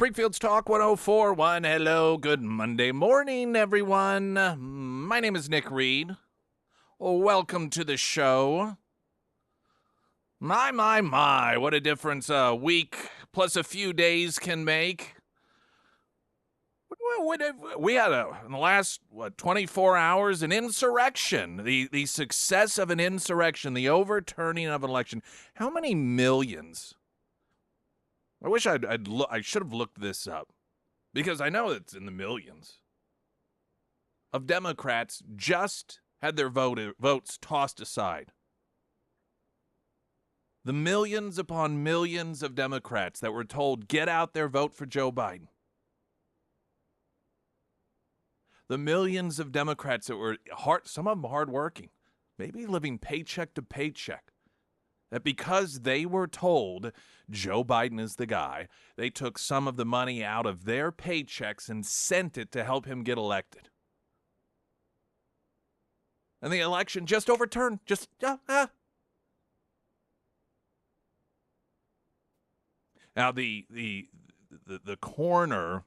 Springfield's Talk 104.1. Hello, good Monday morning, everyone. My name is Nick Reed. Welcome to the show. My, what a difference a week plus a few days can make. We had, in the last, 24 hours, an insurrection. The success of an insurrection, the overturning of an election. How many millions? I wish I should have looked this up, because I know it's in the millions of Democrats just had their votes tossed aside. The millions upon millions of Democrats that were told, get out there, vote for Joe Biden. The millions of Democrats that were some of them hardworking, maybe living paycheck to paycheck, that because they were told Joe Biden is the guy, they took some of the money out of their paychecks and sent it to help him get elected. And the election just overturned. Now, the corner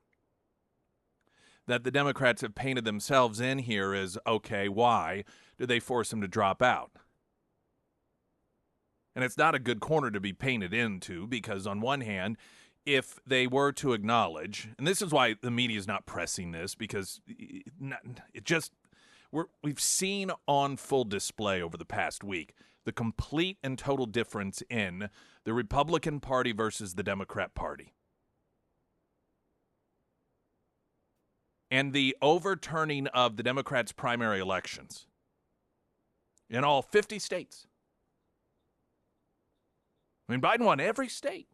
that the Democrats have painted themselves in here is, okay, why did they force him to drop out? And it's not a good corner to be painted into, because on one hand, if they were to acknowledge, and this is why the media is not pressing this, because we've seen on full display over the past week the complete and total difference in the Republican Party versus the Democrat Party. And the overturning of the Democrats' primary elections in all 50 states. I mean, Biden won every state.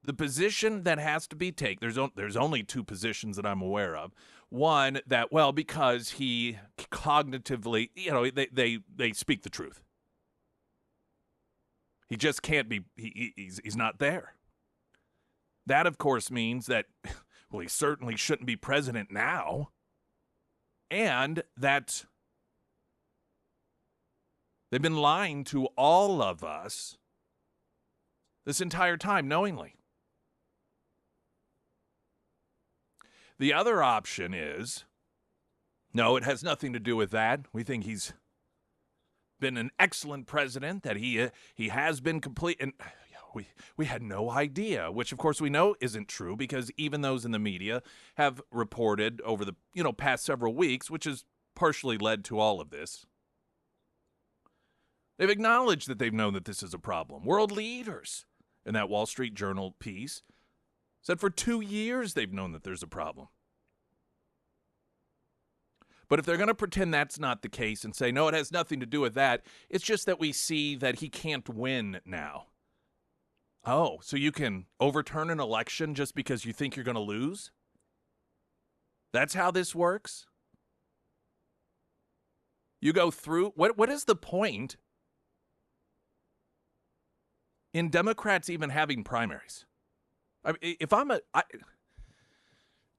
The position that has to be taken, there's only two positions that I'm aware of. One, that, because he cognitively, they speak the truth. He just can't be, he's not there. That, of course, means that, he certainly shouldn't be president now. And that they've been lying to all of us this entire time, knowingly. The other option is, no, it has nothing to do with that. We think he's been an excellent president, that he has been complete, and we had no idea, which of course we know isn't true, because even those in the media have reported over the past several weeks, which has partially led to all of this. They've acknowledged that they've known that this is a problem. World leaders in that Wall Street Journal piece said for 2 years they've known that there's a problem. But if they're going to pretend that's not the case and say, no, it has nothing to do with that, it's just that we see that he can't win now. Oh, so you can overturn an election just because you think you're going to lose? That's how this works? You go through, what is the point in Democrats even having primaries? I mean,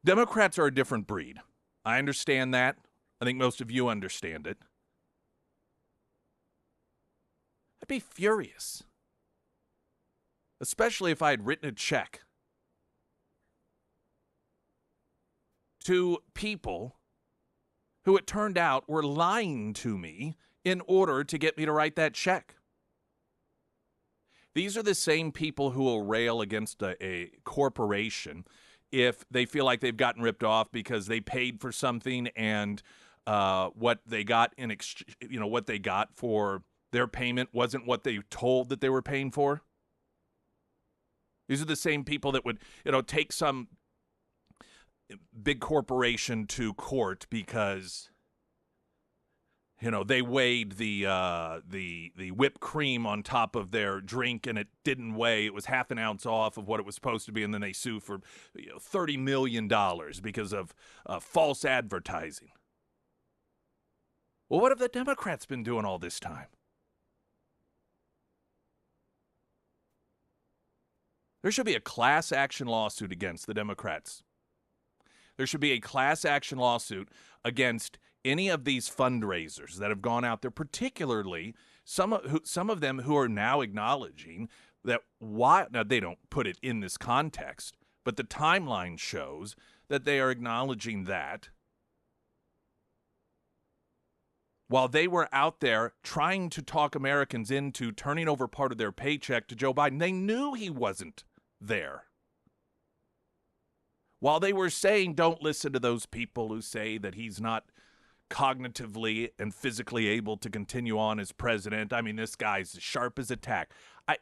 Democrats are a different breed. I understand that. I think most of you understand it. I'd be furious, especially if I had written a check to people who it turned out were lying to me in order to get me to write that check. These are the same people who will rail against a corporation if they feel like they've gotten ripped off because they paid for something and what they got what they got for their payment wasn't what they told that they were paying for. These are the same people that would, take some big corporation to court because they weighed the whipped cream on top of their drink and it didn't weigh. It was half an ounce off of what it was supposed to be, and then they sue for $30 million because of false advertising. Well, what have the Democrats been doing all this time? There should be a class action lawsuit against the Democrats. There should be a class action lawsuit against any of these fundraisers that have gone out there, particularly Some of them who are now acknowledging that why now they don't put it in this context, but the timeline shows that they are acknowledging that while they were out there trying to talk Americans into turning over part of their paycheck to Joe Biden, they knew he wasn't there. While they were saying, don't listen to those people who say that he's not cognitively and physically able to continue on as president. I mean, this guy's as sharp as a tack.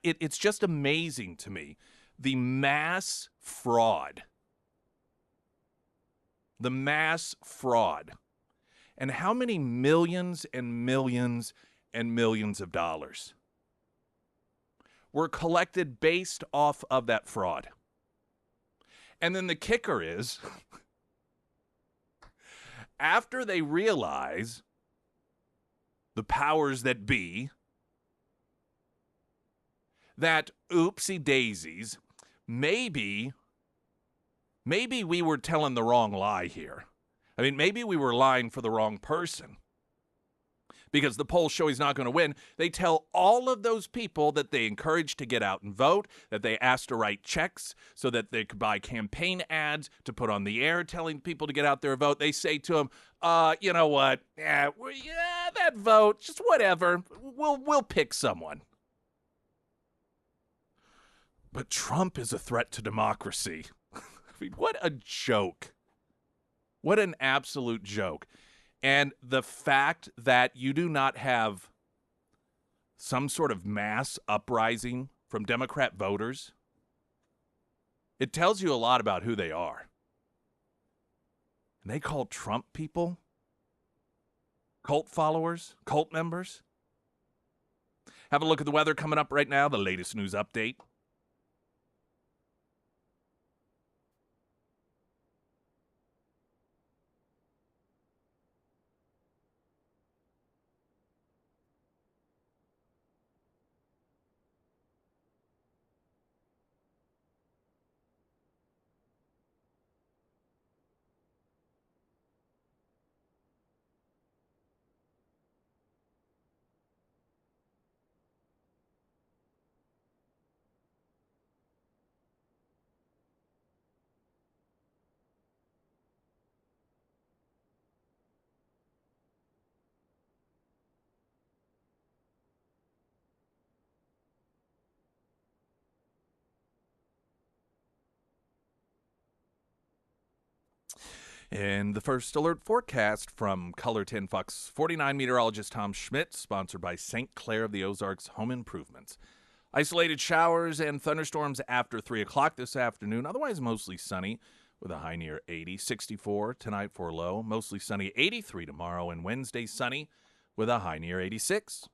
It's just amazing to me, the mass fraud, and how many millions and millions and millions of dollars were collected based off of that fraud. And then the kicker is, after they realize, the powers that be, that oopsie daisies, maybe we were telling the wrong lie here. I mean, maybe we were lying for the wrong person. Because the polls show he's not going to win. They tell all of those people that they encouraged to get out and vote, that they asked to write checks so that they could buy campaign ads to put on the air telling people to get out there and vote. They say to them, you know what? Yeah, that vote, just whatever. We'll pick someone. But Trump is a threat to democracy. I mean, what a joke. What an absolute joke. And the fact that you do not have some sort of mass uprising from Democrat voters, it tells you a lot about who they are. And they call Trump people cult followers, cult members. Have a look at the weather coming up right now, the latest news update. And the first alert forecast from Color 10 Fox 49 meteorologist Tom Schmidt, sponsored by St. Clair of the Ozarks Home Improvements. Isolated showers and thunderstorms after 3 o'clock this afternoon. Otherwise mostly sunny with a high near 80. 64 tonight for low. Mostly sunny, 83 tomorrow, and Wednesday sunny with a high near 86.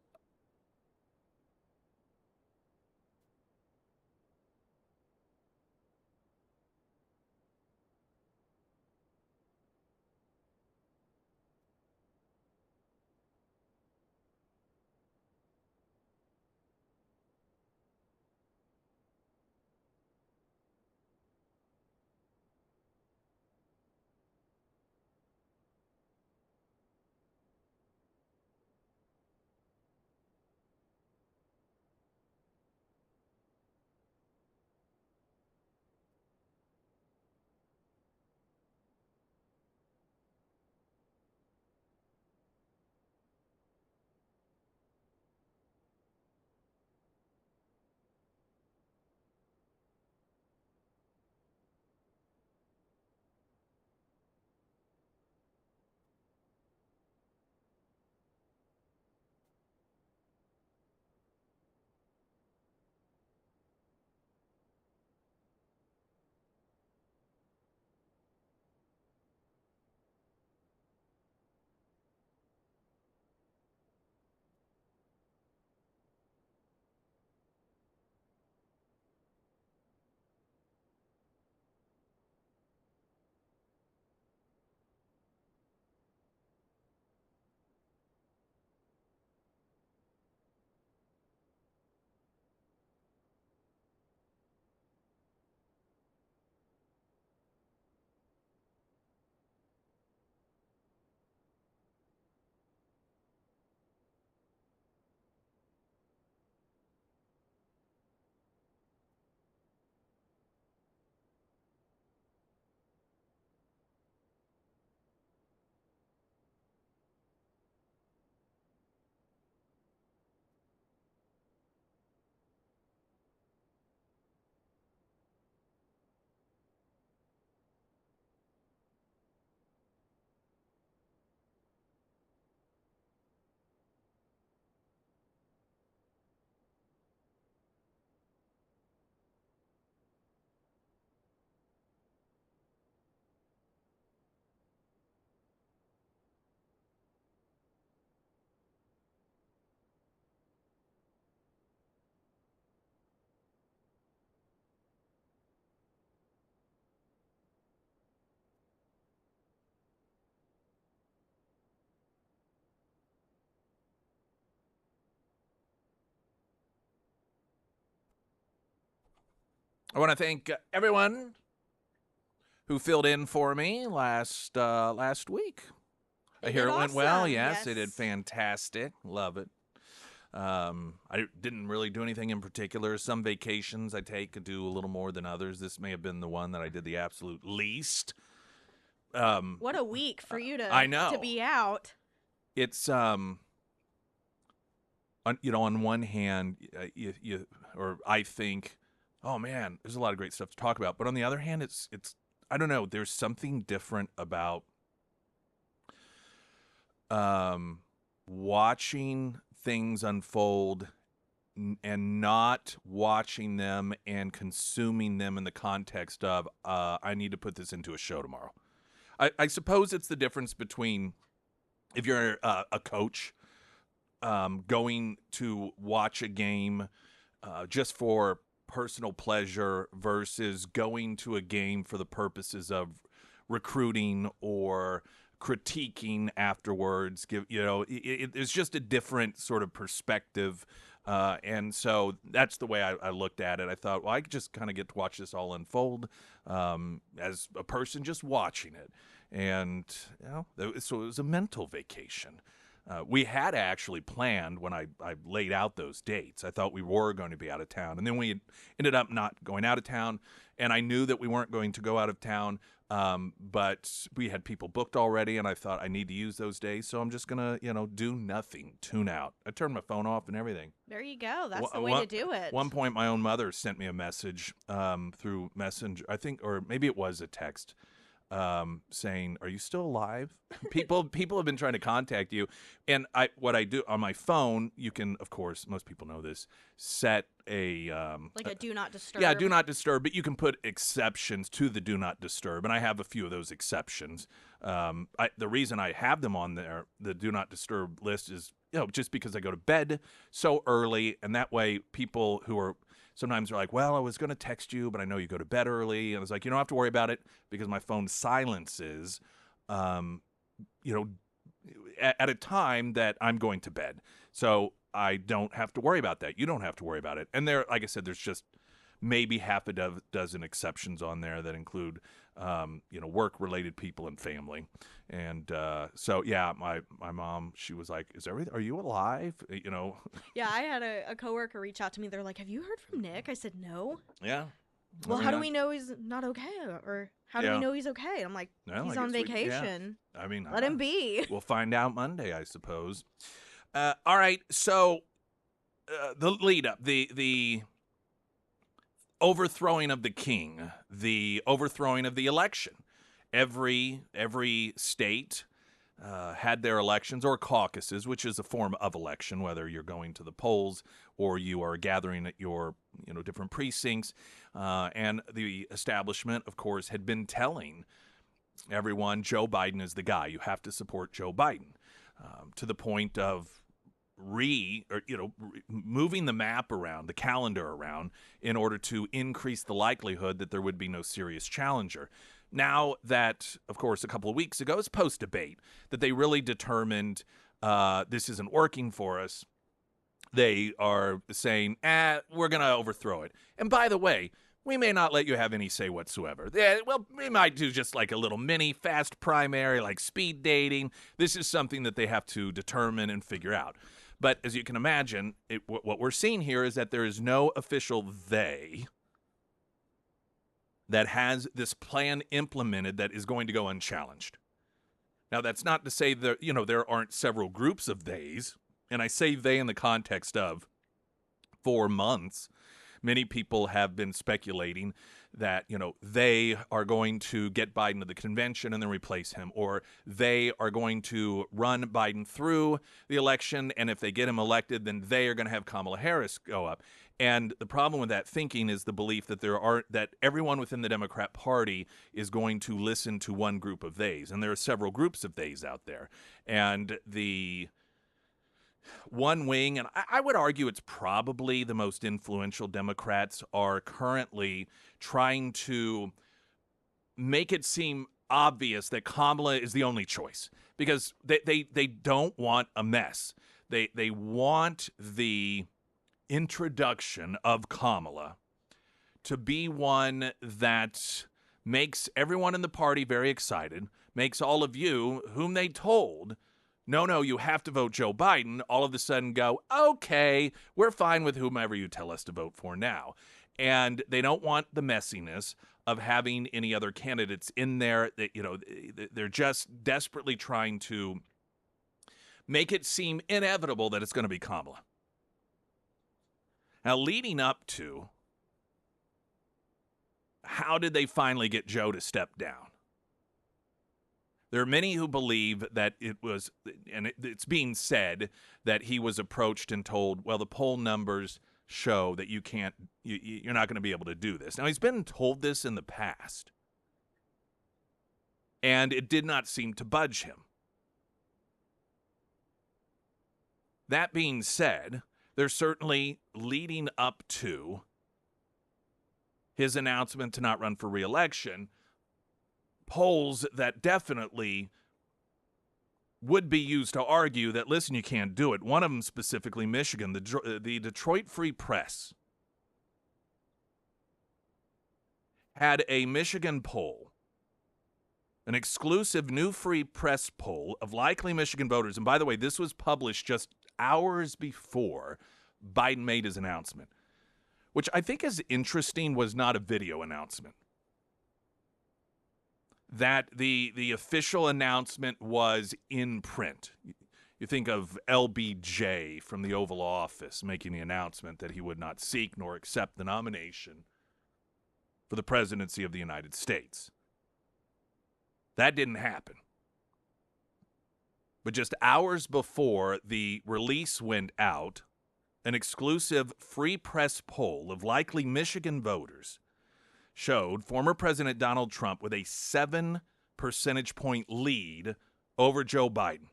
I want to thank everyone who filled in for me last week. I hear it went well. Yes, they did fantastic. Love it. I didn't really do anything in particular. Some vacations I take could do a little more than others. This may have been the one that I did the absolute least. What a week for you I know. to be out. It's on one hand, I think, oh man, there's a lot of great stuff to talk about. But on the other hand, it's I don't know. There's something different about watching things unfold and not watching them and consuming them in the context of I need to put this into a show tomorrow. I suppose it's the difference between if you're a coach going to watch a game just for personal pleasure versus going to a game for the purposes of recruiting or critiquing afterwards. It's just a different sort of perspective. And so that's the way I looked at it. I thought, well, I could just kind of get to watch this all unfold as a person just watching it. And, so it was a mental vacation. We had actually planned when I laid out those dates. I thought we were going to be out of town. And then we ended up not going out of town. And I knew that we weren't going to go out of town. But we had people booked already, and I thought I need to use those days, so I'm just gonna, do nothing, tune out. I turned my phone off and everything. There you go. That's the way to do it. At one point, my own mother sent me a message through Messenger, I think, or maybe it was a text, saying, "Are you still alive?" People have been trying to contact you, and what I do on my phone, you can, of course, most people know this, set a like a do not disturb. Yeah, do not disturb, but you can put exceptions to the do not disturb, and I have a few of those exceptions. The reason I have them on there, the do not disturb list, is just because I go to bed so early, and that way people who are sometimes are like, well, I was going to text you, but I know you go to bed early, and I was like, you don't have to worry about it because my phone silences, at a time that I'm going to bed. So I don't have to worry about that. You don't have to worry about it. And there, like I said, there's just maybe half a dozen exceptions on there that include, work-related people and family. And so, yeah, my mom, she was like, are you alive? Yeah, I had a coworker reach out to me. They're like, have you heard from Nick? I said, no. Yeah. Well, how do we know he's not okay? Or how do we know he's okay? I'm like, he's on vacation. Let him be. We'll find out Monday, I suppose. All right, so the lead up, the overthrowing of the king, the overthrowing of the election. Every state had their elections or caucuses, which is a form of election, whether you're going to the polls or you are gathering at your different precincts. And the establishment, of course, had been telling everyone Joe Biden is the guy. You have to support Joe Biden, to the point of moving the map around, the calendar around, in order to increase the likelihood that there would be no serious challenger. Now that, of course, a couple of weeks ago, it's post-debate, that they really determined this isn't working for us, they are saying, we're going to overthrow it. And by the way, we may not let you have any say whatsoever. Well, we might do just like a little mini fast primary, like speed dating. This is something that they have to determine and figure out. But as you can imagine, what we're seeing here is that there is no official they that has this plan implemented that is going to go unchallenged. Now, that's not to say that, there aren't several groups of theys, and I say they in the context of 4 months. Many people have been speculating that, they are going to get Biden to the convention and then replace him, or they are going to run Biden through the election, and if they get him elected, then they are going to have Kamala Harris go up. And the problem with that thinking is the belief that that everyone within the Democrat Party is going to listen to one group of theys, and there are several groups of theys out there. And the one wing, and I would argue it's probably the most influential Democrats, are currently trying to make it seem obvious that Kamala is the only choice, because they don't want a mess. They want the introduction of Kamala to be one that makes everyone in the party very excited, makes all of you, whom they told, no, you have to vote Joe Biden, all of a sudden go, okay, we're fine with whomever you tell us to vote for now. And they don't want the messiness of having any other candidates in there. They're just desperately trying to make it seem inevitable that it's going to be Kamala. Now, leading up to, how did they finally get Joe to step down? There are many who believe that it was, and it's being said that he was approached and told, well, the poll numbers show that you're not going to be able to do this. Now, he's been told this in the past, and it did not seem to budge him. That being said, there's certainly leading up to his announcement to not run for re-election, polls that definitely would be used to argue that, listen, you can't do it. One of them specifically, Michigan, the Detroit Free Press had a Michigan poll, an exclusive new Free Press poll of likely Michigan voters. And by the way, this was published just hours before Biden made his announcement, which I think is interesting, was not a video announcement. That the official announcement was in print. You think of LBJ from the Oval Office making the announcement that he would not seek nor accept the nomination for the presidency of the United States. That didn't happen. But just hours before the release went out, an exclusive Free Press poll of likely Michigan voters showed former President Donald Trump with a 7 percentage point lead over Joe Biden.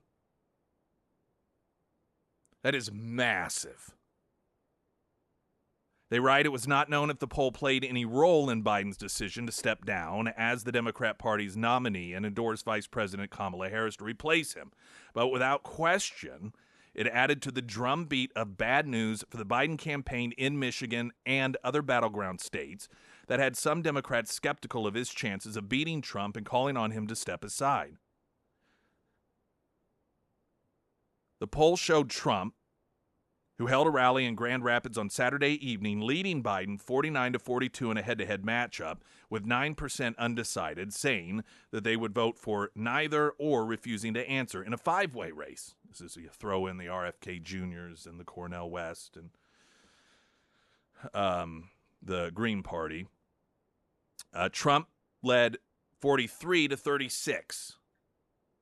That is massive. They write, it was not known if the poll played any role in Biden's decision to step down as the Democrat Party's nominee and endorse Vice President Kamala Harris to replace him. But without question, it added to the drumbeat of bad news for the Biden campaign in Michigan and other battleground states that had some Democrats skeptical of his chances of beating Trump and calling on him to step aside. The poll showed Trump, who held a rally in Grand Rapids on Saturday evening, leading Biden 49-42 in a head-to-head matchup, with 9% undecided, saying that they would vote for neither or refusing to answer in a 5-way race. This is, you throw in the RFK Juniors and the Cornel West and the Green Party. Trump led 43-36.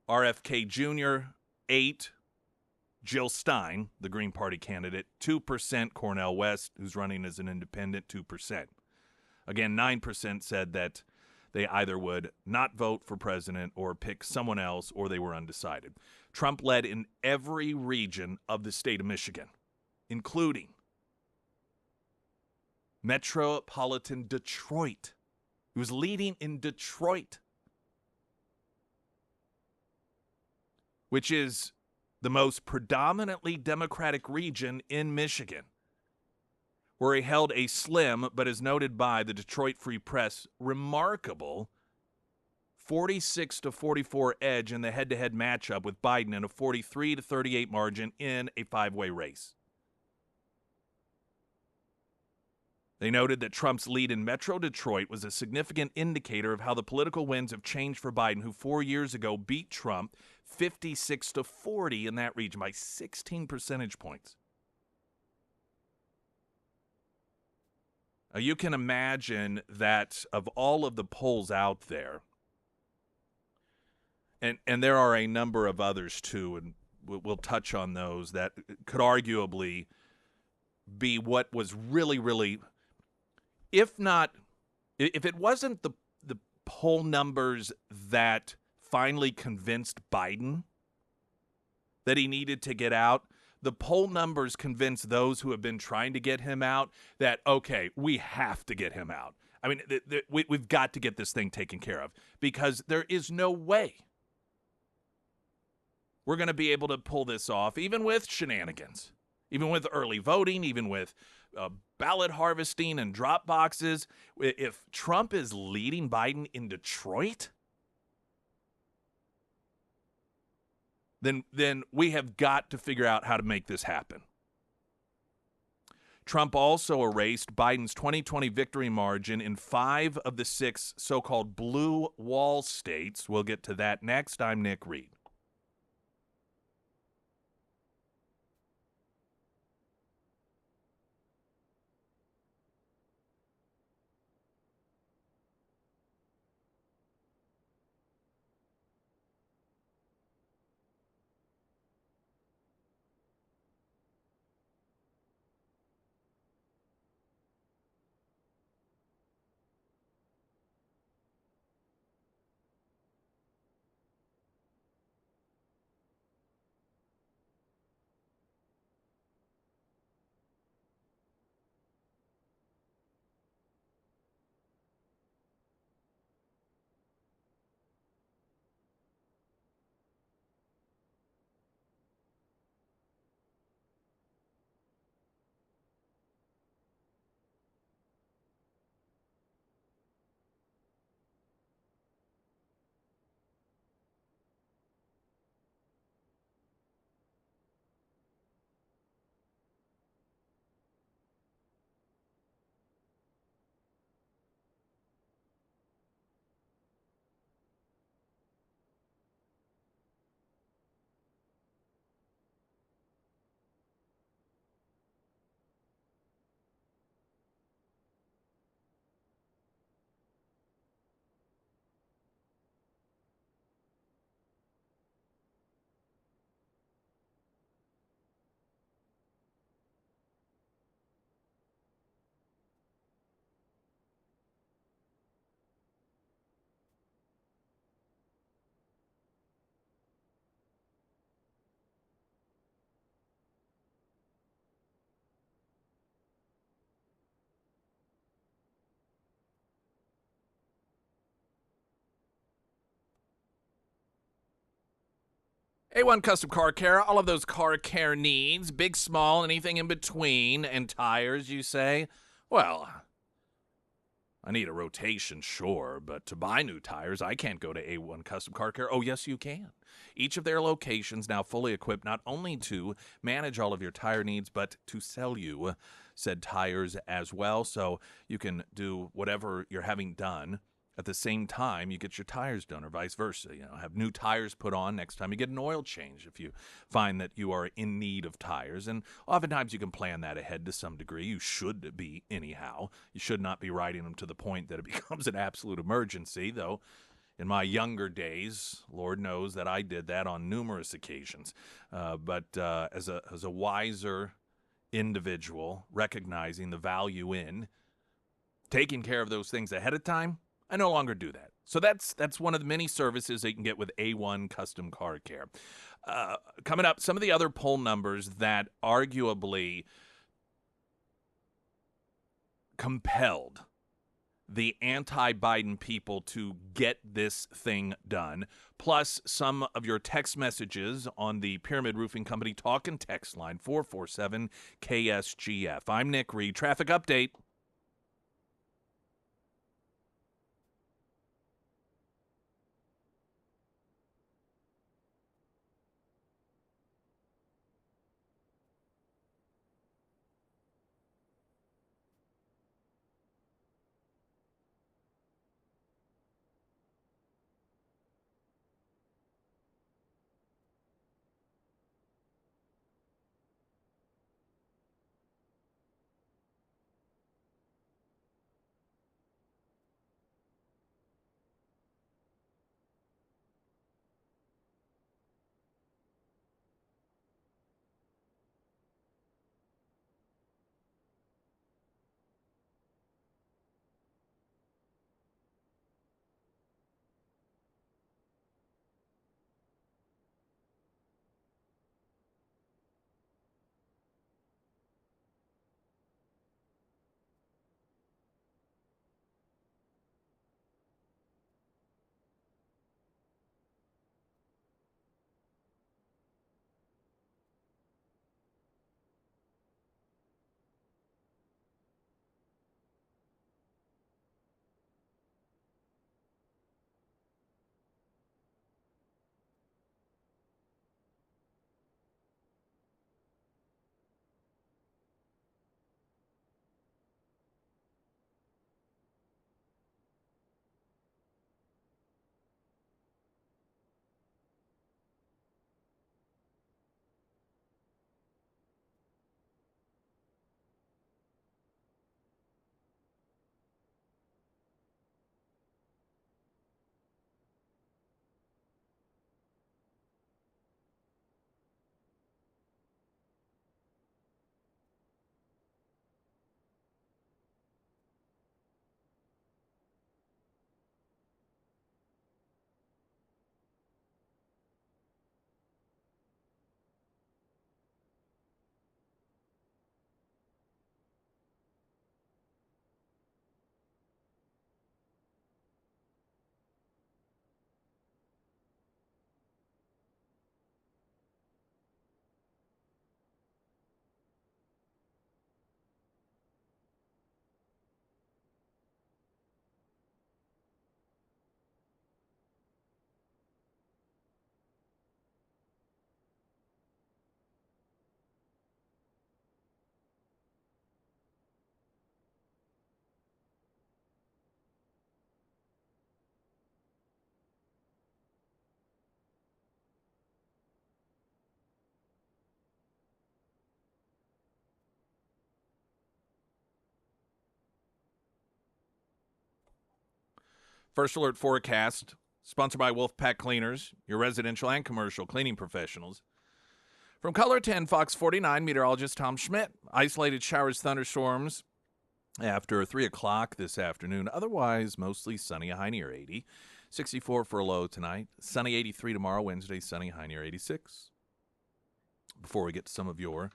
RFK Jr., 8. Jill Stein, the Green Party candidate, 2%. Cornel West, who's running as an independent, 2%. Again, 9% said that they either would not vote for president or pick someone else, or they were undecided. Trump led in every region of the state of Michigan, including metropolitan Detroit. He was leading in Detroit, which is the most predominantly Democratic region in Michigan, where he held a slim, but as noted by the Detroit Free Press, remarkable 46-44 edge in the head-to-head matchup with Biden in a 43-38 margin in a 5-way race. They noted that Trump's lead in Metro Detroit was a significant indicator of how the political winds have changed for Biden, who 4 years ago beat Trump 56-40 in that region by 16 percentage points. You can imagine that of all of the polls out there, and there are a number of others too, and we'll touch on those, that could arguably be what was really, if it wasn't the poll numbers that finally convinced Biden that he needed to get out, the poll numbers convinced those who have been trying to get him out that, okay, we have to get him out. I mean, we've got to get this thing taken care of, because there is no way we're going to be able to pull this off, even with shenanigans, even with early voting, even with ballot harvesting and drop boxes. If Trump is leading Biden in Detroit, then we have got to figure out how to make this happen. Trump also erased Biden's 2020 victory margin in 5 of the 6 so-called blue wall states. We'll get to that next. I'm Nick Reed. A1 Custom Car Care, all of those car care needs, big, small, anything in between, and tires, you say? Well, I need a rotation, sure, but to buy new tires, I can't go to A1 Custom Car Care. Oh, yes, you can. Each of their locations now fully equipped not only to manage all of your tire needs, but to sell you said tires as well, so you can do whatever you're having done. At the same time, you get your tires done or vice versa. Have new tires put on next time you get an oil change if you find that you are in need of tires. And oftentimes you can plan that ahead to some degree. You should be anyhow. You should not be riding them to the point that it becomes an absolute emergency, though. In my younger days, Lord knows that I did that on numerous occasions. But as a wiser individual, recognizing the value in taking care of those things ahead of time, I no longer do that. So that's one of the many services that you can get with A1 Custom Car Care. Coming up, some of the other poll numbers that arguably compelled the anti-Biden people to get this thing done, plus some of your text messages on the Pyramid Roofing Company talk and text line, 447 KSGF. I'm Nick Reed. Traffic update. First Alert Forecast, sponsored by Wolfpack Cleaners, your residential and commercial cleaning professionals. From Color 10, Fox 49, meteorologist Tom Schmidt. Isolated showers, thunderstorms after 3 o'clock this afternoon. Otherwise, mostly sunny, a high near 80. 64 for a low tonight. Sunny 83 tomorrow, Wednesday, sunny, high near 86. Before we get to some of your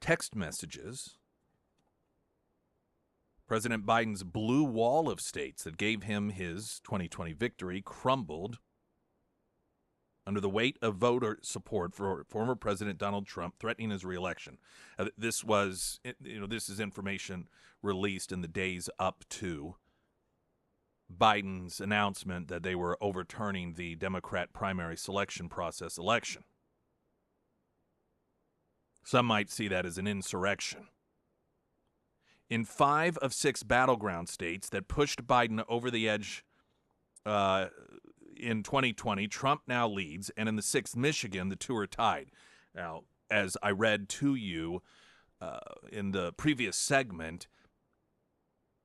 text messages, President Biden's blue wall of states that gave him his 2020 victory crumbled under the weight of voter support for former President Donald Trump threatening his reelection. This is information released in the days up to Biden's announcement that they were overturning the Democrat primary selection process election. Some might see that as an insurrection. In 5 of 6 battleground states that pushed Biden over the edge in 2020, Trump now leads, and in the 6th Michigan, the two are tied. Now, as I read to you in the previous segment,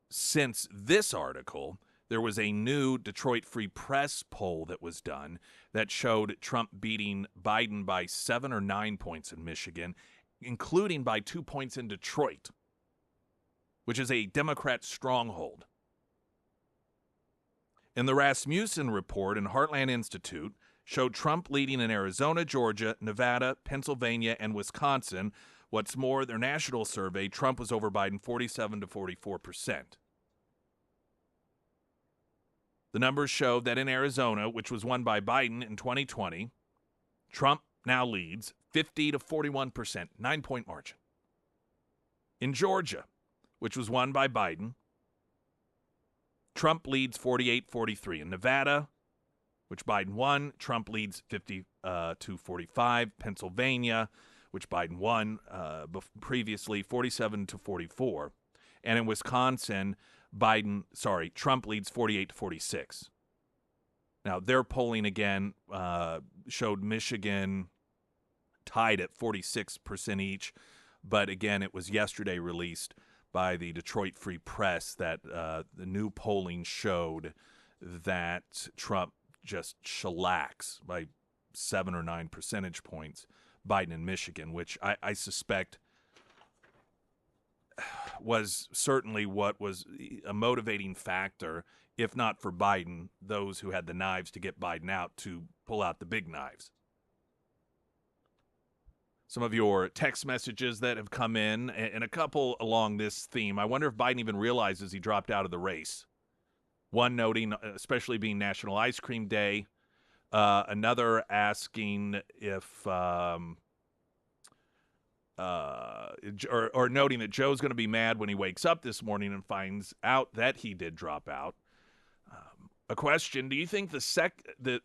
since this article, there was a new Detroit Free Press poll that was done that showed Trump beating Biden by 7 or 9 points in Michigan, including by 2 points in Detroit, which is a Democrat stronghold. And the Rasmussen report in Heartland Institute showed Trump leading in Arizona, Georgia, Nevada, Pennsylvania, and Wisconsin. What's more, their national survey, Trump was over Biden 47 to 44%. The numbers showed that in Arizona, which was won by Biden in 2020, Trump now leads 50 to 41%, 9-point margin. In Georgia, which was won by Biden, Trump leads 48-43. In Nevada, which Biden won, Trump leads 50 to 45. Pennsylvania, which Biden won previously, 47 to 44. And in Wisconsin, Trump leads 48 to 46. Now, their polling again showed Michigan tied at 46% each, but again, it was yesterday released by the Detroit Free Press that the new polling showed that Trump just shellacks by 7 or 9 percentage points Biden in Michigan, which I suspect was certainly what was a motivating factor, if not for Biden, those who had the knives to get Biden out to pull out the big knives. Some of your text messages that have come in, and a couple along this theme. I wonder if Biden even realizes he dropped out of the race. One noting, especially being National Ice Cream Day. Another asking if, or noting that Joe's going to be mad when he wakes up this morning and finds out that he did drop out. A question, do you think the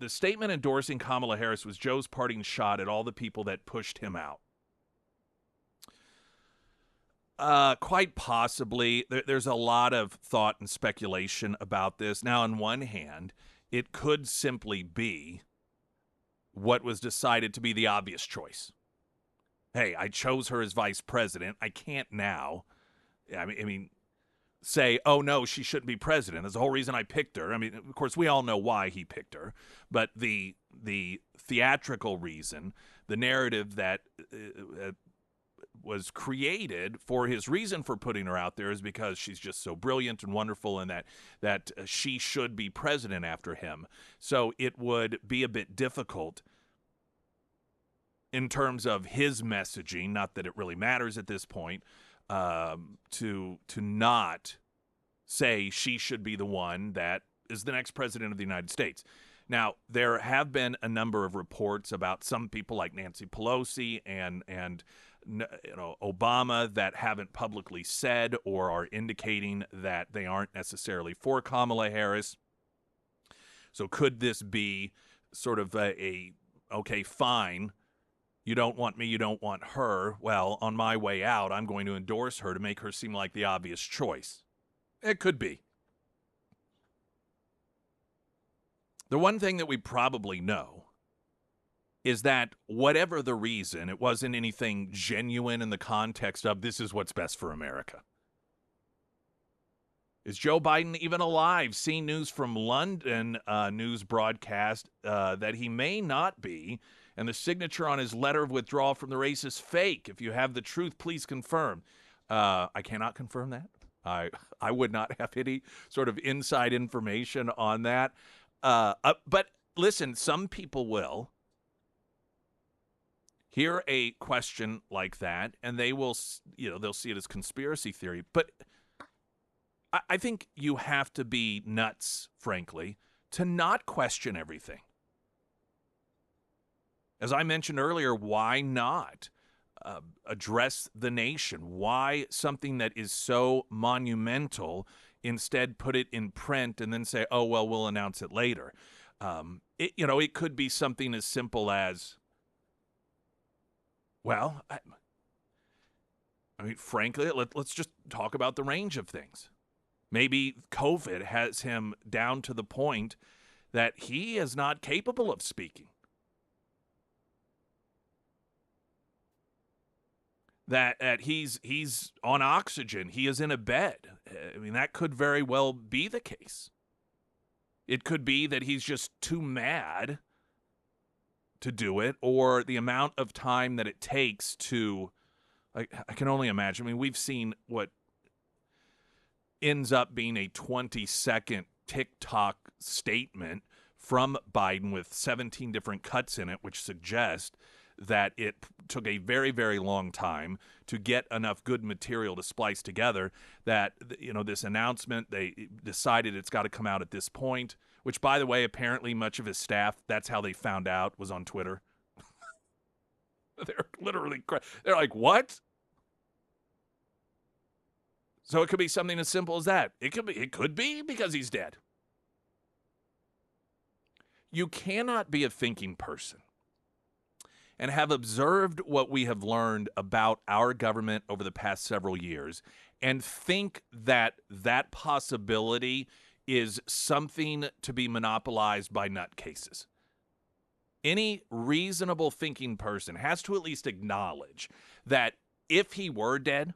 statement endorsing Kamala Harris was Joe's parting shot at all the people that pushed him out? Quite possibly. There's a lot of thought and speculation about this. Now, on one hand, it could simply be what was decided to be the obvious choice. Hey, I chose her as vice president. I can't now. I mean, say, oh, no, she shouldn't be president. That's the whole reason I picked her. I mean, of course, we all know why he picked her. But the theatrical reason, the narrative that was created for his reason for putting her out there is because she's just so brilliant and wonderful, and that she should be president after him. So it would be a bit difficult in terms of his messaging, not that it really matters at this point, to not say she should be the one that is the next president of the United States. Now, there have been a number of reports about some people like Nancy Pelosi and Obama that haven't publicly said or are indicating that they aren't necessarily for Kamala Harris. So could this be sort of okay, fine, you don't want me, you don't want her. Well, on my way out, I'm going to endorse her to make her seem like the obvious choice. It could be. The one thing that we probably know is that whatever the reason, it wasn't anything genuine in the context of this is what's best for America. Is Joe Biden even alive? Seen news from London news broadcast that he may not be, and the signature on his letter of withdrawal from the race is fake. If you have the truth, please confirm. I cannot confirm that. I would not have any sort of inside information on that. But listen, some people will hear a question like that, and they will, they'll see it as conspiracy theory. But I think you have to be nuts, frankly, to not question everything. As I mentioned earlier, why not address the nation? Why something that is so monumental instead put it in print and then say, oh, well, we'll announce it later? It could be something as simple as, well, I mean, frankly, let's just talk about the range of things. Maybe COVID has him down to the point that he is not capable of speaking. That he's on oxygen. He is in a bed. I mean, that could very well be the case. It could be that he's just too mad to do it, or the amount of time that it takes to, I can only imagine. I mean, we've seen what ends up being a 20-second TikTok statement from Biden with 17 different cuts in it, which suggest that it took a very, very long time to get enough good material to splice together that, this announcement, they decided it's got to come out at this point, which, by the way, apparently much of his staff, that's how they found out, was on Twitter. They're like, what? So it could be something as simple as that. It could be because he's dead. You cannot be a thinking person and have observed what we have learned about our government over the past several years and think that that possibility is something to be monopolized by nutcases. Any reasonable thinking person has to at least acknowledge that if he were dead,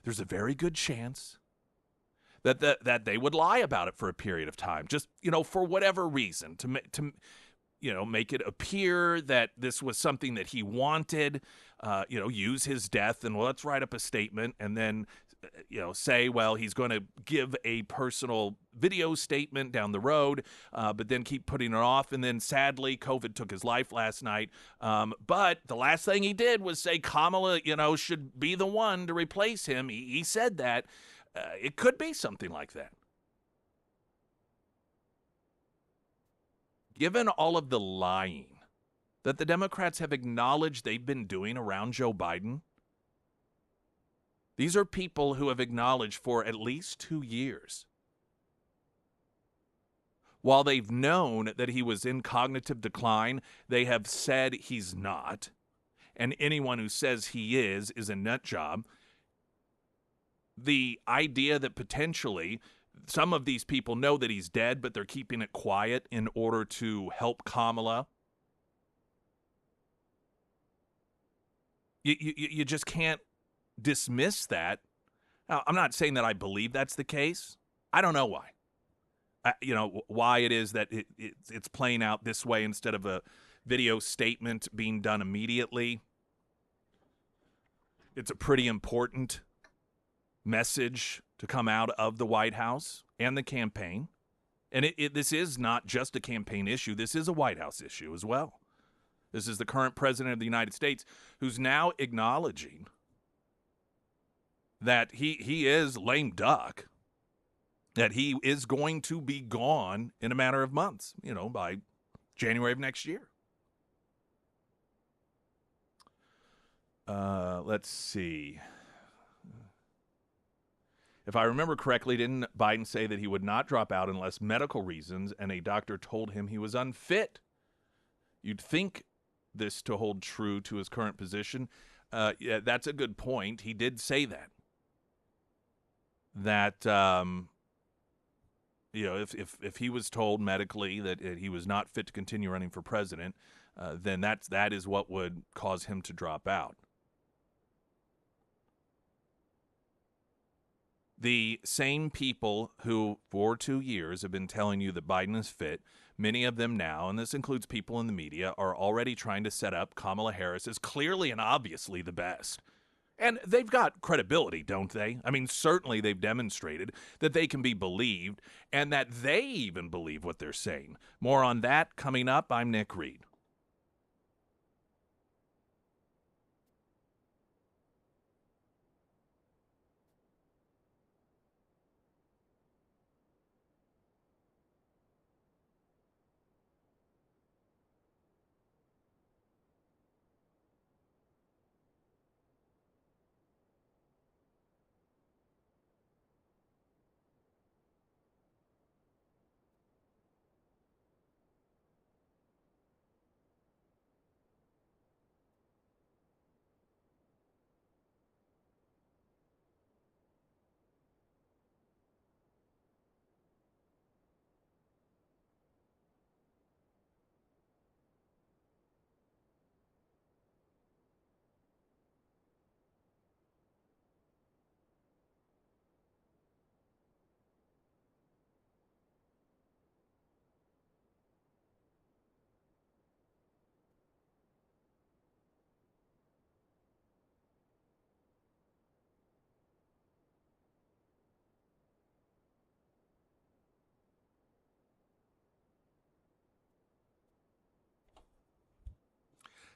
there's a very good chance that they would lie about it for a period of time, just, for whatever reason, to make it appear that this was something that he wanted, use his death and, well, let's write up a statement and then, say, well, he's going to give a personal video statement down the road, but then keep putting it off. And then sadly, COVID took his life last night. But the last thing he did was say Kamala, should be the one to replace him. He said that. It could be something like that. Given all of the lying that the Democrats have acknowledged they've been doing around Joe Biden, these are people who have acknowledged for at least 2 years, while they've known that he was in cognitive decline, they have said he's not. And anyone who says he is a nut job. The idea that potentially some of these people know that he's dead, but they're keeping it quiet in order to help Kamala. You just can't dismiss that. Now, I'm not saying that I believe that's the case. I don't know why. Why it is that it's playing out this way instead of a video statement being done immediately. It's a pretty important message to come out of the White House and the campaign. And this is not just a campaign issue. This is a White House issue as well. This is the current president of the United States who's now acknowledging that he is lame duck, that he is going to be gone in a matter of months, by January of next year. Let's see. If I remember correctly, didn't Biden say that he would not drop out unless medical reasons and a doctor told him he was unfit? You'd think this to hold true to his current position. Yeah, that's a good point. He did say that. If he was told medically that he was not fit to continue running for president, then that is what would cause him to drop out. The same people who for 2 years have been telling you that Biden is fit, many of them now, and this includes people in the media, are already trying to set up Kamala Harris as clearly and obviously the best. And they've got credibility, don't they? I mean, certainly they've demonstrated that they can be believed and that they even believe what they're saying. More on that coming up. I'm Nick Reed.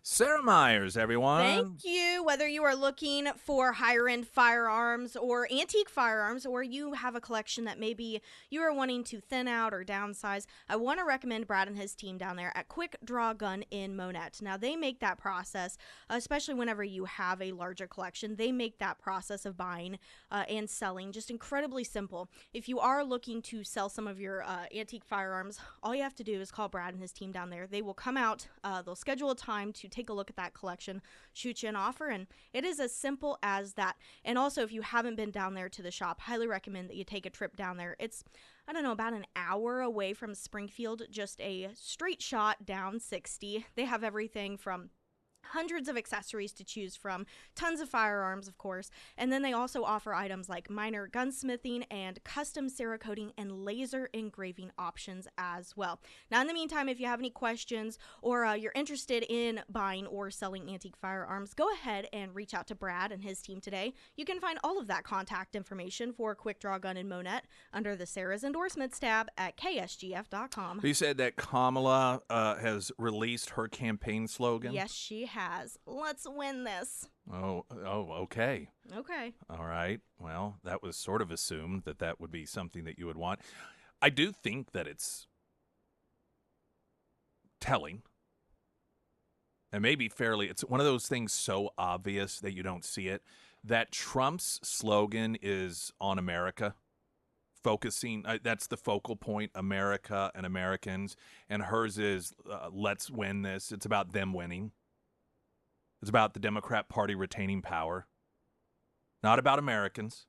Sarah Myers, everyone. Thank you. Whether you are looking for higher-end firearms or antique firearms, or you have a collection that maybe you are wanting to thin out or downsize, I want to recommend Brad and his team down there at Quick Draw Gun in Monette. Now, they make that process, especially whenever you have a larger collection, they make that process of buying and selling just incredibly simple. If you are looking to sell some of your antique firearms, all you have to do is call Brad and his team down there. They will come out, they'll schedule a time to take a look at that collection, shoot you an offer, and it is as simple as that. And also, if you haven't been down there to the shop, highly recommend that you take a trip down there. It's, I don't know, about an hour away from Springfield, just a straight shot down 60. They have everything from hundreds of accessories to choose from, tons of firearms, of course, and then they also offer items like minor gunsmithing and custom Cerakoting and laser engraving options as well. Now, in the meantime, if you have any questions or you're interested in buying or selling antique firearms, go ahead and reach out to Brad and his team today. You can find all of that contact information for Quick Draw Gun in Monette under the Sarah's Endorsements tab at ksgf.com. You said that Kamala has released her campaign slogan? Yes, she has. Let's win this. Oh, okay. Okay. All right. Well, that was sort of assumed that that would be something that you would want. I do think that it's telling. And maybe fairly, it's one of those things so obvious that you don't see it, that Trump's slogan is on America. Focusing, that's the focal point, America and Americans, and hers is let's win this. It's about them winning. It's about the Democrat Party retaining power, not about Americans,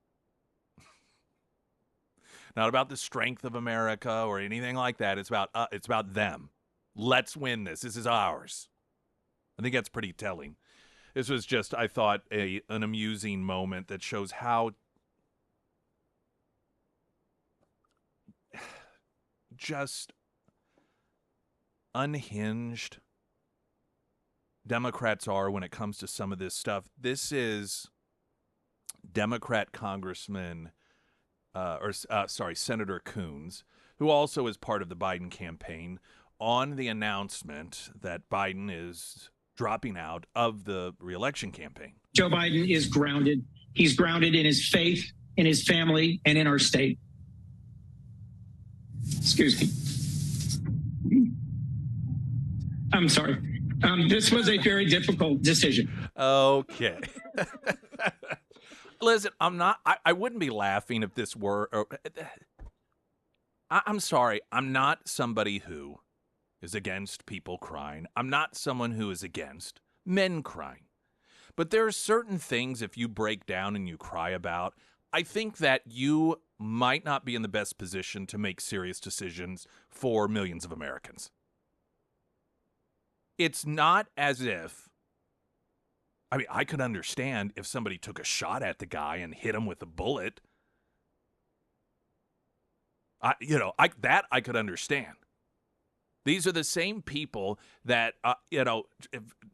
not about the strength of America or anything like that. It's about them. Let's win this. This is ours. I think that's pretty telling. This was just, I thought, an amusing moment that shows how just unhinged Democrats are when it comes to some of this stuff. This is Democrat Congressman, Senator Coons, who also is part of the Biden campaign, on the announcement that Biden is dropping out of the re-election campaign. Joe Biden is grounded. He's grounded in his faith, in his family, and in our state. Excuse me. I'm sorry. This was a very difficult decision. Okay. Listen, I wouldn't be laughing if this were. I'm sorry. I'm not somebody who is against people crying. I'm not someone who is against men crying. But there are certain things, if you break down and you cry about, I think that you might not be in the best position to make serious decisions for millions of Americans. It's not as if, I mean, I could understand if somebody took a shot at the guy and hit him with a bullet. I could understand. These are the same people that, have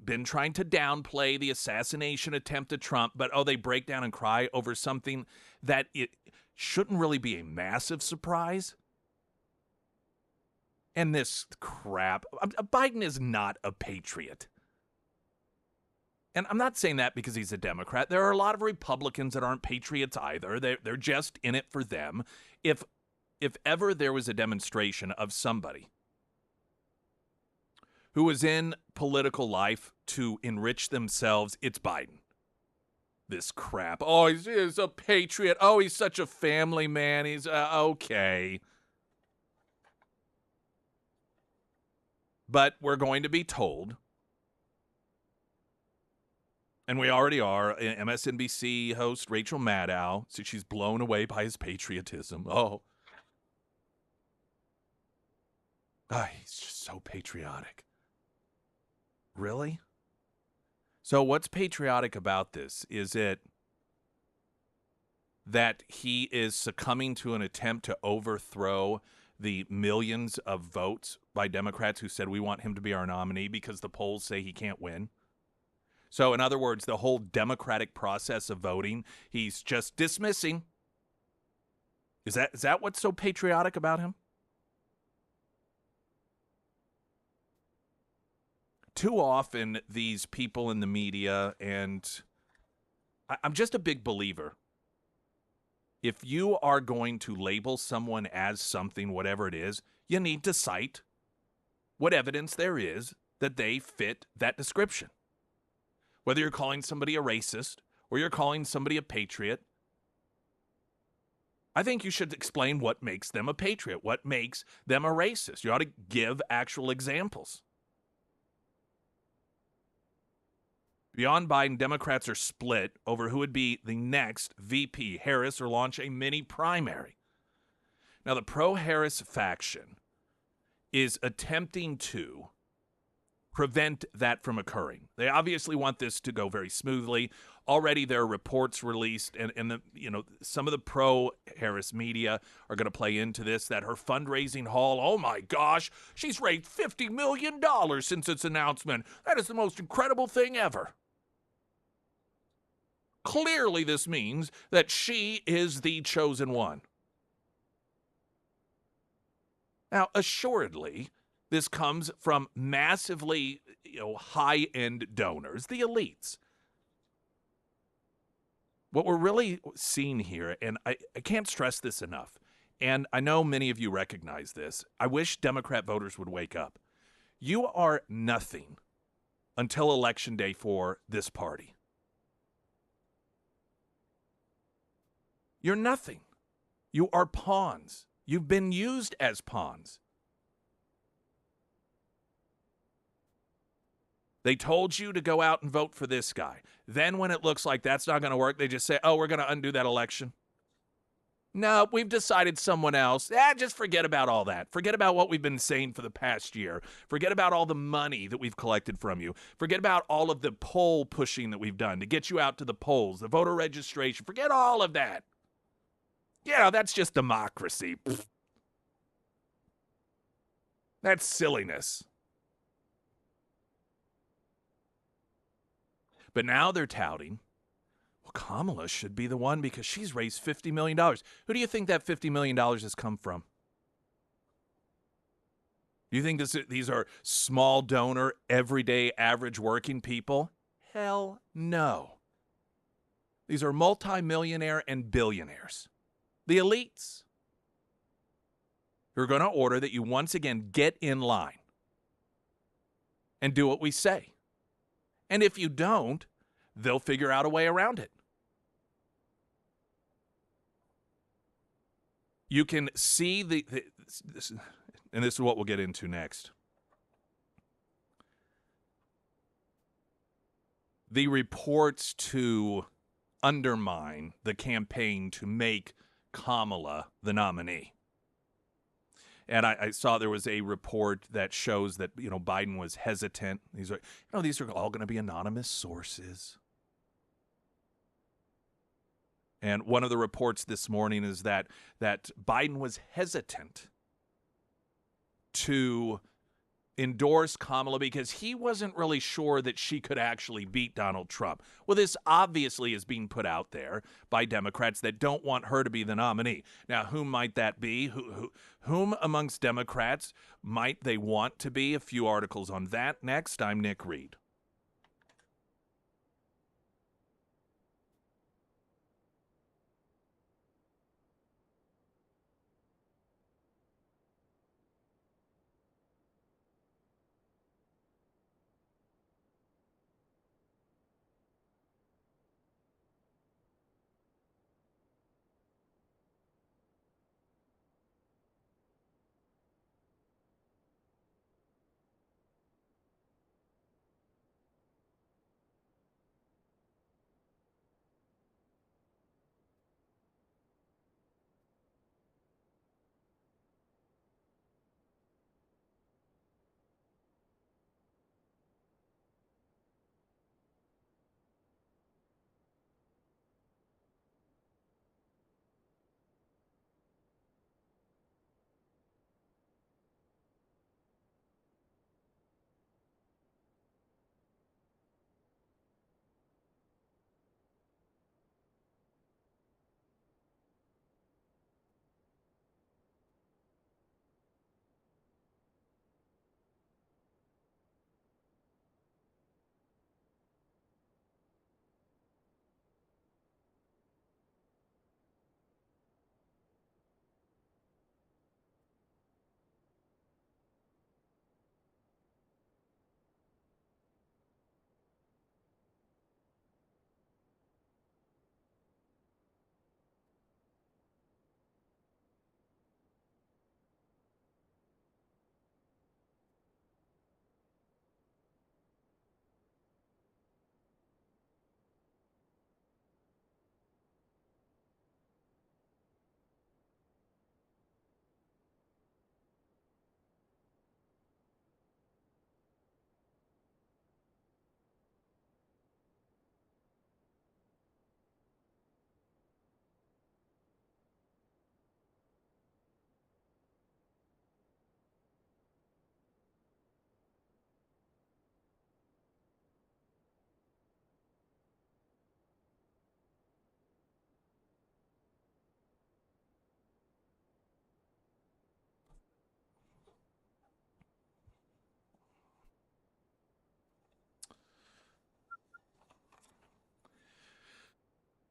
been trying to downplay the assassination attempt at Trump, but, they break down and cry over something that it shouldn't really be a massive surprise. And this crap, Biden is not a patriot. And I'm not saying that because he's a Democrat. There are a lot of Republicans that aren't patriots either. They're just in it for them. If ever there was a demonstration of somebody who was in political life to enrich themselves, it's Biden. This crap. Oh, he's a patriot. Oh, he's such a family man. He's okay. But we're going to be told, and we already are, MSNBC host Rachel Maddow, so she's blown away by his patriotism. He's just so patriotic. Really? So what's patriotic about this? Is it that he is succumbing to an attempt to overthrow the millions of votes by Democrats who said we want him to be our nominee because the polls say he can't win? So in other words, the whole democratic process of voting, he's just dismissing. Is that what's so patriotic about him? Too often, these people in the media, and I'm just a big believer, if you are going to label someone as something, whatever it is, you need to cite what evidence there is that they fit that description. Whether you're calling somebody a racist or you're calling somebody a patriot, I think you should explain what makes them a patriot, what makes them a racist. You ought to give actual examples. Beyond Biden, Democrats are split over who would be the next VP, Harris, or launch a mini primary. Now, the pro-Harris faction is attempting to prevent that from occurring. They obviously want this to go very smoothly. Already there are reports released, and some of the pro-Harris media are going to play into this, that her fundraising haul, oh my gosh, she's raised $50 million since its announcement. That is the most incredible thing ever. Clearly, this means that she is the chosen one. Now, assuredly, this comes from massively, high-end donors, the elites. What we're really seeing here, and I can't stress this enough, and I know many of you recognize this, I wish Democrat voters would wake up. You are nothing until Election Day for this party. You're nothing. You are pawns. You've been used as pawns. They told you to go out and vote for this guy. Then when it looks like that's not going to work, they just say, we're going to undo that election. No, we've decided someone else. Just forget about all that. Forget about what we've been saying for the past year. Forget about all the money that we've collected from you. Forget about all of the poll pushing that we've done to get you out to the polls, the voter registration. Forget all of that. That's just democracy. Pfft. That's silliness. But now they're touting, well, Kamala should be the one because she's raised $50 million. Who do you think that $50 million has come from? Do you think these are small donor, everyday, average working people? Hell no. These are multimillionaire and billionaires. The elites. Who are going to order that you once again get in line and do what we say. And if you don't, they'll figure out a way around it. You can see this, and this is what we'll get into next. The reports to undermine the campaign to make Kamala the nominee. And I saw there was a report that shows that, Biden was hesitant. These are all going to be anonymous sources. And one of the reports this morning is that Biden was hesitant to endorse Kamala because he wasn't really sure that she could actually beat Donald Trump. Well, this obviously is being put out there by Democrats that don't want her to be the nominee. Now, whom might that be? Whom amongst Democrats might they want to be? A few articles on that next. I'm Nick Reed.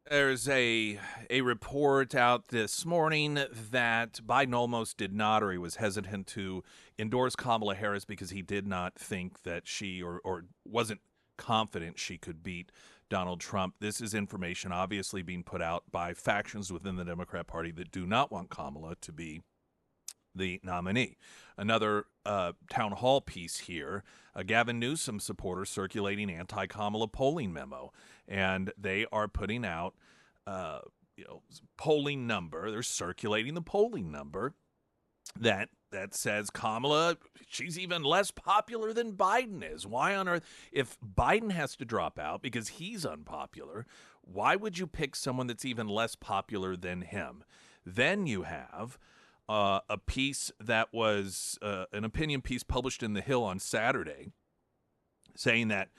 There's a report out this morning that Biden almost did not, or he was hesitant to endorse Kamala Harris because he did not think that she or wasn't confident she could beat Donald Trump. This is information obviously being put out by factions within the Democrat Party that do not want Kamala to be the nominee. Another town hall piece here, a Gavin Newsom supporter circulating anti-Kamala polling memo, and they are putting out polling number. They're circulating the polling number that says Kamala, she's even less popular than Biden is. Why on earth? If Biden has to drop out because he's unpopular, why would you pick someone that's even less popular than him? Then you have a piece that was an opinion piece published in The Hill on Saturday saying that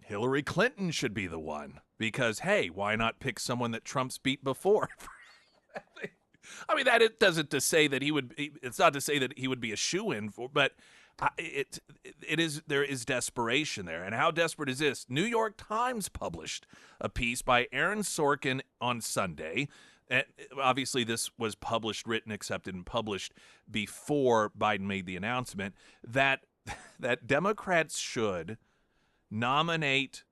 Hillary Clinton should be the one because, hey, why not pick someone that Trump's beat before? I mean, that it doesn't to say that he would. It's not to say that he would be a shoo-in for, but it is. There is desperation there, and how desperate is this? New York Times published a piece by Aaron Sorkin on Sunday. And obviously, this was published, written, accepted, and published before Biden made the announcement that Democrats should nominate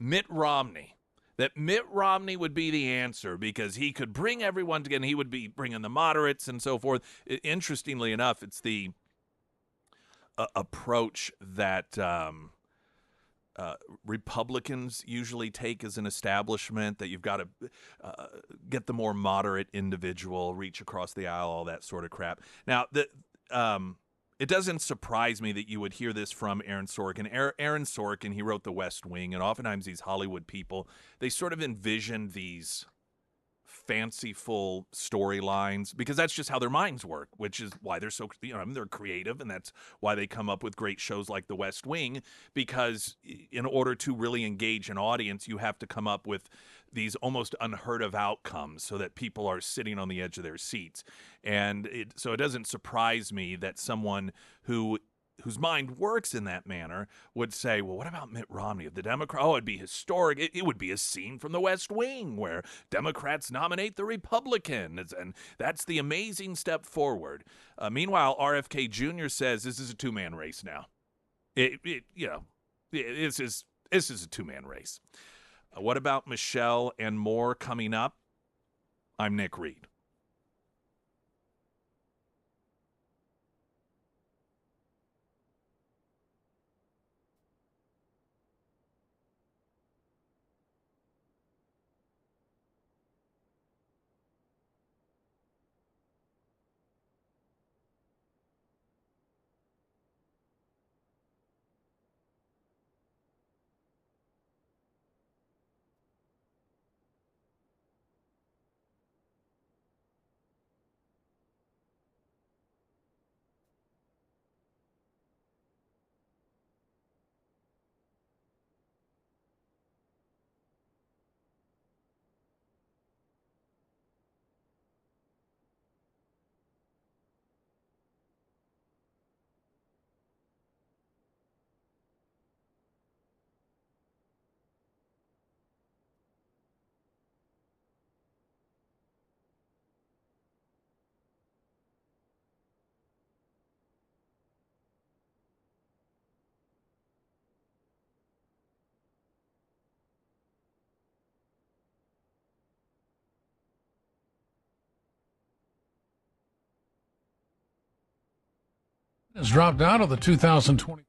Mitt Romney. That Mitt Romney would be the answer because he could bring everyone together. He would be bringing the moderates and so forth. Interestingly enough, it's the approach that Republicans usually take as an establishment, that you've got to get the more moderate individual, reach across the aisle, all that sort of crap. Now, it doesn't surprise me that you would hear this from Aaron Sorkin. Aaron Sorkin, he wrote The West Wing, and oftentimes these Hollywood people, they sort of envision these fanciful storylines because that's just how their minds work, which is why they're so, I mean, they're creative, and that's why they come up with great shows like The West Wing, because in order to really engage an audience, you have to come up with these almost unheard of outcomes so that people are sitting on the edge of their seats. And so it doesn't surprise me that someone whose mind works in that manner would say, well, what about Mitt Romney of the Democrat? Oh, it'd be historic. It would be a scene from The West Wing where Democrats nominate the Republicans, and that's the amazing step forward. Meanwhile, RFK Jr. says this is a two-man race now. This is a two-man race. What about Michelle and more coming up? I'm Nick Reed. Has dropped out of the 2020.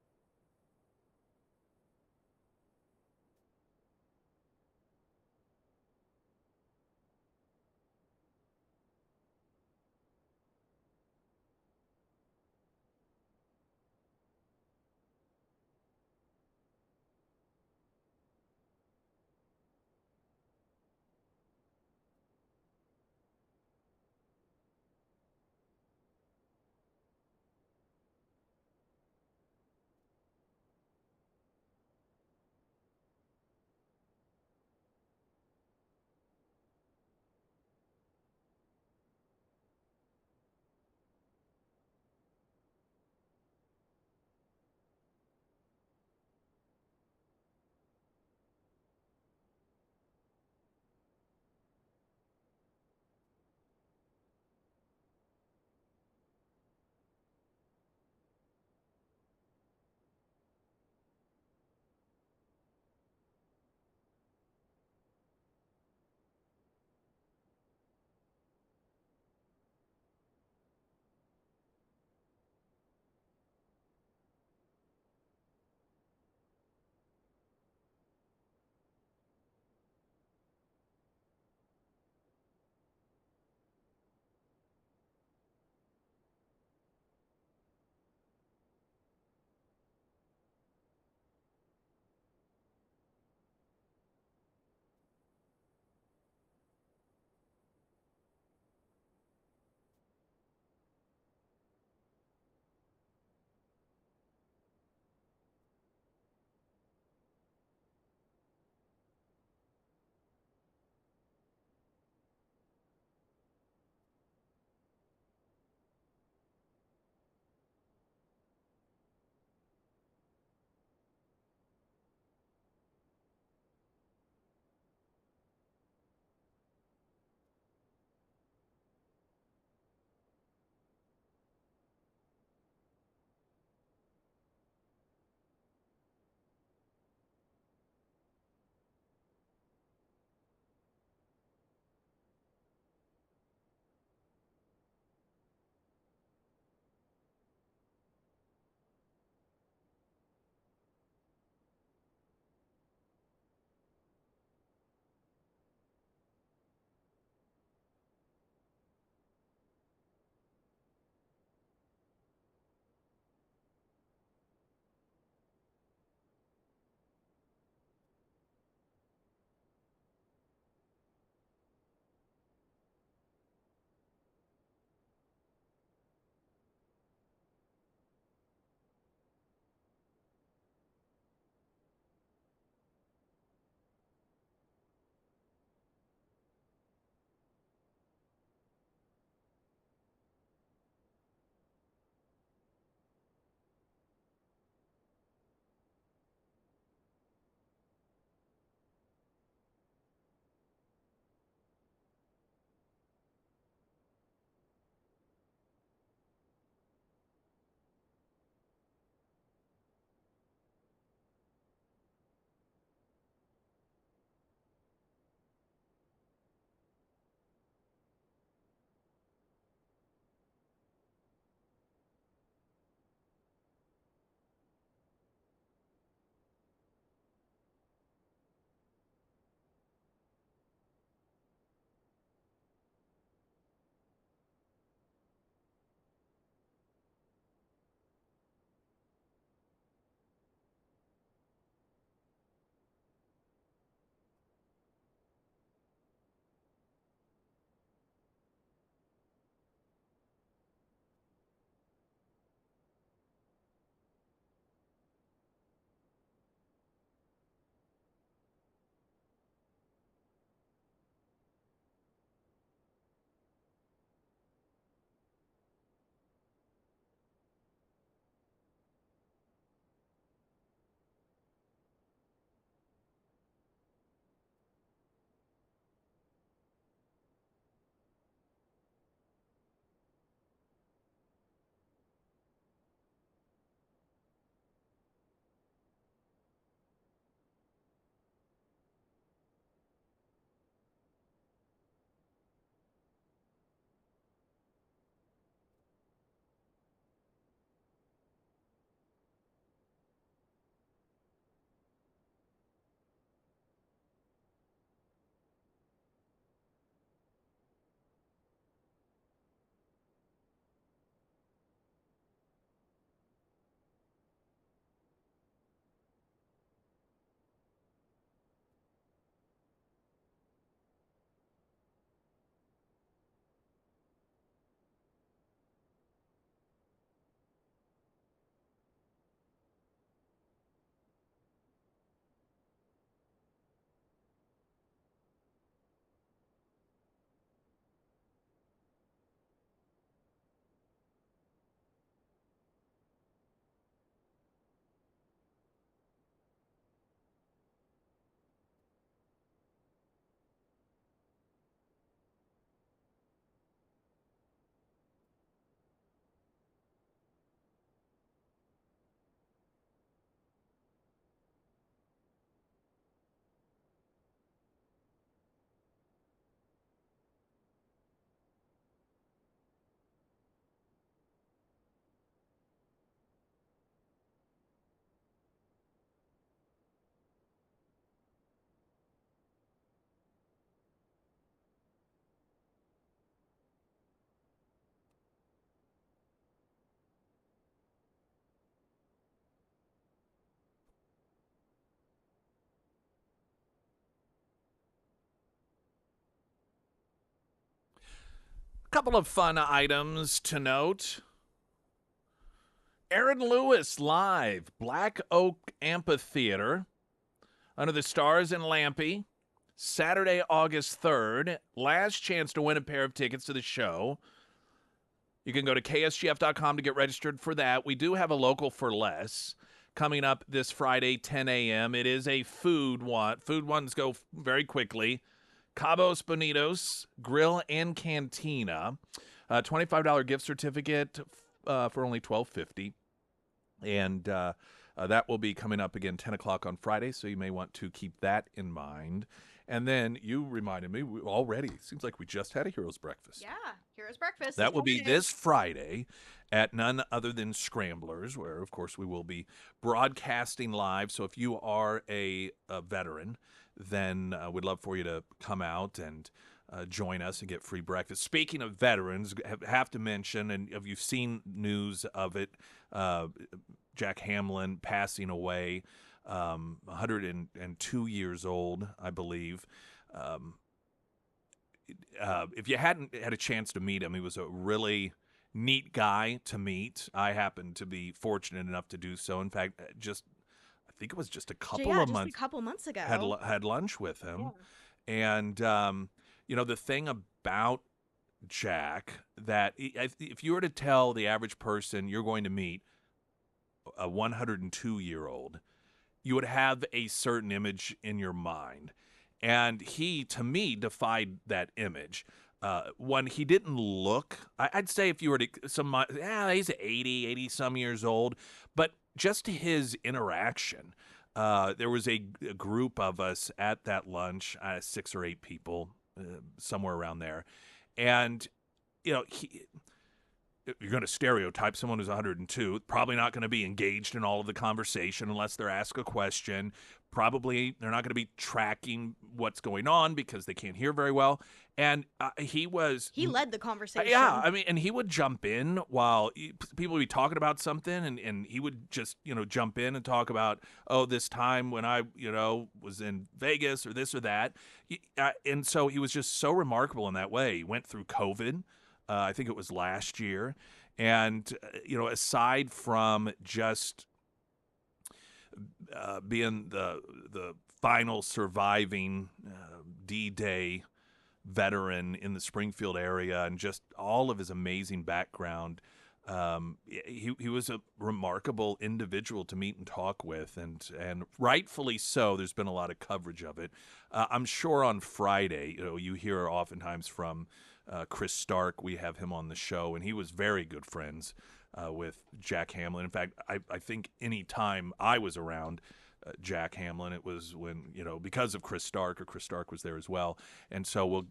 Couple of fun items to note. Aaron Lewis live, Black Oak Amphitheater, under the stars in Lampe, Saturday, August 3rd. Last chance to win a pair of tickets to the show. You can go to ksgf.com to get registered for that. We do have a local for less coming up this Friday, 10 a.m. It is a food one. Food ones go very quickly. Cabos Bonitos Grill and Cantina, $25 gift certificate for only $12.50, and that will be coming up again 10 o'clock on Friday, so you may want to keep that in mind. And then you reminded me already. Seems like we just had a Heroes Breakfast. Yeah, Heroes Breakfast. That will be this Friday at none other than Scramblers, where, of course, we will be broadcasting live. So if you are a veteran, then we'd love for you to come out and join us and get free breakfast. Speaking of veterans, have to mention, and if you've seen news of it, Jack Hamlin passing away, 102 years old, I believe. If you hadn't had a chance to meet him, he was a really neat guy to meet. I happened to be fortunate enough to do so. In fact, I think it was just a couple of months. A couple months ago. Had lunch with him, yeah. And the thing about Jack that if you were to tell the average person you're going to meet a 102-year-old, you would have a certain image in your mind, and he, to me, defied that image. When he didn't look, I'd say if you were to he's 80 some years old, but just his interaction. There was a group of us at that lunch, 6 or 8 people, somewhere around there. And, if you're going to stereotype someone who's 102, probably not going to be engaged in all of the conversation unless they're asked a question. Probably they're not going to be tracking what's going on because they can't hear very well. And he led the conversation. Yeah, I mean, and he would jump in while people would be talking about something, and he would just, jump in and talk about, this time when I, was in Vegas or this or that. And so he was just so remarkable in that way. He went through COVID. I think it was last year. And, aside from just being the final surviving D-Day veteran in the Springfield area and just all of his amazing background, he was a remarkable individual to meet and talk with, and rightfully so. There's been a lot of coverage of it. I'm sure on Friday, you hear oftentimes from Chris Stark. We have him on the show, and he was very good friends with Jack Hamlin. In fact, I think any time I was around Jack Hamlin, it was when, because of Chris Stark, or Chris Stark was there as well. And so we'll,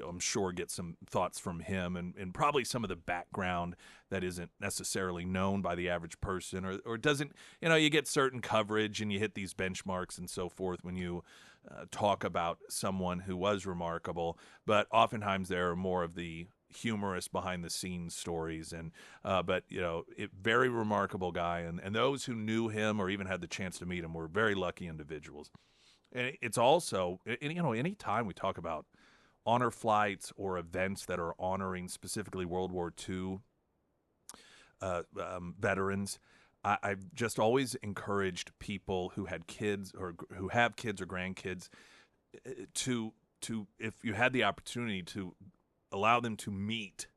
I'm sure, get some thoughts from him and probably some of the background that isn't necessarily known by the average person or doesn't, you get certain coverage and you hit these benchmarks and so forth when you talk about someone who was remarkable, but oftentimes there are more of the humorous behind the scenes stories but very remarkable guy, and those who knew him or even had the chance to meet him were very lucky individuals. And it's also, any time we talk about honor flights or events that are honoring specifically World War II veterans, I've just always encouraged people who had kids or who have kids or grandkids to if you had the opportunity, to allow them to meet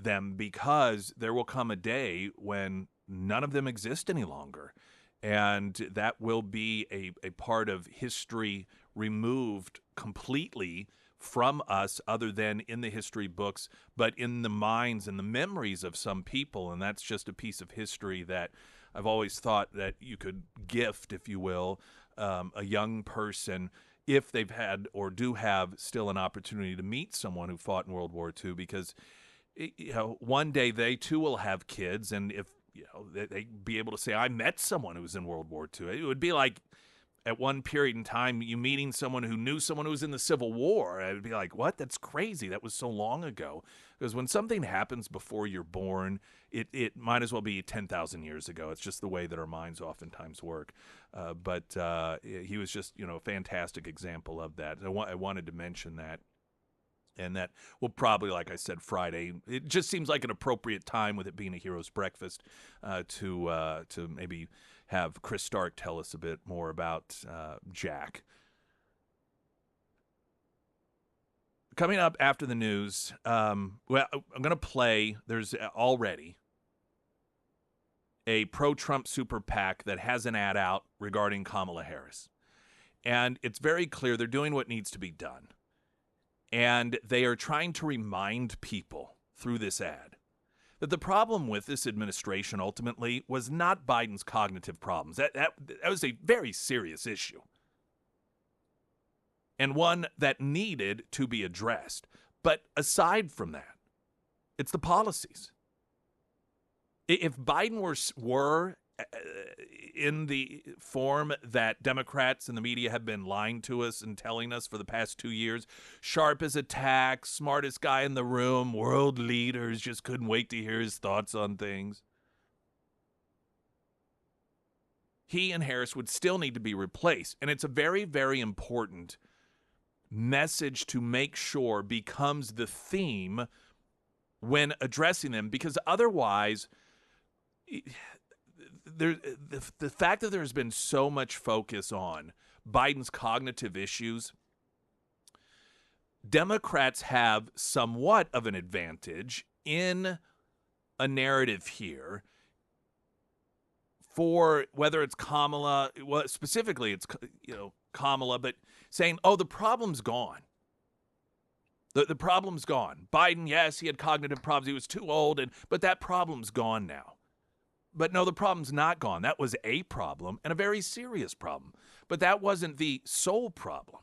them, because there will come a day when none of them exist any longer. And that will be a part of history removed completely from us, other than in the history books, but in the minds and the memories of some people. And that's just a piece of history that I've always thought that you could gift, if you will, a young person, if they've had or do have still an opportunity to meet someone who fought in World War II, because one day they too will have kids, and if they be able to say, I met someone who was in World War II. It would be like at one period in time you meeting someone who knew someone who was in the Civil War. It would be like, what? That's crazy. That was so long ago. Because when something happens before you're born, it might as well be 10,000 years ago. It's just the way that our minds oftentimes work. But he was just, a fantastic example of that. I wanted to mention that. And that will probably, like I said, Friday. It just seems like an appropriate time with it being a hero's breakfast to maybe have Chris Stark tell us a bit more about Jack. Coming up after the news, I'm going to play. There's already a pro-Trump super PAC that has an ad out regarding Kamala Harris. And it's very clear they're doing what needs to be done. And they are trying to remind people through this ad that the problem with this administration ultimately was not Biden's cognitive problems. That was a very serious issue, and one that needed to be addressed. But aside from that, it's the policies. If Biden were in the form that Democrats and the media have been lying to us and telling us for the past 2 years, sharp as a tack, smartest guy in the room, world leaders, just couldn't wait to hear his thoughts on things, he and Harris would still need to be replaced. And it's a very, very important message to make sure becomes the theme when addressing them, because otherwise, the fact that there's been so much focus on Biden's cognitive issues, Democrats have somewhat of an advantage in a narrative here for whether it's Kamala, well, specifically it's Kamala, but saying, oh, the problem's gone. The problem's gone. Biden, yes, he had cognitive problems. He was too old, but that problem's gone now. But no, the problem's not gone. That was a problem and a very serious problem. But that wasn't the sole problem.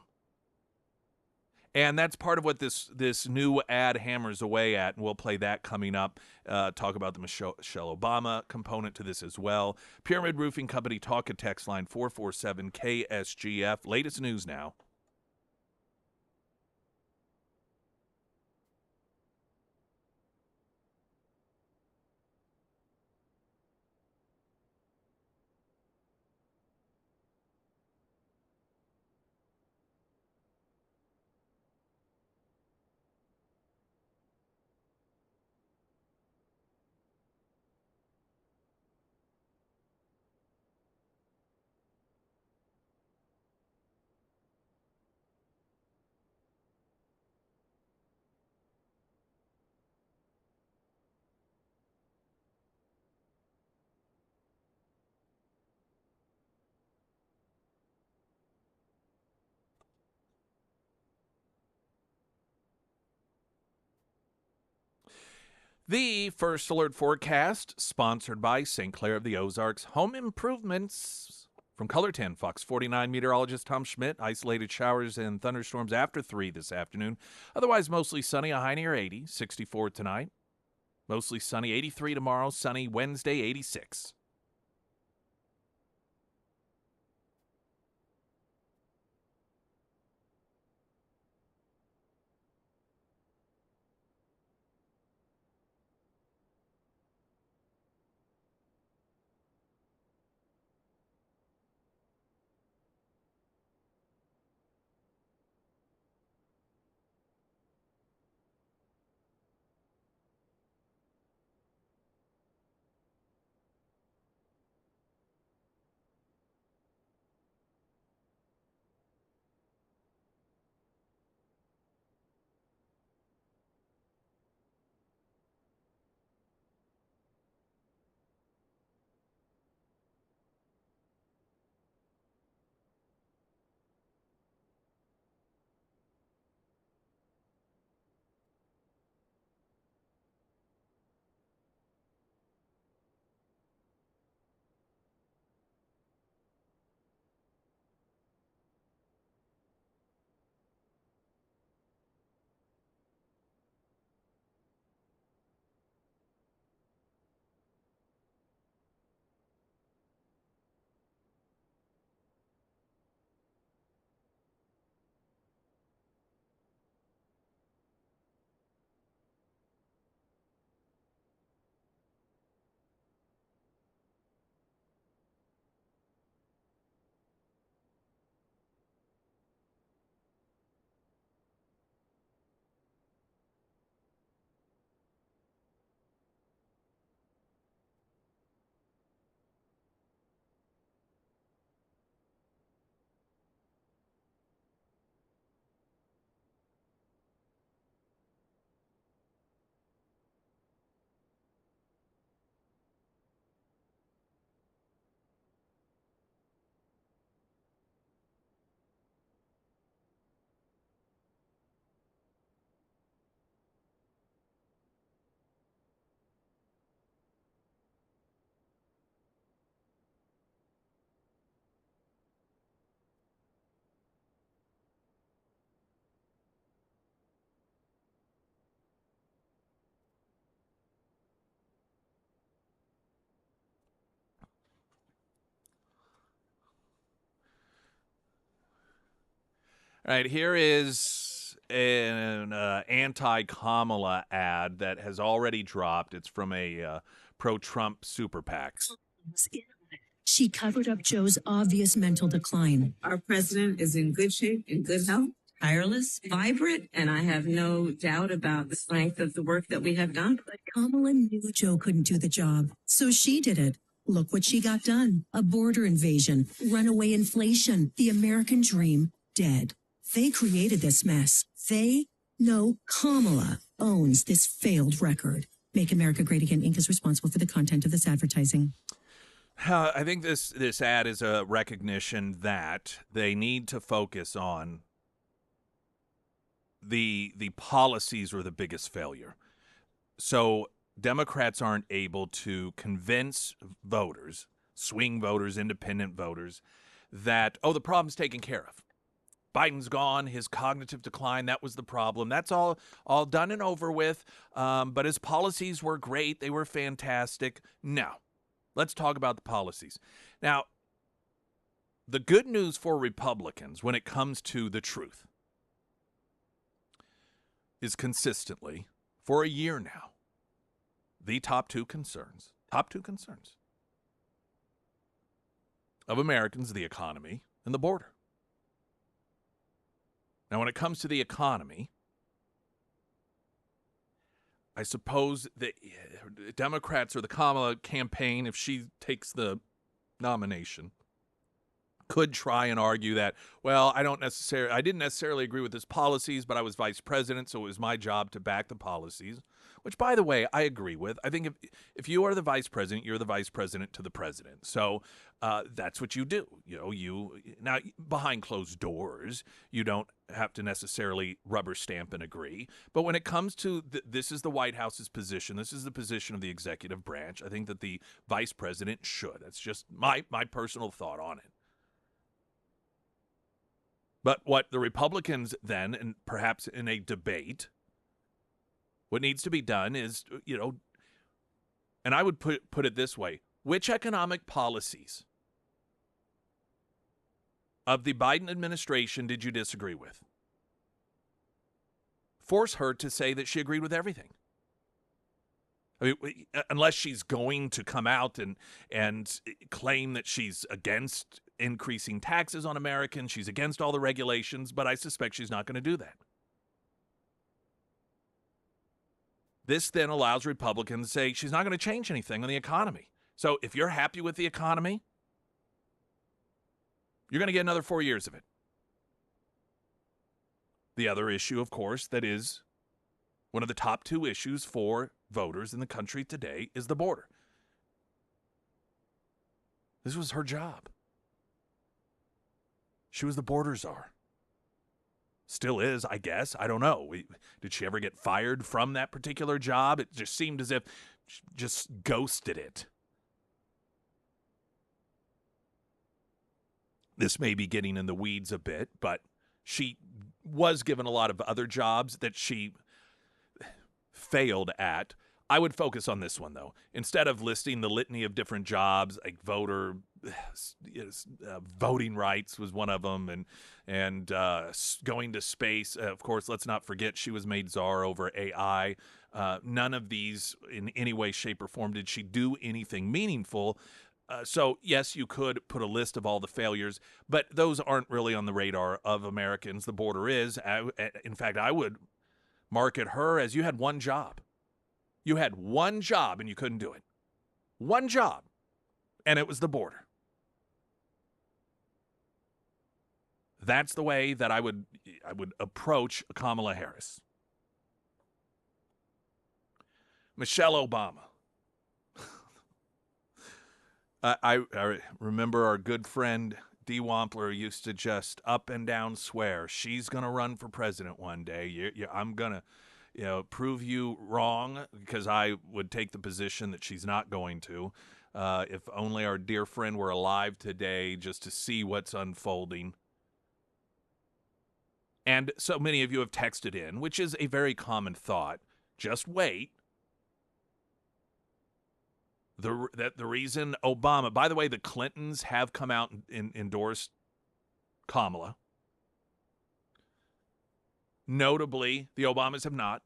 And that's part of what this new ad hammers away at, and we'll play that coming up. Talk about the Michelle Obama component to this as well. Pyramid Roofing Company, talk at text line 447 KSGF. Latest news now. The First Alert Forecast, sponsored by St. Clair of the Ozarks Home Improvements. From Color 10, Fox 49 meteorologist Tom Schmidt. Isolated showers and thunderstorms after 3 this afternoon. Otherwise, mostly sunny, a high near 80, 64 tonight. Mostly sunny, 83 tomorrow, sunny Wednesday, 86. All right, here is an anti-Kamala ad that has already dropped. It's from a pro-Trump super PAC. She covered up Joe's obvious mental decline. Our president is in good shape, in good health, tireless, vibrant, and I have no doubt about the strength of the work that we have done. But Kamala knew Joe couldn't do the job, so she did it. Look what she got done. A border invasion, runaway inflation, the American dream dead. They created this mess. Kamala owns this failed record. Make America Great Again Inc. is responsible for the content of this advertising. I think this ad is a recognition that they need to focus on the policies were the biggest failure. So Democrats aren't able to convince voters, swing voters, independent voters, that, the problem's taken care of. Biden's gone, his cognitive decline, that was the problem. That's all done and over with, but his policies were great. They were fantastic. No. Let's talk about the policies. Now, the good news for Republicans when it comes to the truth is consistently, for a year now, the top two concerns of Americans, the economy and the border. Now, when it comes to the economy, I suppose the Democrats or the Kamala campaign, if she takes the nomination, could try and argue that, well, I didn't necessarily agree with his policies, but I was vice president, so it was my job to back the policies, which, by the way, I agree with. I think if you are the vice president, you're the vice president to the president. So that's what you do. Now, behind closed doors, you don't have to necessarily rubber stamp and agree. But when it comes to this is the White House's position, this is the position of the executive branch, I think that the vice president should. That's just my personal thought on it. But what the Republicans then, and perhaps in a debate, what needs to be done is, and I would put it this way, which economic policies of the Biden administration did you disagree with? Force her to say that she agreed with everything. I mean, unless she's going to come out and claim that she's against increasing taxes on Americans, she's against all the regulations, but I suspect she's not going to do that. This then allows Republicans to say she's not going to change anything on the economy. So if you're happy with the economy, you're going to get another 4 years of it. The other issue, of course, that is one of the top two issues for voters in the country today is the border. This was her job. She was the border czar. Still is, I guess. I don't know. Did she ever get fired from that particular job? It just seemed as if she just ghosted it. This may be getting in the weeds a bit, but she was given a lot of other jobs that she failed at. I would focus on this one, though. Instead of listing the litany of different jobs, like voting rights was one of them, and going to space. Of course, let's not forget she was made czar over AI. None of these, in any way, shape, or form, did she do anything meaningful. So, yes, you could put a list of all the failures, but those aren't really on the radar of Americans. The border is. In fact, I would market her as you had one job. You had one job and you couldn't do it. One job, and it was the border. That's the way that I would approach Kamala Harris. Michelle Obama. I remember our good friend Dee Wampler used to just up and down swear she's going to run for president one day. I'm going to prove you wrong, because I would take the position that she's not going to. If only our dear friend were alive today just to see what's unfolding. And so many of you have texted in, which is a very common thought. Just wait. The reason Obama, by the way, the Clintons have come out and endorsed Kamala. Notably, the Obamas have not,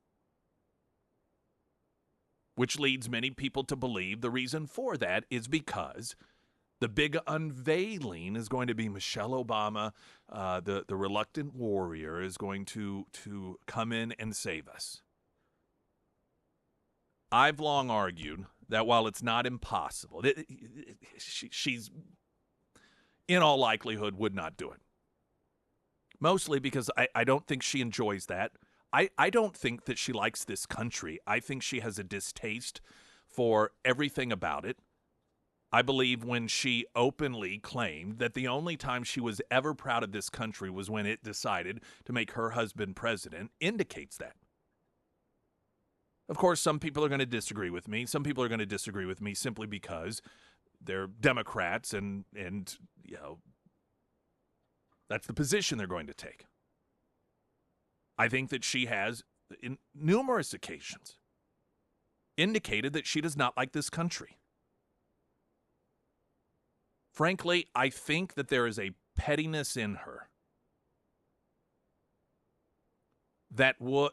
which leads many people to believe the reason for that is because the big unveiling is going to be Michelle Obama, the reluctant warrior, is going to come in and save us. I've long argued that while it's not impossible, she's in all likelihood would not do it. Mostly because I don't think she enjoys that. I don't think that she likes this country. I think she has a distaste for everything about it. I believe when she openly claimed that the only time she was ever proud of this country was when it decided to make her husband president, indicates that. Of course, some people are going to disagree with me. Some people are going to disagree with me simply because they're Democrats and you know, that's the position they're going to take. I think that she has, in numerous occasions, indicated that she does not like this country. Frankly, I think that there is a pettiness in her that would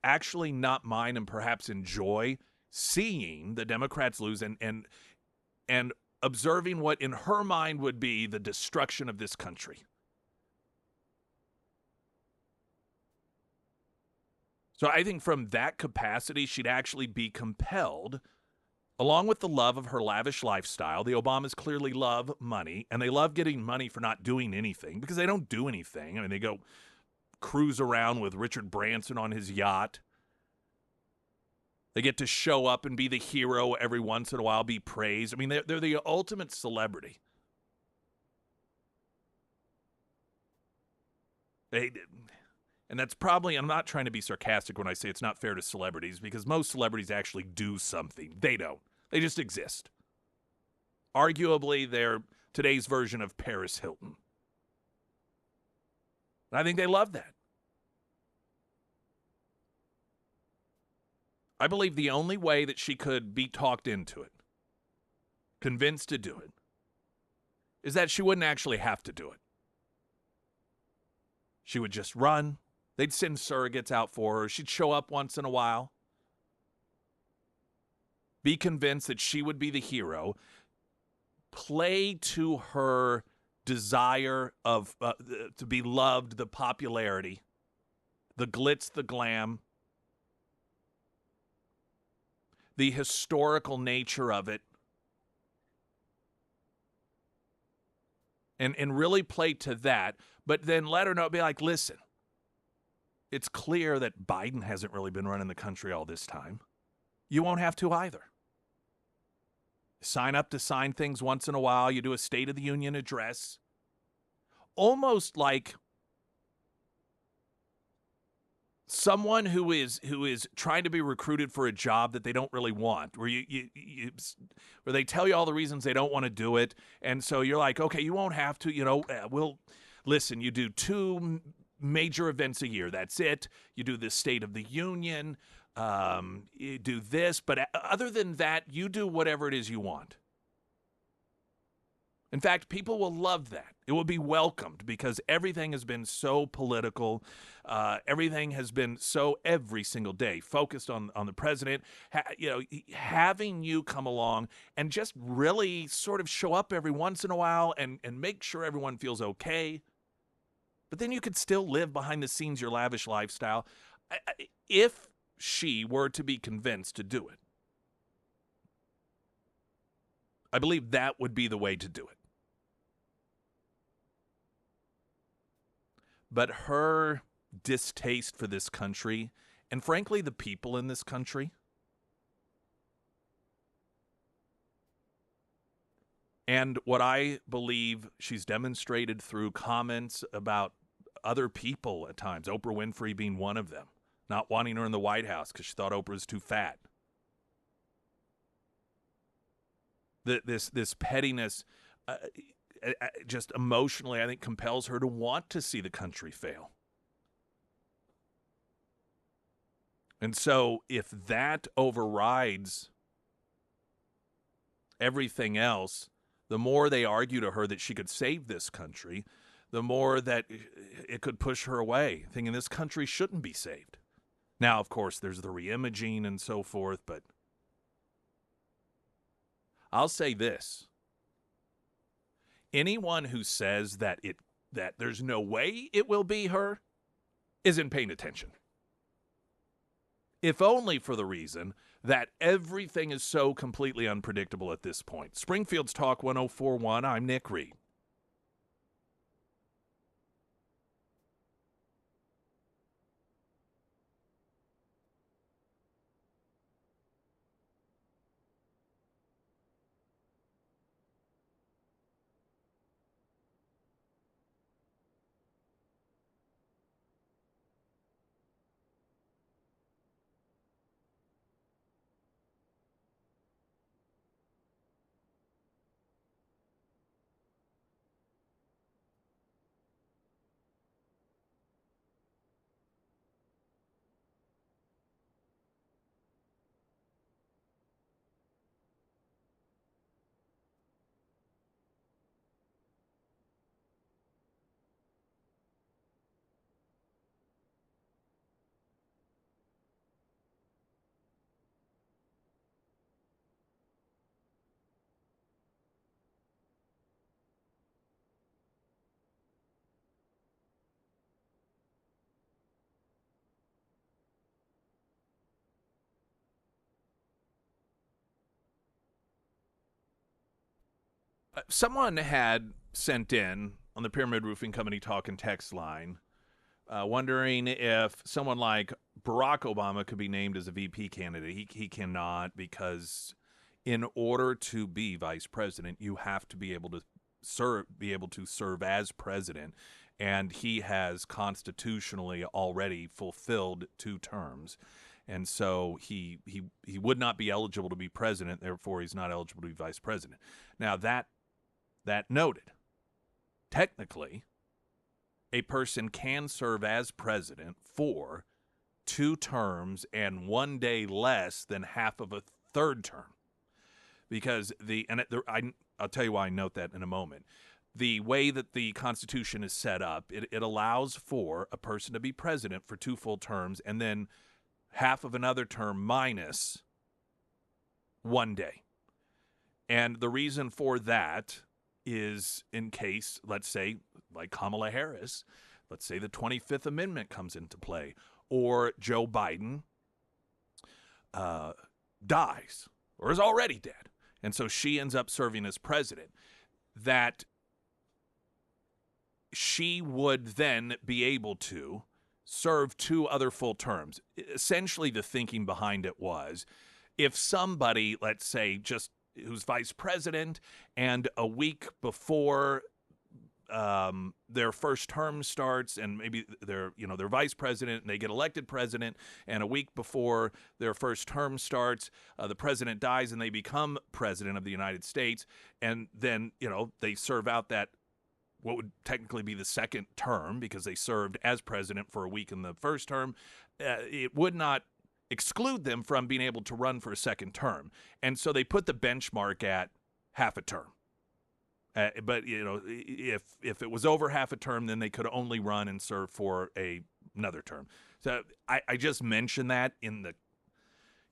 actually not mind and perhaps enjoy seeing the Democrats lose and observing what in her mind would be the destruction of this country. So I think from that capacity, she'd actually be compelled, along with the love of her lavish lifestyle. The Obamas clearly love money, and they love getting money for not doing anything because they don't do anything. I mean, they go cruise around with Richard Branson on his yacht. They get to show up and be the hero every once in a while, be praised. I mean, they're the ultimate celebrity. And that's probably, I'm not trying to be sarcastic when I say it's not fair to celebrities, because most celebrities actually do something. They don't. They just exist. Arguably, they're today's version of Paris Hilton. And I think they love that. I believe the only way that she could be talked into it, convinced to do it, is that she wouldn't actually have to do it. She would just run. They'd send surrogates out for her. She'd show up once in a while. Be convinced that she would be the hero. Play to her desire of to be loved, the popularity, the glitz, the glam, the historical nature of it. And really play to that, but then let her know, be like, listen, it's clear that Biden hasn't really been running the country all this time. You won't have to either. Sign up to sign things once in a while. You do a State of the Union address. Almost like someone who is trying to be recruited for a job that they don't really want, where where they tell you all the reasons they don't want to do it, and so you're like, okay, you won't have to. We'll listen. You do 2 major events a year. That's it. You do the State of the Union. You do this, but other than that, you do whatever it is you want. In fact, people will love that. It will be welcomed because everything has been so political. Everything has been so every single day focused on the president. Having you come along and just really sort of show up every once in a while and make sure everyone feels okay. But then you could still live behind the scenes your lavish lifestyle. If she were to be convinced to do it, I believe that would be the way to do it. But her distaste for this country, and frankly, the people in this country, and what I believe she's demonstrated through comments about other people at times, Oprah Winfrey being one of them, not wanting her in the White House because she thought Oprah was too fat. This pettiness, just emotionally, I think, compels her to want to see the country fail. And so if that overrides everything else, the more they argue to her that she could save this country, the more that it could push her away, thinking this country shouldn't be saved. Now, of course, there's the reimaging and so forth, but I'll say this. Anyone who says that there's no way it will be her isn't paying attention. If only for the reason that everything is so completely unpredictable at this point. Springfield's Talk 104.1, I'm Nick Reed. Someone had sent in on the Pyramid Roofing Company talk and text line wondering if someone like Barack Obama could be named as a VP candidate. He cannot, because in order to be vice president, you have to be able to serve as president, and he has constitutionally already fulfilled 2 terms. And so he would not be eligible to be president, therefore he's not eligible to be vice president. Now that noted, technically, a person can serve as president for 2 terms and 1 day less than half of a 3rd term. Because I'll tell you why I note that in a moment. The way that the Constitution is set up, it allows for a person to be president for 2 full terms and then half of another term minus 1 day. And the reason for that is in case, let's say, like Kamala Harris, let's say the 25th Amendment comes into play, or Joe Biden dies or is already dead, and so she ends up serving as president, that she would then be able to serve 2 other full terms. Essentially, the thinking behind it was, if somebody, let's say, just who's vice president, and a week before their first term starts, and maybe they're vice president and they get elected president, and a week before their first term starts, the president dies and they become president of the United States, and then they serve out that what would technically be the 2nd term because they served as president for a week in the first term. It would not exclude them from being able to run for a 2nd term. And so they put the benchmark at half a term. But if it was over half a term, then they could only run and serve for another term. So I just mentioned that in the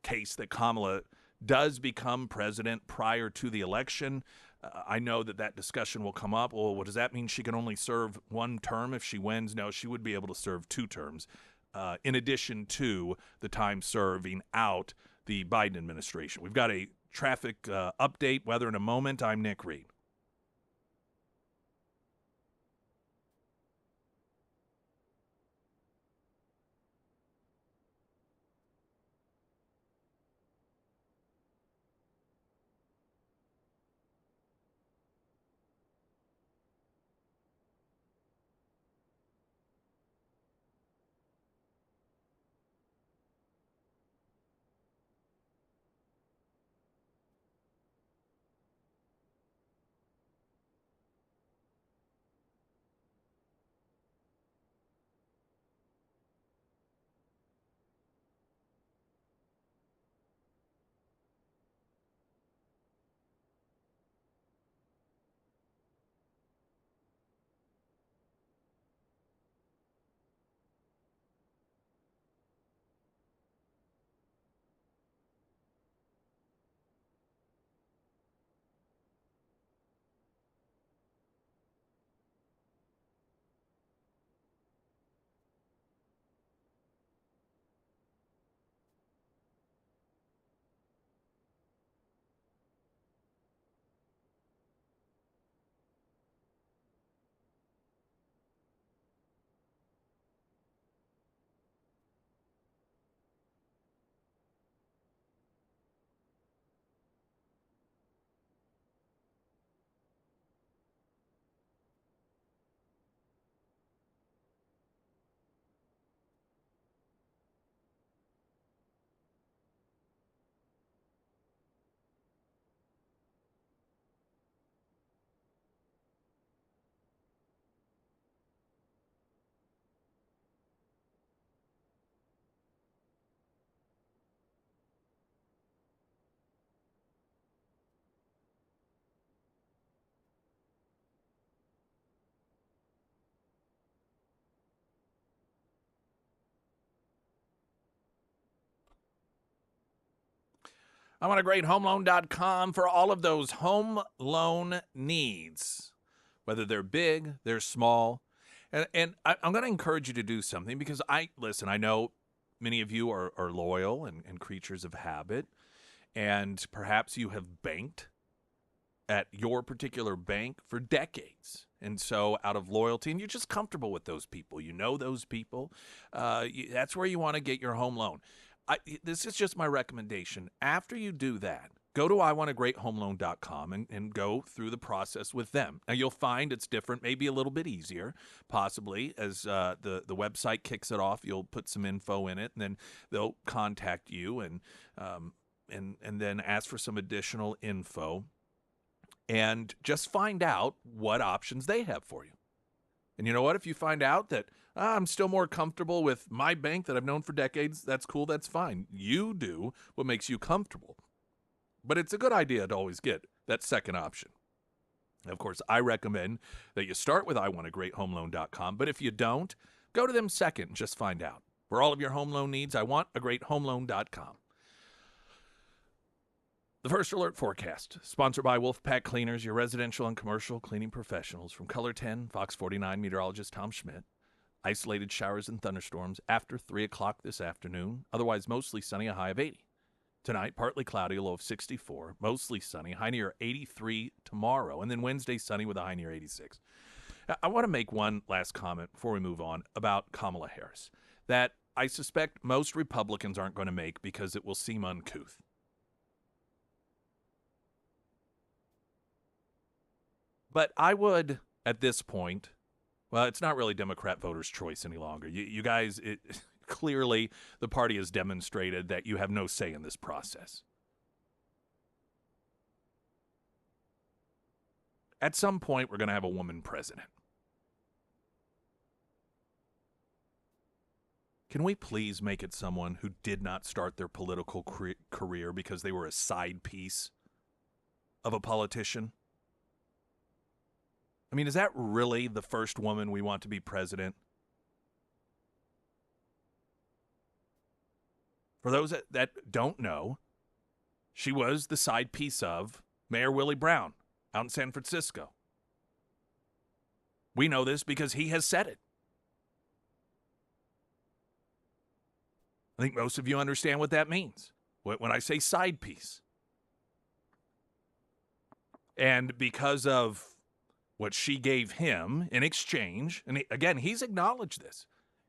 case that Kamala does become president prior to the election. I know that discussion will come up. Well, what does that mean? She can only serve 1 term if she wins? No, she would be able to serve 2 terms. In addition to the time serving out the Biden administration. We've got a traffic update, weather in a moment. I'm Nick Reed. I want a great homeloan.com for all of those home loan needs, whether they're big, they're small. And I'm going to encourage you to do something because I know many of you are loyal and creatures of habit, and perhaps you have banked at your particular bank for decades. And so out of loyalty, and you're just comfortable with those people. You know those people. That's where you want to get your home loan. This is just my recommendation. After you do that, go to iwantagreathomeloan.com and go through the process with them. Now, you'll find it's different, maybe a little bit easier, possibly, as the website kicks it off. You'll put some info in it, and then they'll contact you and then ask for some additional info. And just find out what options they have for you. And you know what? If you find out that I'm still more comfortable with my bank that I've known for decades, that's cool, that's fine. You do what makes you comfortable. But it's a good idea to always get that second option. Of course, I recommend that you start with iwantagreathomeloan.com. But if you don't, go to them second and just find out. For all of your home loan needs, iwantagreathomeloan.com. The First Alert Forecast, sponsored by Wolfpack Cleaners, your residential and commercial cleaning professionals. From Color 10, Fox 49 meteorologist Tom Schmidt. Isolated showers and thunderstorms after 3 o'clock this afternoon. Otherwise, mostly sunny, a high of 80. Tonight, partly cloudy, a low of 64. Mostly sunny, high near 83 tomorrow. And then Wednesday, sunny with a high near 86. I want to make one last comment before we move on about Kamala Harris that I suspect most Republicans aren't going to make because it will seem uncouth. But I would, at this point, well, it's not really Democrat voters' choice any longer. You guys, clearly the party has demonstrated that you have no say in this process. At some point, we're going to have a woman president. Can we please make it someone who did not start their political career because they were a side piece of a politician? I mean, is that really the first woman we want to be president? For those that don't know, she was the side piece of Mayor Willie Brown out in San Francisco. We know this because he has said it. I think most of you understand what that means when I say side piece. And because of what she gave him in exchange, and again, he's acknowledged this.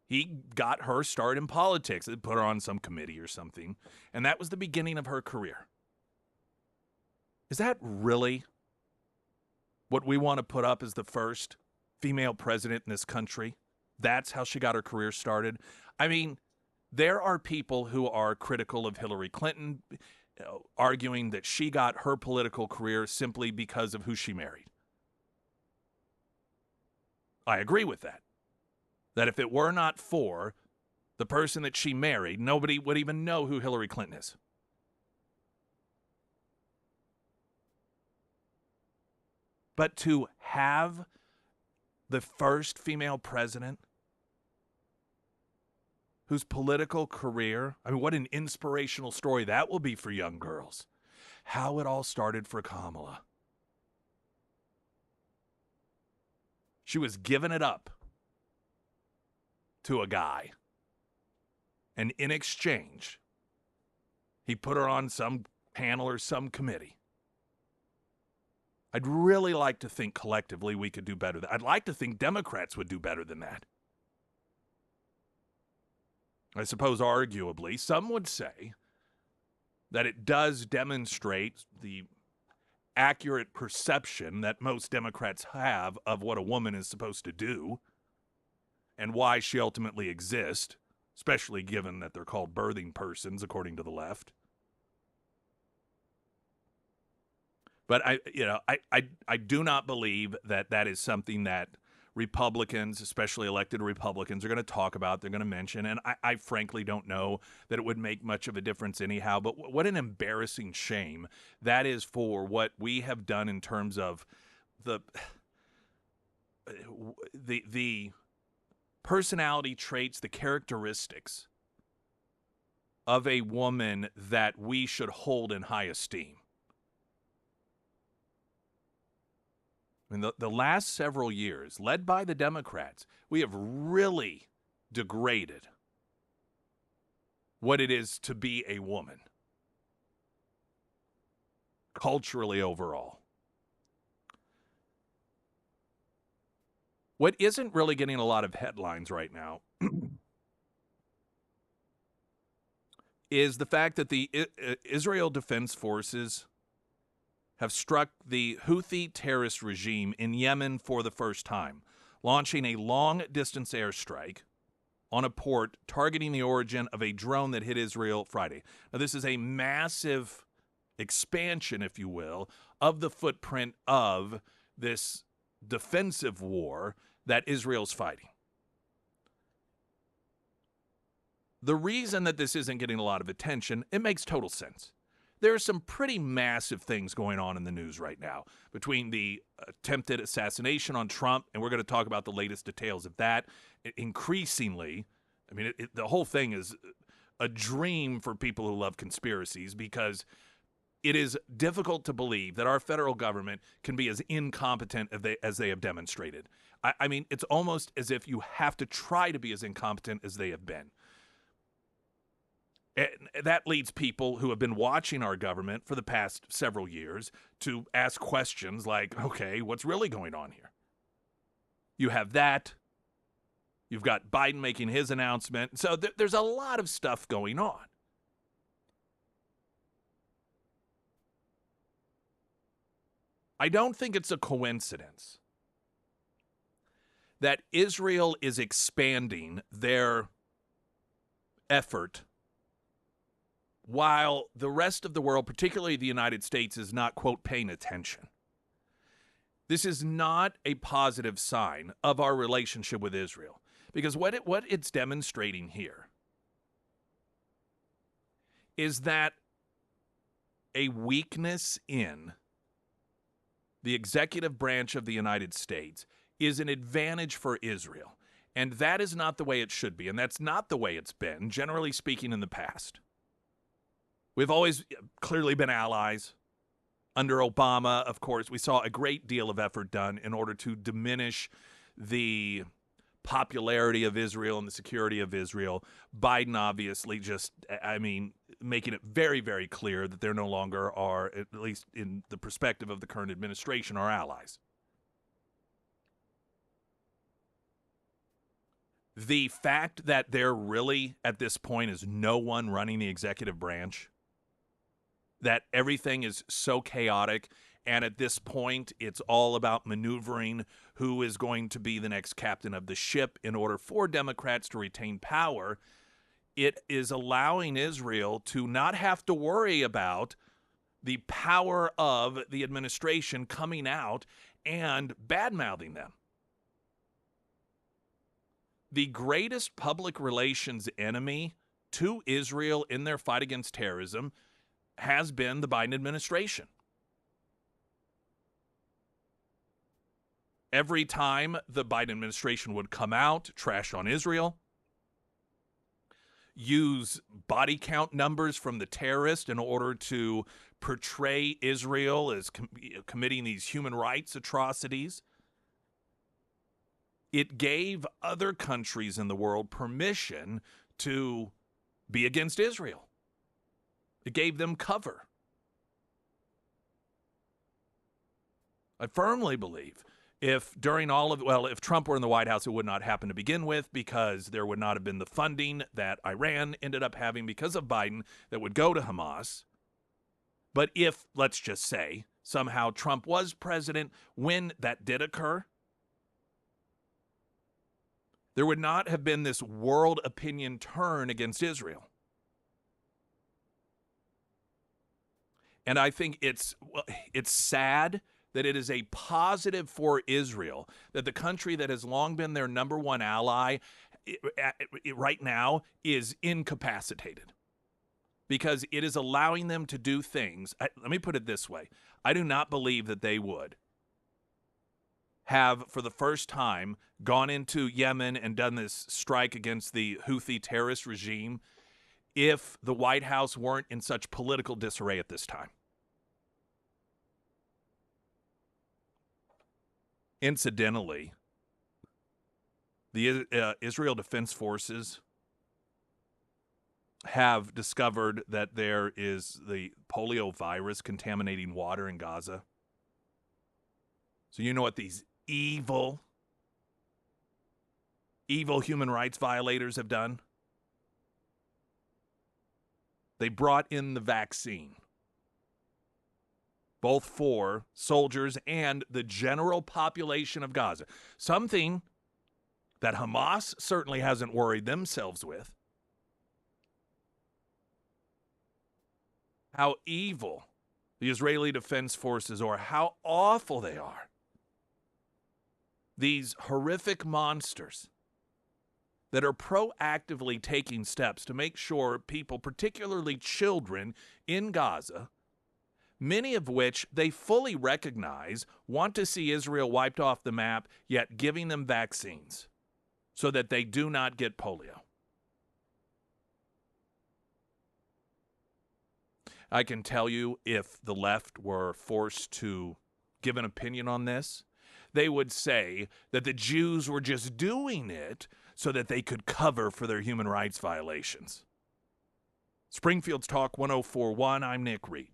He got her started in politics, put her on some committee or something, and that was the beginning of her career. Is that really what we want to put up as the first female president in this country? That's how she got her career started? I mean, there are people who are critical of Hillary Clinton, arguing that she got her political career simply because of who she married. I agree with that. That if it were not for the person that she married, nobody would even know who Hillary Clinton is. But to have the first female president whose political career, I mean, what an inspirational story that will be for young girls. How it all started for Kamala. She was giving it up to a guy. And in exchange, he put her on some panel or some committee. I'd really like to think collectively we could do better. I'd like to think Democrats would do better than that. I suppose arguably some would say that it does demonstrate the accurate perception that most Democrats have of what a woman is supposed to do and why she ultimately exists, especially given that they're called birthing persons, according to the left. But I do not believe that that is something that Republicans, especially elected Republicans, are going to talk about, they're going to mention, and I frankly don't know that it would make much of a difference anyhow, but what an embarrassing shame that is for what we have done in terms of the personality traits, the characteristics of a woman that we should hold in high esteem. In the last several years, led by the Democrats, we have really degraded what it is to be a woman, culturally overall. What isn't really getting a lot of headlines right now is the fact that the Israel Defense Forces have struck the Houthi terrorist regime in Yemen for the first time, launching a long-distance airstrike on a port targeting the origin of a drone that hit Israel Friday. Now, this is a massive expansion, if you will, of the footprint of this defensive war that Israel's fighting. The reason that this isn't getting a lot of attention, it makes total sense. There are some pretty massive things going on in the news right now between the attempted assassination on Trump, and we're going to talk about the latest details of that. Increasingly, I mean, the whole thing is a dream for people who love conspiracies, because it is difficult to believe that our federal government can be as incompetent as they have demonstrated. I mean, it's almost as if you have to try to be as incompetent as they have been. And that leads people who have been watching our government for the past several years to ask questions like, okay, what's really going on here? You have that. You've got Biden making his announcement. So there's a lot of stuff going on. I don't think it's a coincidence that Israel is expanding their effort while the rest of the world, particularly the United States, is not, quote, paying attention. This is not a positive sign of our relationship with Israel, because what it's demonstrating here is that a weakness in the executive branch of the United States is an advantage for Israel. And that is not the way it should be, and that's not the way it's been, generally speaking, in the past. We've always clearly been allies. Under Obama, of course, we saw a great deal of effort done in order to diminish the popularity of Israel and the security of Israel. Biden obviously just, making it very, very clear that there no longer are, at least in the perspective of the current administration, our allies. The fact that there really, at this point, is no one running the executive branch, that everything is so chaotic, and at this point, it's all about maneuvering who is going to be the next captain of the ship in order for Democrats to retain power, it is allowing Israel to not have to worry about the power of the administration coming out and bad-mouthing them. The greatest public relations enemy to Israel in their fight against terrorism has been the Biden administration. Every time the Biden administration would come out, trash on Israel, use body count numbers from the terrorists in order to portray Israel as committing these human rights atrocities, it gave other countries in the world permission to be against Israel. It gave them cover. I firmly believe if Trump were in the White House, it would not happen to begin with, because there would not have been the funding that Iran ended up having because of Biden that would go to Hamas. But if, let's just say, somehow Trump was president when that did occur, there would not have been this world opinion turn against Israel. And I think it's sad that it is a positive for Israel that the country that has long been their number one ally right now is incapacitated, because it is allowing them to do things. Let me put it this way. I do not believe that they would have, for the first time, gone into Yemen and done this strike against the Houthi terrorist regime if the White House weren't in such political disarray at this time. Incidentally, the Israel Defense Forces have discovered that there is the polio virus contaminating water in Gaza. So you know what these evil human rights violators have done? They brought in the vaccine, both for soldiers and the general population of Gaza, something that Hamas certainly hasn't worried themselves with. How evil the Israeli Defense Forces are, how awful they are. These horrific monsters that are proactively taking steps to make sure people, particularly children in Gaza, many of which they fully recognize want to see Israel wiped off the map, yet giving them vaccines so that they do not get polio. I can tell you, if the left were forced to give an opinion on this, they would say that the Jews were just doing it so that they could cover for their human rights violations. Springfield's Talk 104.1, I'm Nick Reed.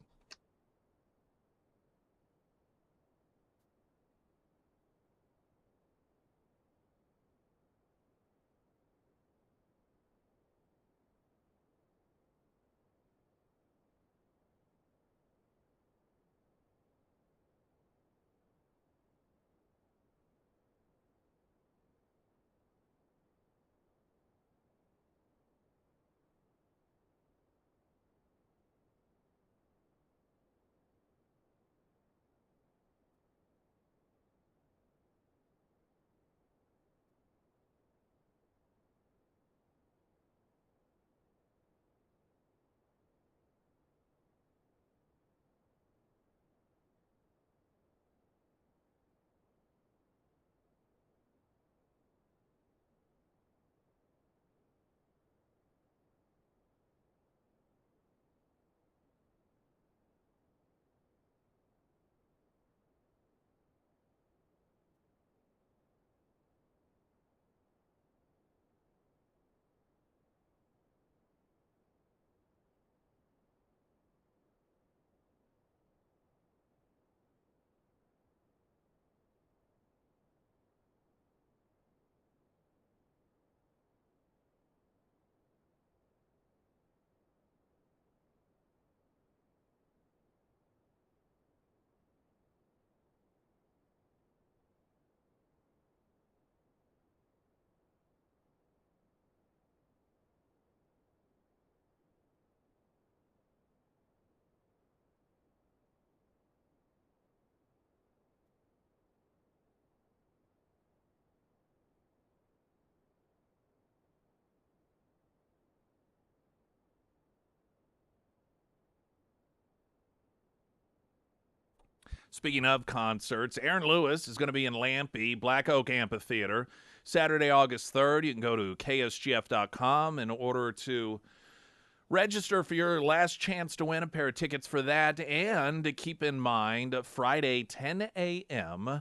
Speaking of concerts, Aaron Lewis is going to be in Lampe, Black Oak Amphitheater, Saturday, August 3rd. You can go to ksgf.com in order to register for your last chance to win a pair of tickets for that. And to keep in mind, Friday, 10 a.m.,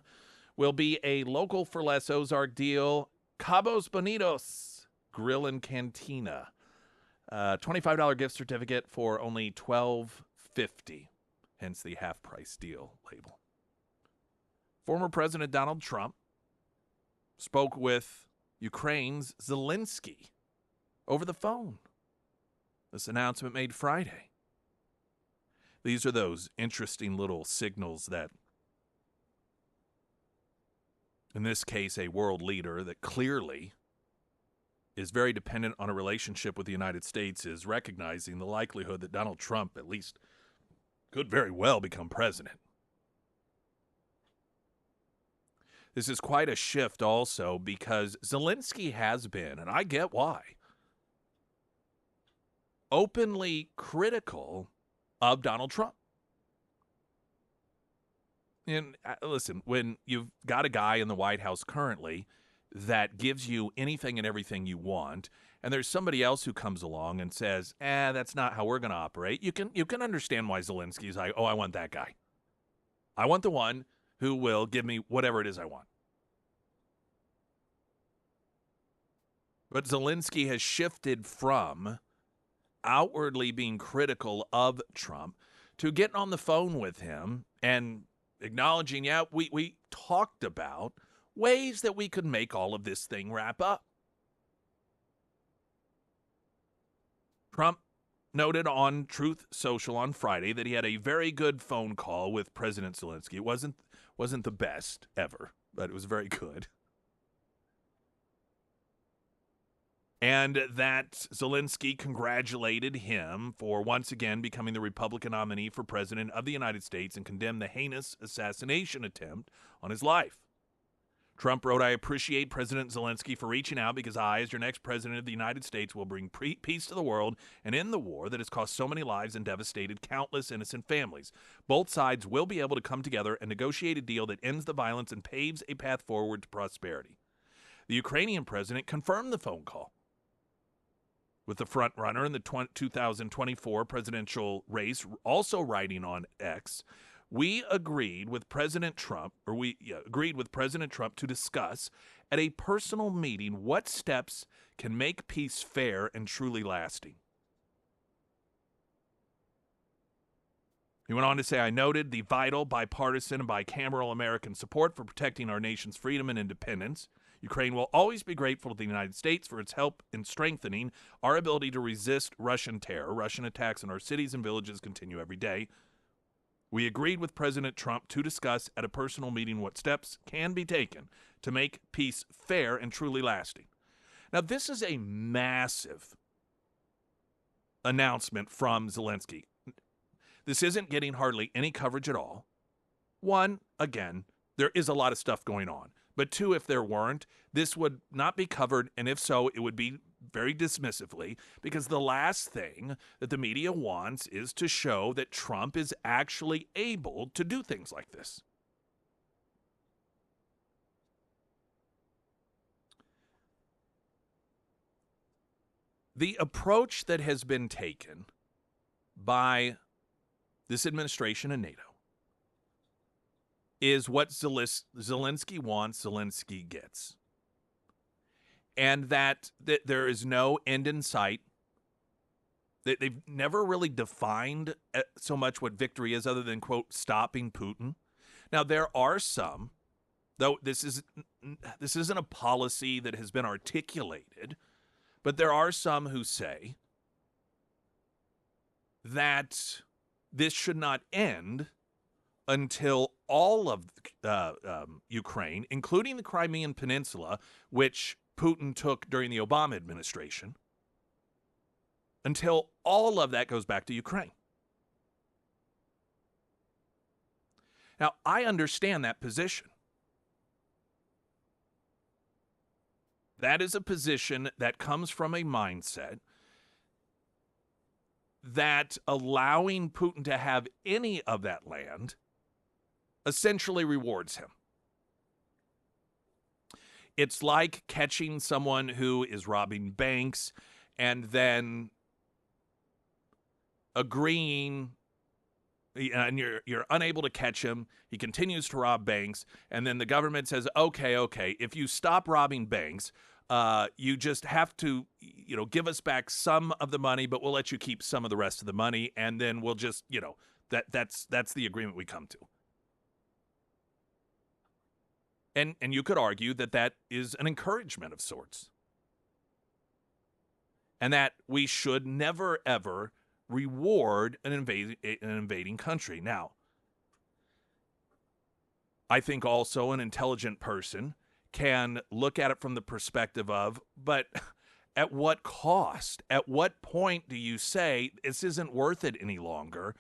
will be a local for less Ozark deal, Cabos Bonitos Grill and Cantina. $25 gift certificate for only $12.50. Hence the half-price deal label. Former President Donald Trump spoke with Ukraine's Zelensky over the phone. This announcement made Friday. These are those interesting little signals that, in this case, a world leader that clearly is very dependent on a relationship with the United States is recognizing the likelihood that Donald Trump, at least, could very well become president. This is quite a shift also because Zelensky has been, and I get why, openly critical of Donald Trump. And listen, when you've got a guy in the White House currently that gives you anything and everything you want, and there's somebody else who comes along and says, that's not how we're going to operate, you can understand why Zelensky's like, oh, I want that guy. I want the one who will give me whatever it is I want. But Zelensky has shifted from outwardly being critical of Trump to getting on the phone with him and acknowledging, we talked about ways that we could make all of this thing wrap up. Trump noted on Truth Social on Friday that he had a very good phone call with President Zelensky. It wasn't the best ever, but it was very good. And that Zelensky congratulated him for once again becoming the Republican nominee for president of the United States and condemned the heinous assassination attempt on his life. Trump wrote, I appreciate President Zelensky for reaching out because I, as your next president of the United States, will bring peace to the world and end the war that has cost so many lives and devastated countless innocent families. Both sides will be able to come together and negotiate a deal that ends the violence and paves a path forward to prosperity. The Ukrainian president confirmed the phone call with the front runner in the 2024 presidential race, also writing on X. We agreed with President Trump to discuss at a personal meeting what steps can make peace fair and truly lasting. He went on to say, I noted the vital bipartisan and bicameral American support for protecting our nation's freedom and independence. Ukraine will always be grateful to the United States for its help in strengthening our ability to resist Russian terror. Russian attacks on our cities and villages continue every day. We agreed with President Trump to discuss at a personal meeting what steps can be taken to make peace fair and truly lasting. Now, this is a massive announcement from Zelensky. This isn't getting hardly any coverage at all. One, again, there is a lot of stuff going on. But two, if there weren't, this would not be covered, and if so, it would be very dismissively, because the last thing that the media wants is to show that Trump is actually able to do things like this. The approach that has been taken by this administration and NATO is what Zelensky wants, Zelensky gets. And that there is no end in sight. They've never really defined so much what victory is other than, quote, stopping Putin. Now, there are some, though this isn't a policy that has been articulated, but there are some who say that this should not end until all of Ukraine, including the Crimean Peninsula, which Putin took during the Obama administration, until all of that goes back to Ukraine. Now, I understand that position. That is a position that comes from a mindset that allowing Putin to have any of that land essentially rewards him. It's like catching someone who is robbing banks and then agreeing, and you're unable to catch him. He continues to rob banks, and then the government says, okay, if you stop robbing banks, you just have to, give us back some of the money, but we'll let you keep some of the rest of the money, and then we'll just, that's the agreement we come to. And you could argue that is an encouragement of sorts. And that we should never, ever reward an invading country. Now, I think also an intelligent person can look at it from the perspective of, but at what cost? At what point do you say this isn't worth it any longer?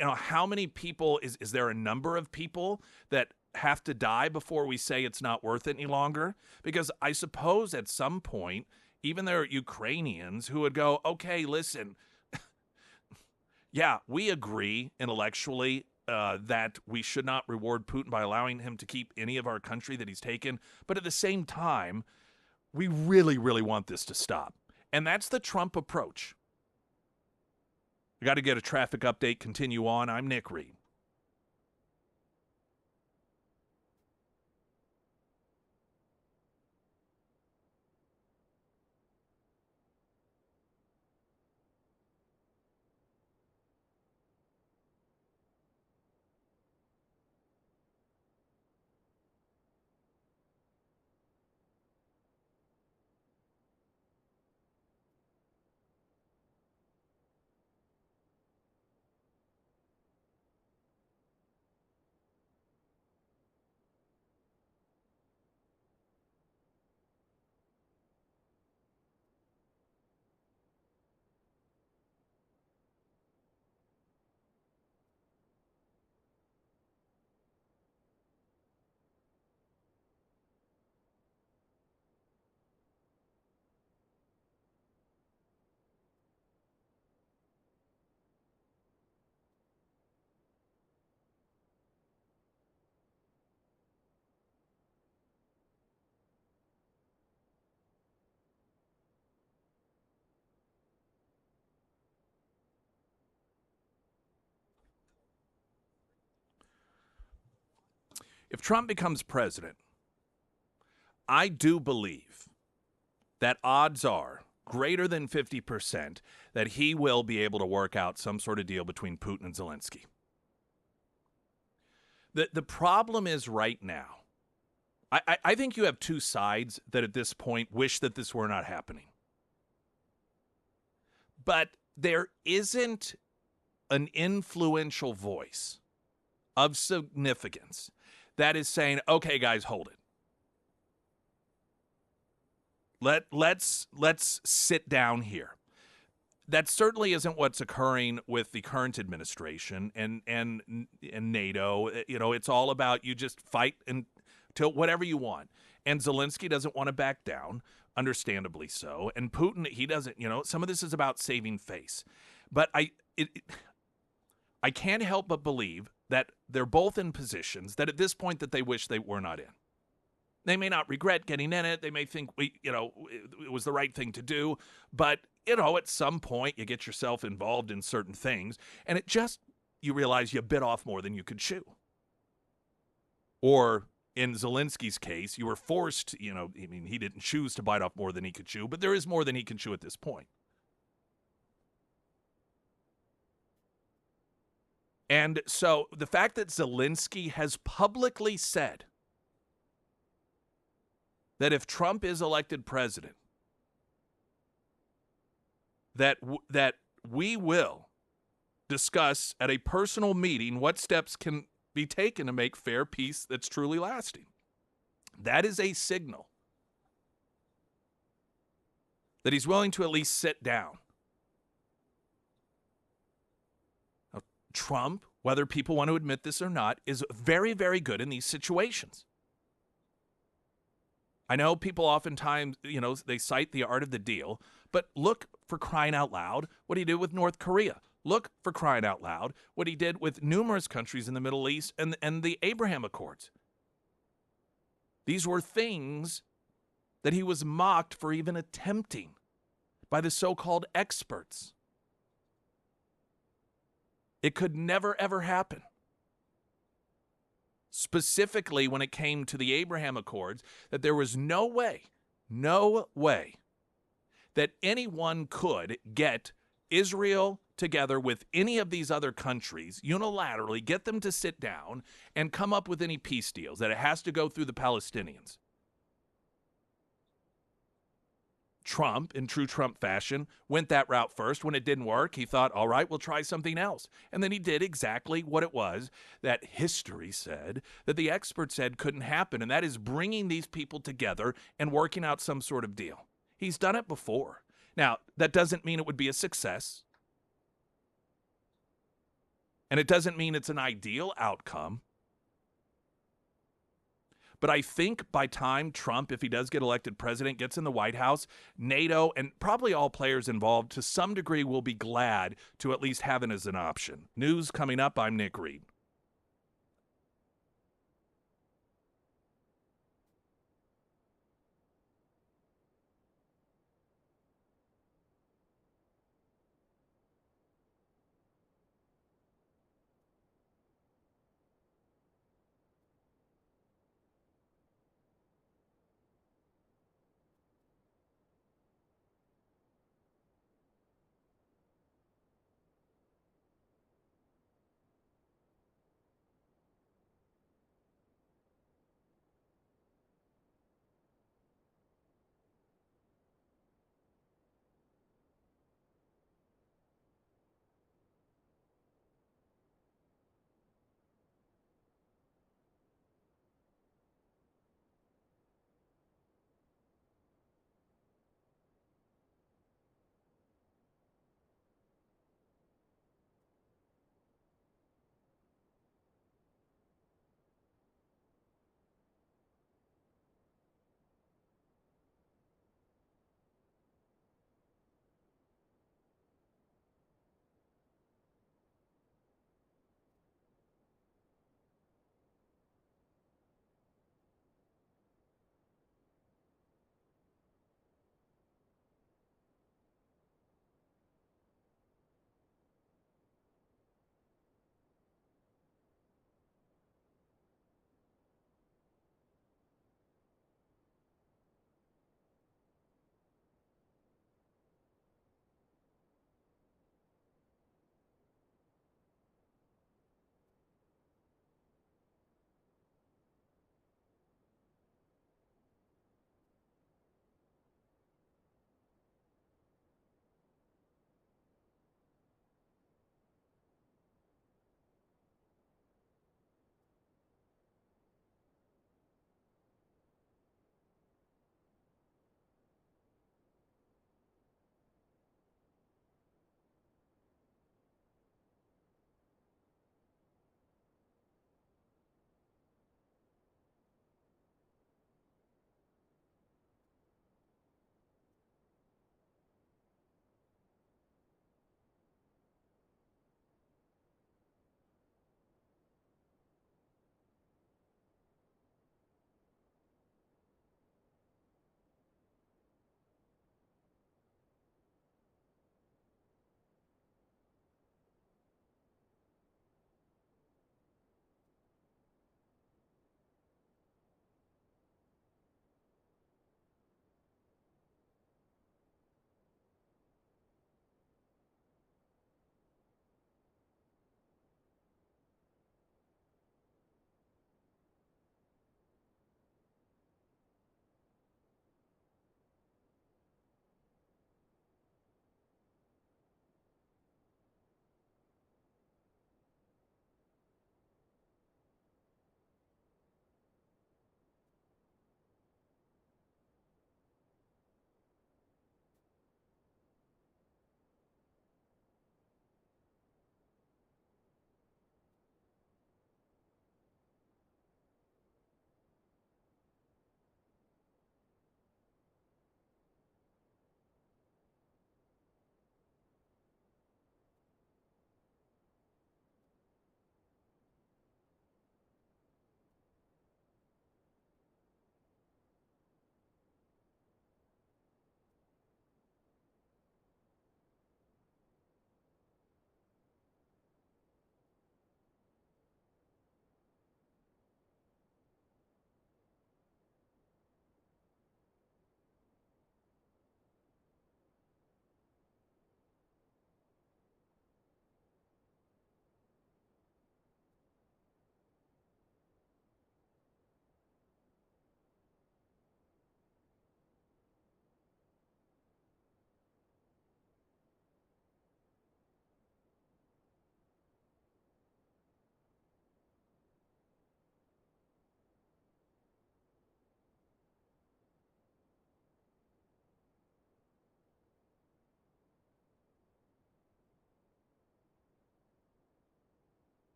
How many people, is there a number of people that have to die before we say it's not worth it any longer? Because I suppose at some point, even there are Ukrainians who would go, okay, listen, yeah, we agree intellectually that we should not reward Putin by allowing him to keep any of our country that he's taken. But at the same time, We really, really want this to stop. And that's the Trump approach. We got to get a traffic update, continue on. I'm Nick Reed. If Trump becomes president, I do believe that odds are greater than 50% that he will be able to work out some sort of deal between Putin and Zelensky. The problem is right now, I think you have two sides that at this point wish that this were not happening. But there isn't an influential voice of significance that is saying, okay, guys, hold it. Let's sit down here. That certainly isn't what's occurring with the current administration and NATO. You know, it's all about you just fight until whatever you want. And Zelensky doesn't want to back down, understandably so. And Putin, he doesn't. You know, some of this is about saving face. But I can't help but believe that they're both in positions that at this point that they wish they were not in. They may not regret getting in it. They may think, it was the right thing to do. But, at some point you get yourself involved in certain things and you realize you bit off more than you could chew. Or in Zelensky's case, you were forced, he didn't choose to bite off more than he could chew, but there is more than he can chew at this point. And so the fact that Zelensky has publicly said that if Trump is elected president, that we will discuss at a personal meeting what steps can be taken to make fair peace that's truly lasting. That is a signal that he's willing to at least sit down. Now, Trump, whether people want to admit this or not, is very, very good in these situations. I know people oftentimes, they cite the art of the deal, but look, for crying out loud, what he did with North Korea. Look, for crying out loud, what he did with numerous countries in the Middle East and the Abraham Accords. These were things that he was mocked for even attempting by the so-called experts. It could never, ever happen. Specifically when it came to the Abraham Accords, that there was no way that anyone could get Israel together with any of these other countries, unilaterally get them to sit down and come up with any peace deals, that it has to go through the Palestinians. Trump, in true Trump fashion, went that route first. When it didn't work, he thought, all right, we'll try something else. And then he did exactly what it was that history said, that the experts said couldn't happen, and that is bringing these people together and working out some sort of deal. He's done it before. Now, that doesn't mean it would be a success. And it doesn't mean it's an ideal outcome. But I think by time Trump, if he does get elected president, gets in the White House, NATO and probably all players involved to some degree will be glad to at least have it as an option. News coming up. I'm Nick Reed.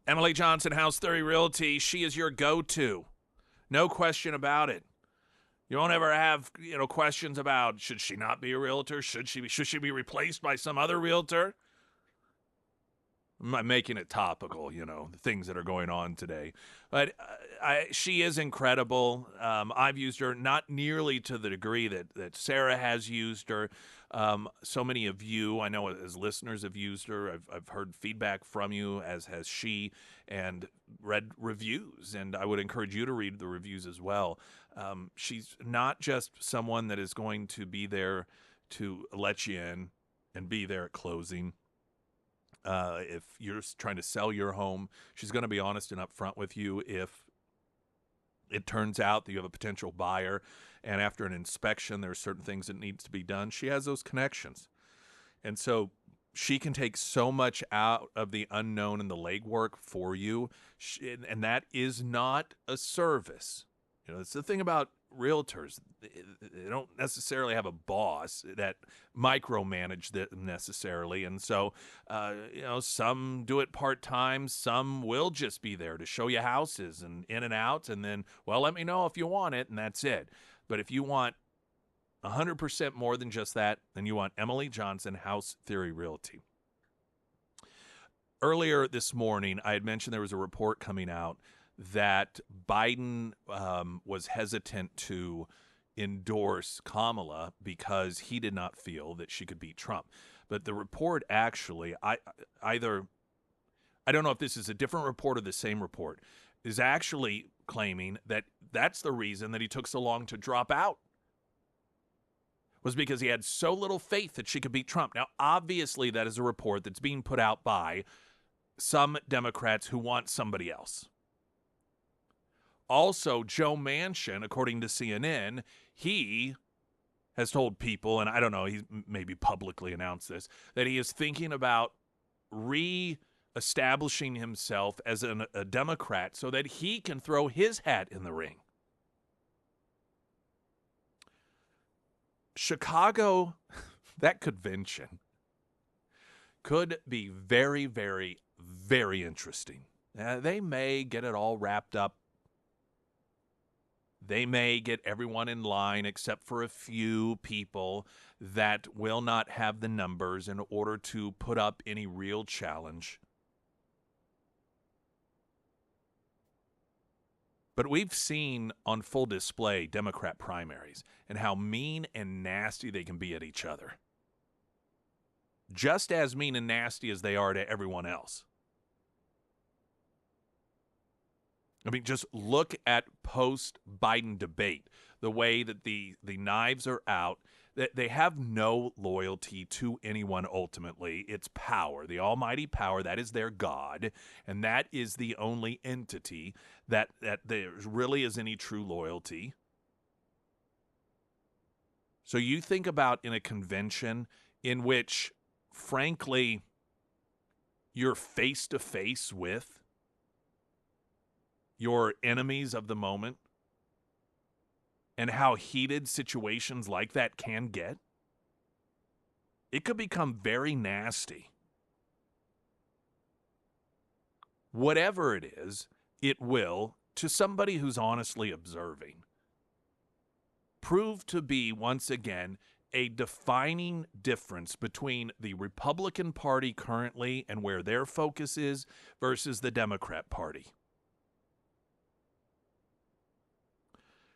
Emily Johnson, House Theory Realty, she is your go-to. No question about it. You won't ever have, questions about should she not be a realtor? Should she be replaced by some other realtor? I'm making it topical, the things that are going on today. But she is incredible. I've used her not nearly to the degree that Sarah has used her. So many of you, I know as listeners, have used her. I've heard feedback from you, as has she, and read reviews. And I would encourage you to read the reviews as well. She's not just someone that is going to be there to let you in and be there at closing. If you're trying to sell your home, she's going to be honest and upfront with you if it turns out that you have a potential buyer and after an inspection there are certain things that needs to be done. She has those connections. And so she can take so much out of the unknown and the legwork for you. And that is not a service. It's the thing about realtors. They don't necessarily have a boss that micromanage them necessarily. And so, some do it part-time. Some will just be there to show you houses and in and out. And then, let me know if you want it. And that's it. But if you want 100% more than just that, then you want Emily Johnson, House Theory Realty. Earlier this morning, I had mentioned there was a report coming out that Biden was hesitant to endorse Kamala because he did not feel that she could beat Trump. But the report actually, I don't know if this is a different report or the same report, is actually claiming that that's the reason that he took so long to drop out, was because he had so little faith that she could beat Trump. Now, obviously, that is a report that's being put out by some Democrats who want somebody else. Also, Joe Manchin, according to CNN, he has told people, and I don't know, he's maybe publicly announced this, that he is thinking about re-establishing himself as a Democrat so that he can throw his hat in the ring. Chicago, that convention could be very, very, very interesting. They may get it all wrapped up. They may get everyone in line except for a few people that will not have the numbers in order to put up any real challenge. But we've seen on full display Democrat primaries and how mean and nasty they can be at each other. Just as mean and nasty as they are to everyone else. I mean, just look at post-Biden debate, the way that the knives are out. They have no loyalty to anyone ultimately. It's power, the almighty power. That is their God, and that is the only entity that there really is any true loyalty. So you think about in a convention in which, frankly, you're face-to-face with your enemies of the moment and how heated situations like that can get. It could become very nasty. Whatever it is, it will, to somebody who's honestly observing, prove to be, once again, a defining difference between the Republican Party currently and where their focus is versus the Democrat Party.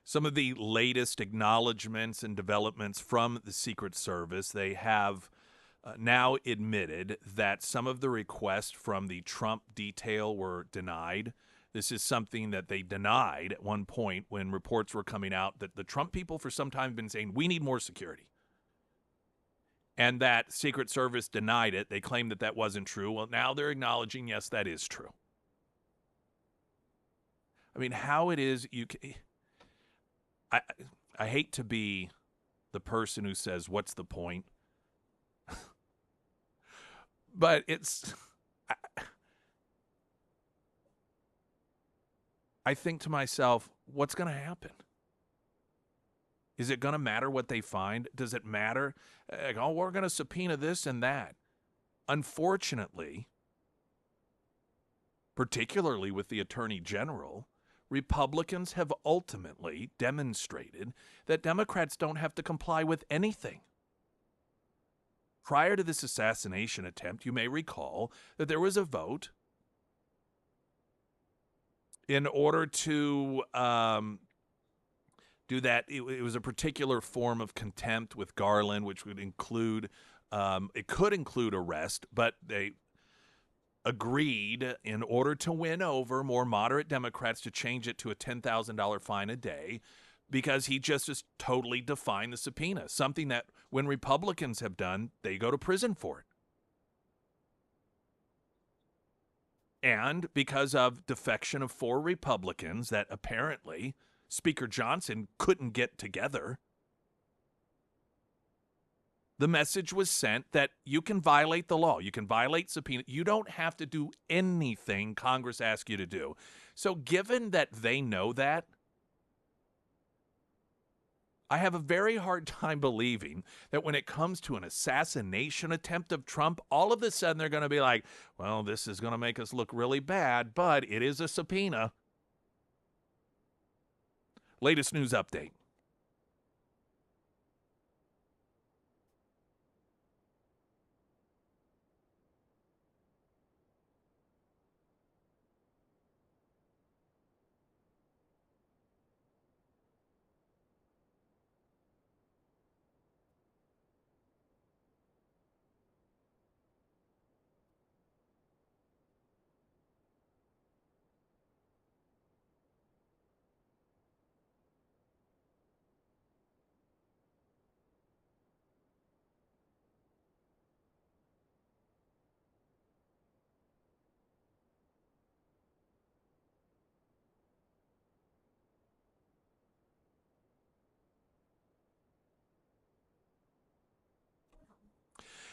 Some of the latest acknowledgments and developments from the Secret Service, they have now admitted that some of the requests from the Trump detail were denied. This is something that they denied at one point when reports were coming out that the Trump people for some time have been saying, we need more security. And that Secret Service denied it. They claimed that that wasn't true. Well, now they're acknowledging, yes, that is true. I mean, how it is you can... I hate to be the person who says, what's the point? But it's... I think to myself, what's going to happen? Is it going to matter what they find? Does it matter? Like, oh, we're going to subpoena this and that. Unfortunately, particularly with the Attorney General, Republicans have ultimately demonstrated that Democrats don't have to comply with anything. Prior to this assassination attempt, you may recall that there was a vote in order to do that. It was a particular form of contempt with Garland, which would include, it could include arrest, but they agreed in order to win over more moderate Democrats to change it to a $10,000 fine a day, because he just totally defined the subpoena, something that when Republicans have done, they go to prison for it. And because of defection of 4 Republicans that apparently Speaker Johnson couldn't get together, the message was sent that you can violate the law. You can violate subpoena. You don't have to do anything Congress asks you to do. So given that they know that, I have a very hard time believing that when it comes to an assassination attempt of Trump, all of a sudden they're going to be like, well, this is going to make us look really bad, but it is a subpoena. Latest news update.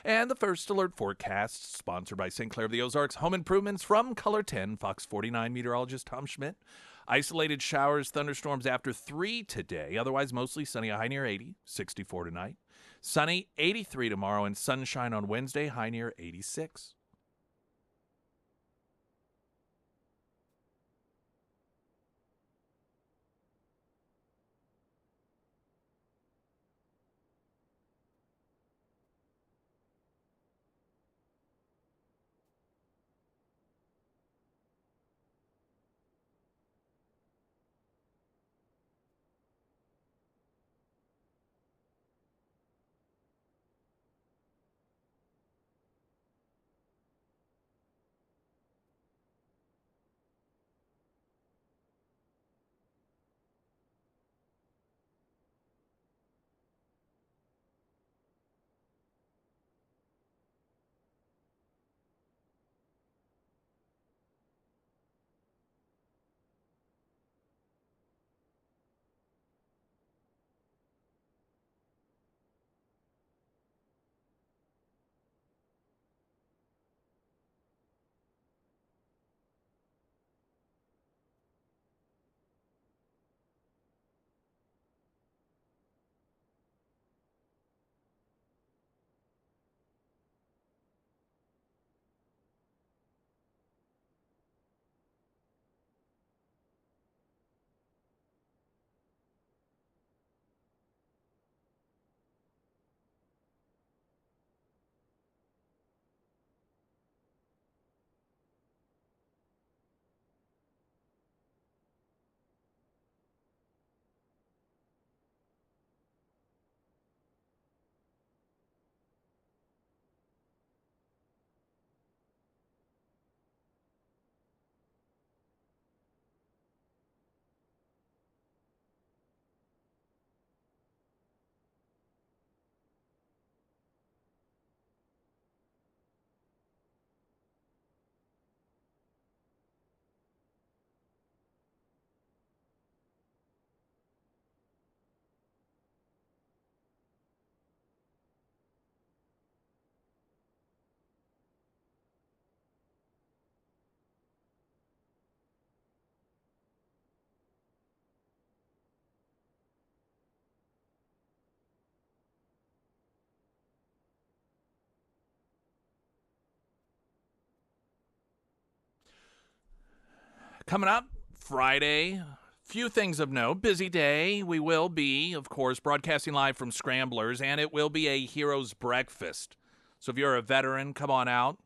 And the first alert forecast, sponsored by St. Clair of the Ozarks Home Improvements from Color 10, Fox 49 meteorologist Tom Schmidt. Isolated showers, thunderstorms after 3 today. Otherwise, mostly sunny, a high near 80, 64 tonight. Sunny, 83 tomorrow, and sunshine on Wednesday, high near 86. Coming up Friday, few things of note. Busy day. We will be, of course, broadcasting live from Scramblers, and it will be a Heroes Breakfast. So if you're a veteran, come on out.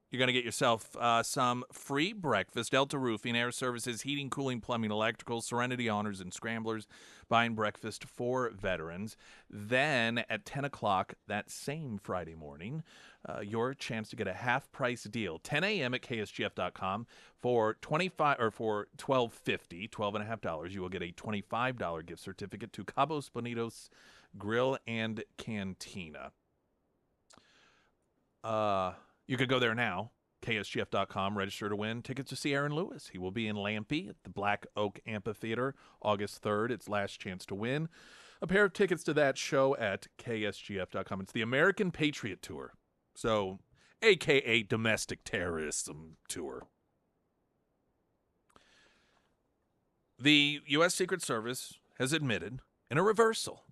You're going to get yourself some free breakfast. Delta Roofing, Air Services, Heating, Cooling, Plumbing, Electrical, Serenity Honors, and Scramblers buying breakfast for veterans. Then at 10 o'clock that same Friday morning, your chance to get a half-price deal. 10 a.m. at KSGF.com for $12.50, $12.50. You will get a $25 gift certificate to Cabos Bonitos Grill and Cantina. You could go there now, KSGF.com, register to win tickets to see Aaron Lewis. He will be in Lampe at the Black Oak Amphitheater August 3rd. It's last chance to win a pair of tickets to that show at KSGF.com. It's the American Patriot Tour, so a.k.a. Domestic Terrorism Tour. The U.S. Secret Service has admitted in a reversal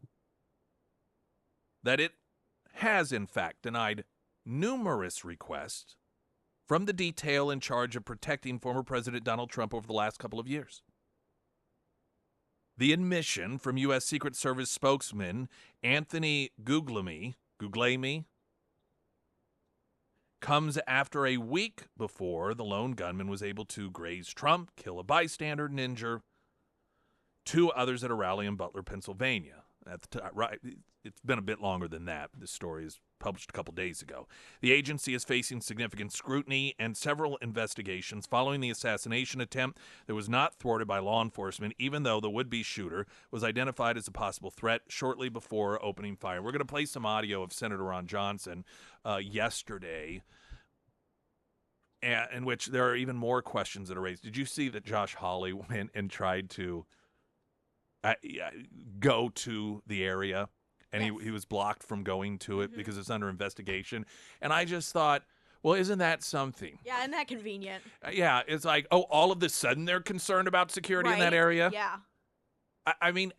that it has, in fact, denied numerous requests from the detail in charge of protecting former President Donald Trump over the last couple of years. The admission from U.S. Secret Service spokesman Anthony Guglielmi comes after a week before the lone gunman was able to graze Trump, kill a bystander, and injure two others at a rally in Butler, Pennsylvania. It's been a bit longer than that. This story is published a couple days ago. The agency is facing significant scrutiny and several investigations following the assassination attempt that was not thwarted by law enforcement, even though the would-be shooter was identified as a possible threat shortly before opening fire. We're going to play some audio of Senator Ron Johnson yesterday, in which there are even more questions that are raised. Did you see that Josh Hawley went and tried to go to the area? And yes. he was blocked from going to it because it's under investigation. And I just thought, well, isn't that something? Yeah, isn't that convenient? Yeah, it's like, oh, all of a sudden they're concerned about security in that area? Yeah. I mean,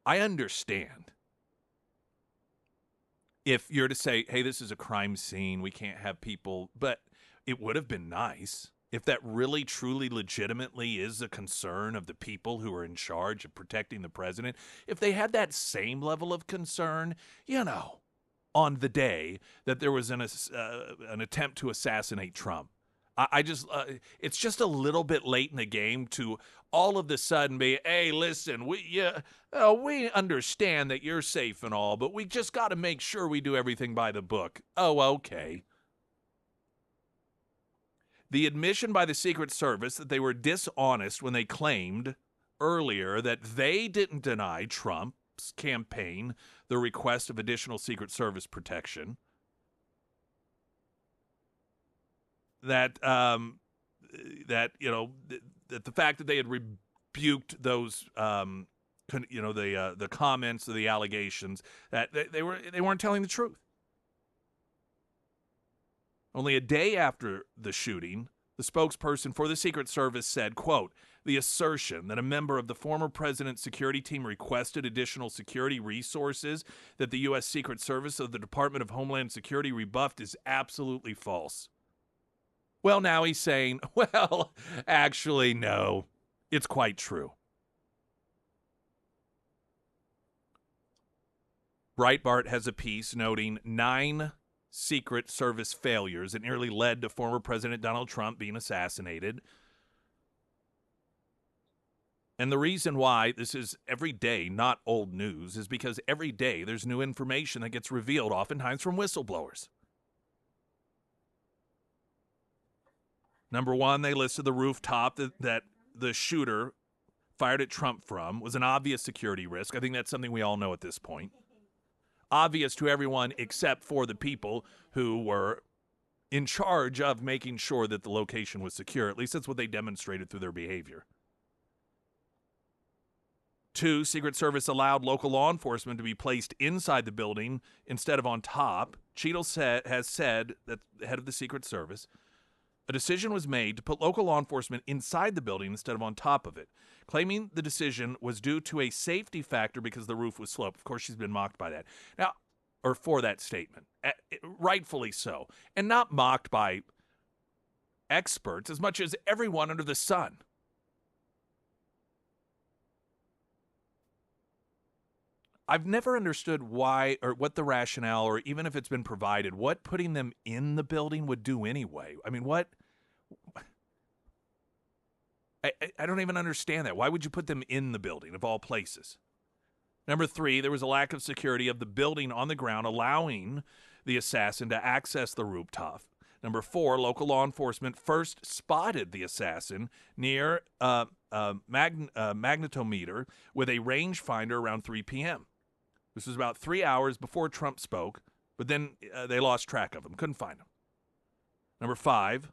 I understand if you're to say, hey, this is a crime scene, we can't have people, but it would have been nice if that really, truly, legitimately is a concern of the people who are in charge of protecting the president, if they had that same level of concern, on the day that there was an attempt to assassinate Trump. It's just a little bit late in the game to all of a sudden be, hey, listen, we understand that you're safe and all, but we just got to make sure we do everything by the book. Oh, okay. The admission by the Secret Service that they were dishonest when they claimed earlier that they didn't deny Trump's campaign the request of additional Secret Service protection. That the fact that they had rebuked those the comments of the allegations, that they weren't telling the truth. Only a day after the shooting, the spokesperson for the Secret Service said, quote, the assertion that a member of the former president's security team requested additional security resources that the U.S. Secret Service of the Department of Homeland Security rebuffed is absolutely false. Well, now he's saying, well, actually, no, it's quite true. Breitbart has a piece noting 9 Secret Service failures that nearly led to former President Donald Trump being assassinated. And the reason why this is every day, not old news, is because every day there's new information that gets revealed, oftentimes from whistleblowers. Number one, they listed the rooftop that the shooter fired at Trump from was an obvious security risk. I think that's something we all know at this point. Obvious to everyone except for the people who were in charge of making sure that the location was secure. At least that's what they demonstrated through their behavior. 2, Secret Service allowed local law enforcement to be placed inside the building instead of on top. Cheadle has said, that the head of the Secret Service, a decision was made to put local law enforcement inside the building instead of on top of it, claiming the decision was due to a safety factor because the roof was sloped. Of course, she's been mocked by that. Now, or for that statement, rightfully so, and not mocked by experts as much as everyone under the sun. I've never understood why or what the rationale, or even if it's been provided, what putting them in the building would do anyway. I mean, what? I don't even understand that. Why would you put them in the building, of all places? Number 3, there was a lack of security of the building on the ground, allowing the assassin to access the rooftop. Number 4, local law enforcement first spotted the assassin near a magnetometer with a rangefinder around 3 p.m. This was about 3 hours before Trump spoke, but then they lost track of him, couldn't find him. Number 5,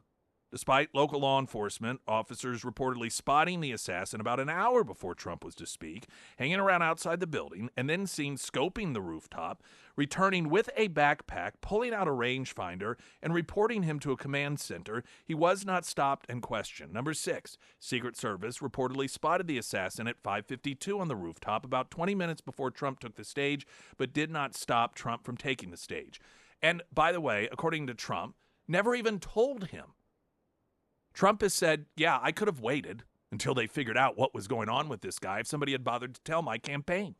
despite local law enforcement officers reportedly spotting the assassin about an hour before Trump was to speak, hanging around outside the building, and then seen scoping the rooftop, returning with a backpack, pulling out a rangefinder, and reporting him to a command center, he was not stopped and questioned. Number 6, Secret Service reportedly spotted the assassin at 5:52 on the rooftop about 20 minutes before Trump took the stage, but did not stop Trump from taking the stage. And by the way, according to Trump, never even told him. Trump has said, yeah, I could have waited until they figured out what was going on with this guy if somebody had bothered to tell my campaign.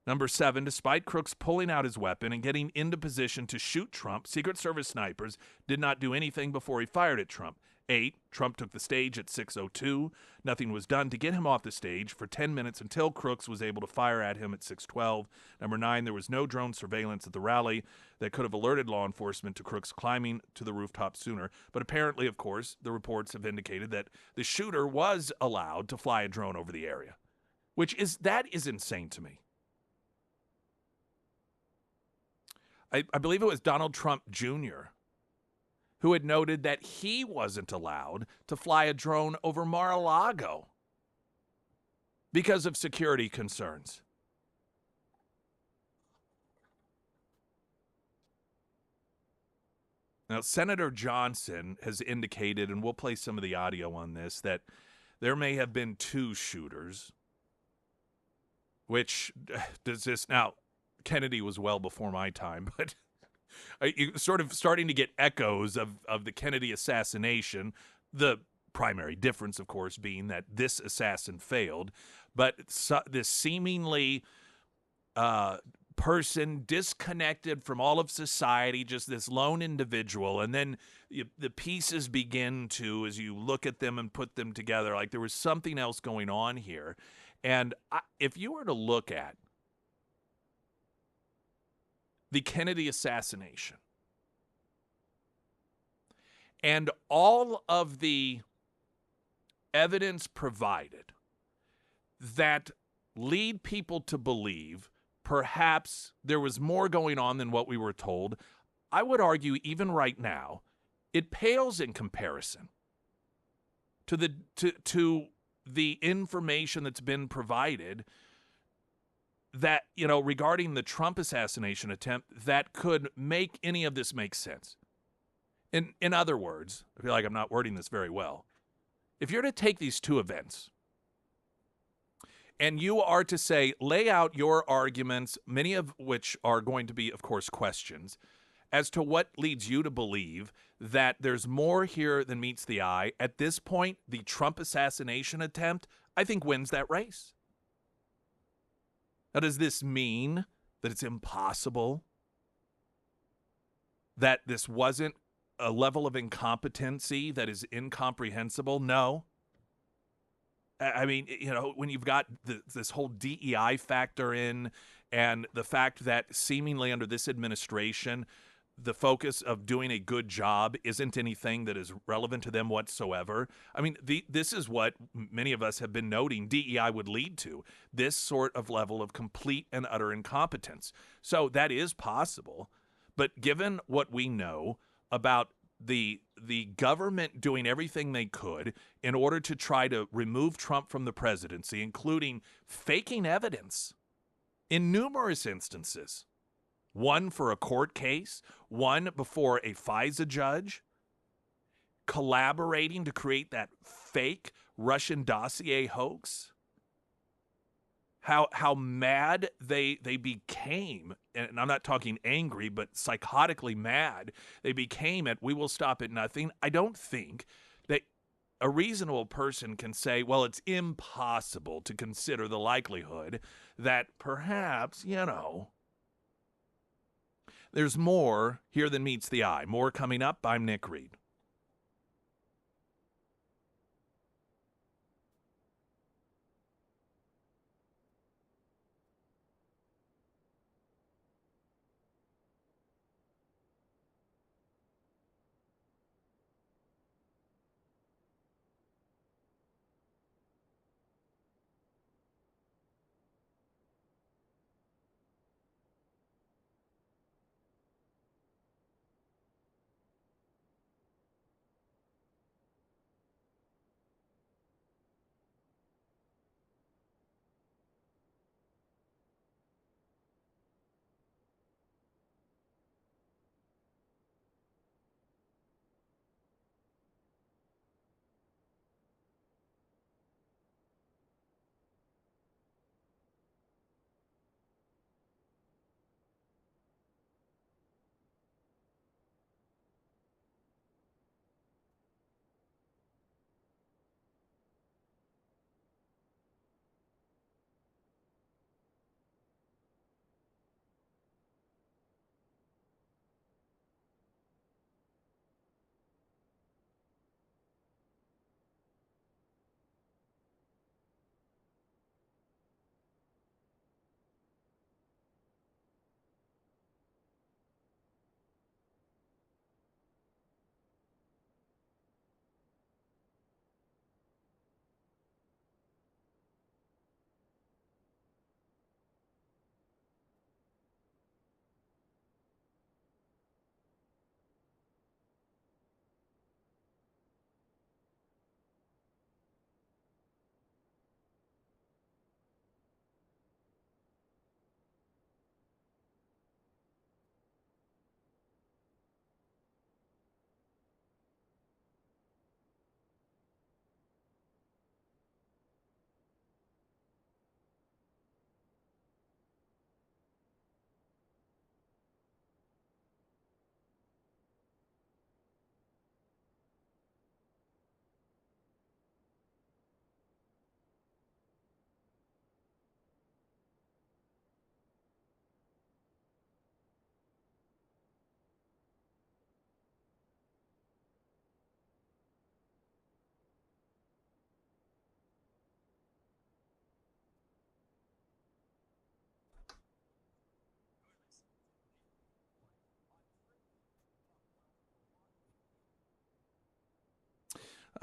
Number 7, despite Crooks pulling out his weapon and getting into position to shoot Trump, Secret Service snipers did not do anything before he fired at Trump. 8, Trump took the stage at 6:02. Nothing was done to get him off the stage for 10 minutes until Crooks was able to fire at him at 6:12. Number 9, there was no drone surveillance at the rally that could have alerted law enforcement to Crooks climbing to the rooftop sooner. But apparently, of course, the reports have indicated that the shooter was allowed to fly a drone over the area, that is insane to me. I believe it was Donald Trump Jr. who had noted that he wasn't allowed to fly a drone over Mar-a-Lago because of security concerns. Now, Senator Johnson has indicated, and we'll play some of the audio on this, that there may have been 2 shooters, which does this now. Kennedy was well before my time, but you sort of starting to get echoes of the Kennedy assassination. The primary difference, of course, being that this assassin failed, but this seemingly person disconnected from all of society, just this lone individual, and then the pieces begin to, as you look at them and put them together, like there was something else going on here. And if you were to look at the Kennedy assassination and all of the evidence provided that lead people to believe perhaps there was more going on than what we were told, I would argue even right now, it pales in comparison to the information that's been provided that, regarding the Trump assassination attempt that could make any of this make sense. In other words, I feel like I'm not wording this very well. If you're to take these 2 events and you are to say, lay out your arguments, many of which are going to be, of course, questions, as to what leads you to believe that there's more here than meets the eye, at this point, the Trump assassination attempt, I think, wins that race. Now, does this mean that it's impossible that this wasn't a level of incompetency that is incomprehensible? No. I mean, when you've got this whole DEI factor in, and the fact that seemingly under this administration, the focus of doing a good job isn't anything that is relevant to them whatsoever. I mean, this is what many of us have been noting DEI would lead to, this sort of level of complete and utter incompetence. So that is possible. But given what we know about the government doing everything they could in order to try to remove Trump from the presidency, including faking evidence in numerous instances, one for a court case, one before a FISA judge, collaborating to create that fake Russian dossier hoax. how mad they became, and I'm not talking angry, but psychotically mad they became at "we will stop at nothing." I don't think that a reasonable person can say, well, it's impossible to consider the likelihood that perhaps, there's more here than meets the eye. More coming up. I'm Nick Reed.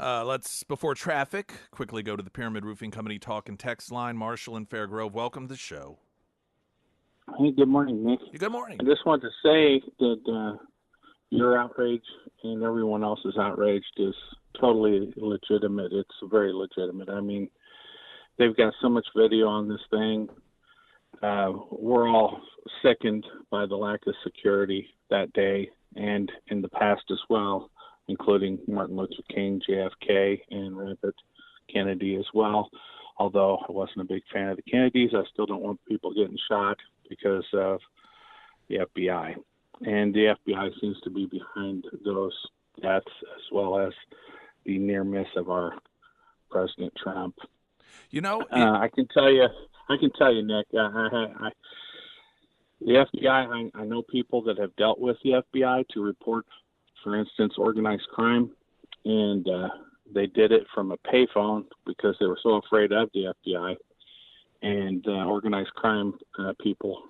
Let's, before traffic, quickly go to the Pyramid Roofing Company talk and text line. Marshall in Fairgrove, welcome to the show. Hey, good morning, Nick. Good morning. I just wanted to say that your outrage and everyone else's outrage is totally legitimate. It's very legitimate. I mean, they've got so much video on this thing. We're all sickened by the lack of security that day and in the past as well, including Martin Luther King, JFK, and Robert Kennedy as well. Although I wasn't a big fan of the Kennedys, I still don't want people getting shot because of the FBI. And the FBI seems to be behind those deaths as well as the near miss of our President Trump. I can tell you, Nick, the FBI, I know people that have dealt with the FBI to report, for instance, organized crime, and they did it from a payphone because they were so afraid of the FBI. And organized crime people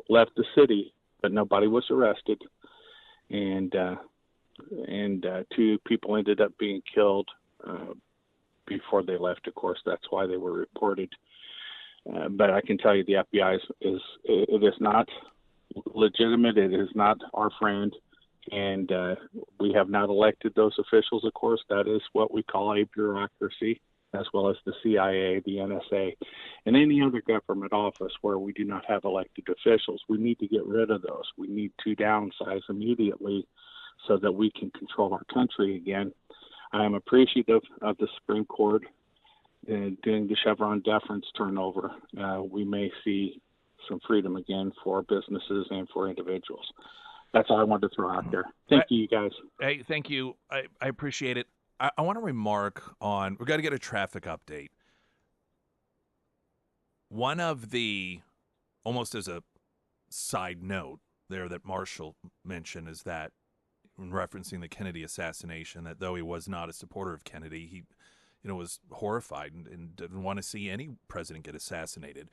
left the city, but nobody was arrested. And 2 people ended up being killed before they left. Of course, that's why they were reported. But I can tell you, the FBI is not legitimate. It is not our friend. And we have not elected those officials, of course. That is what we call a bureaucracy, as well as the CIA, the NSA, and any other government office where we do not have elected officials. We need to get rid of those. We need to downsize immediately so that we can control our country again. I am appreciative of the Supreme Court doing the Chevron deference turnover, we may see some freedom again for businesses and for individuals. That's all I wanted to throw out there. Thank you, guys. Hey, thank you. I appreciate it. I want to remark on, we've got to get a traffic update. One of the, almost as a side note there that Marshall mentioned, is that in referencing the Kennedy assassination, that though he was not a supporter of Kennedy, he was horrified and didn't want to see any president get assassinated.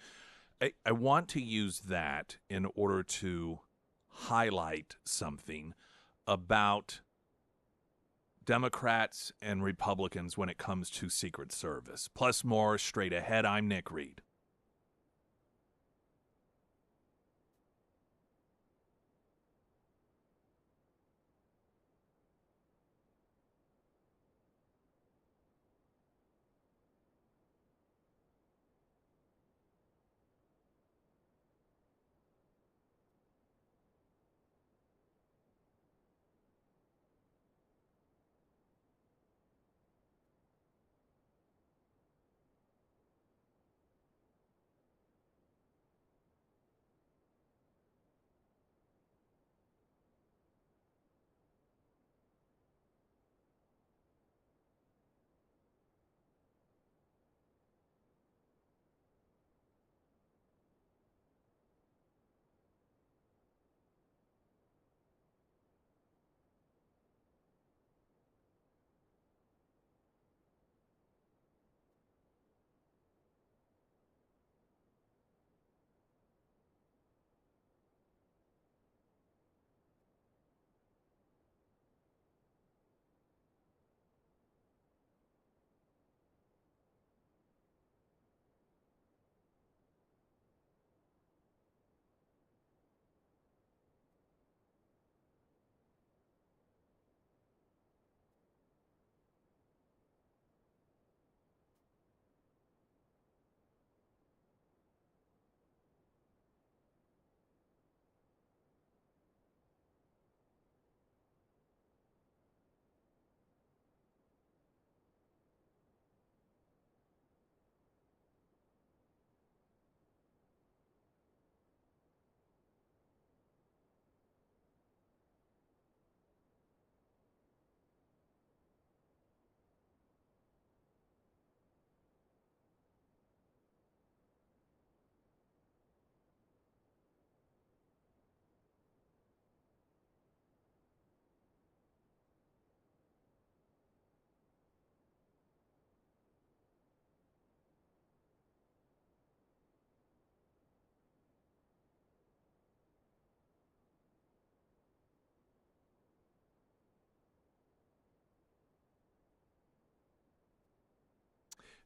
I want to use that in order to highlight something about Democrats and Republicans when it comes to Secret Service. Plus more straight ahead. I'm Nick Reed.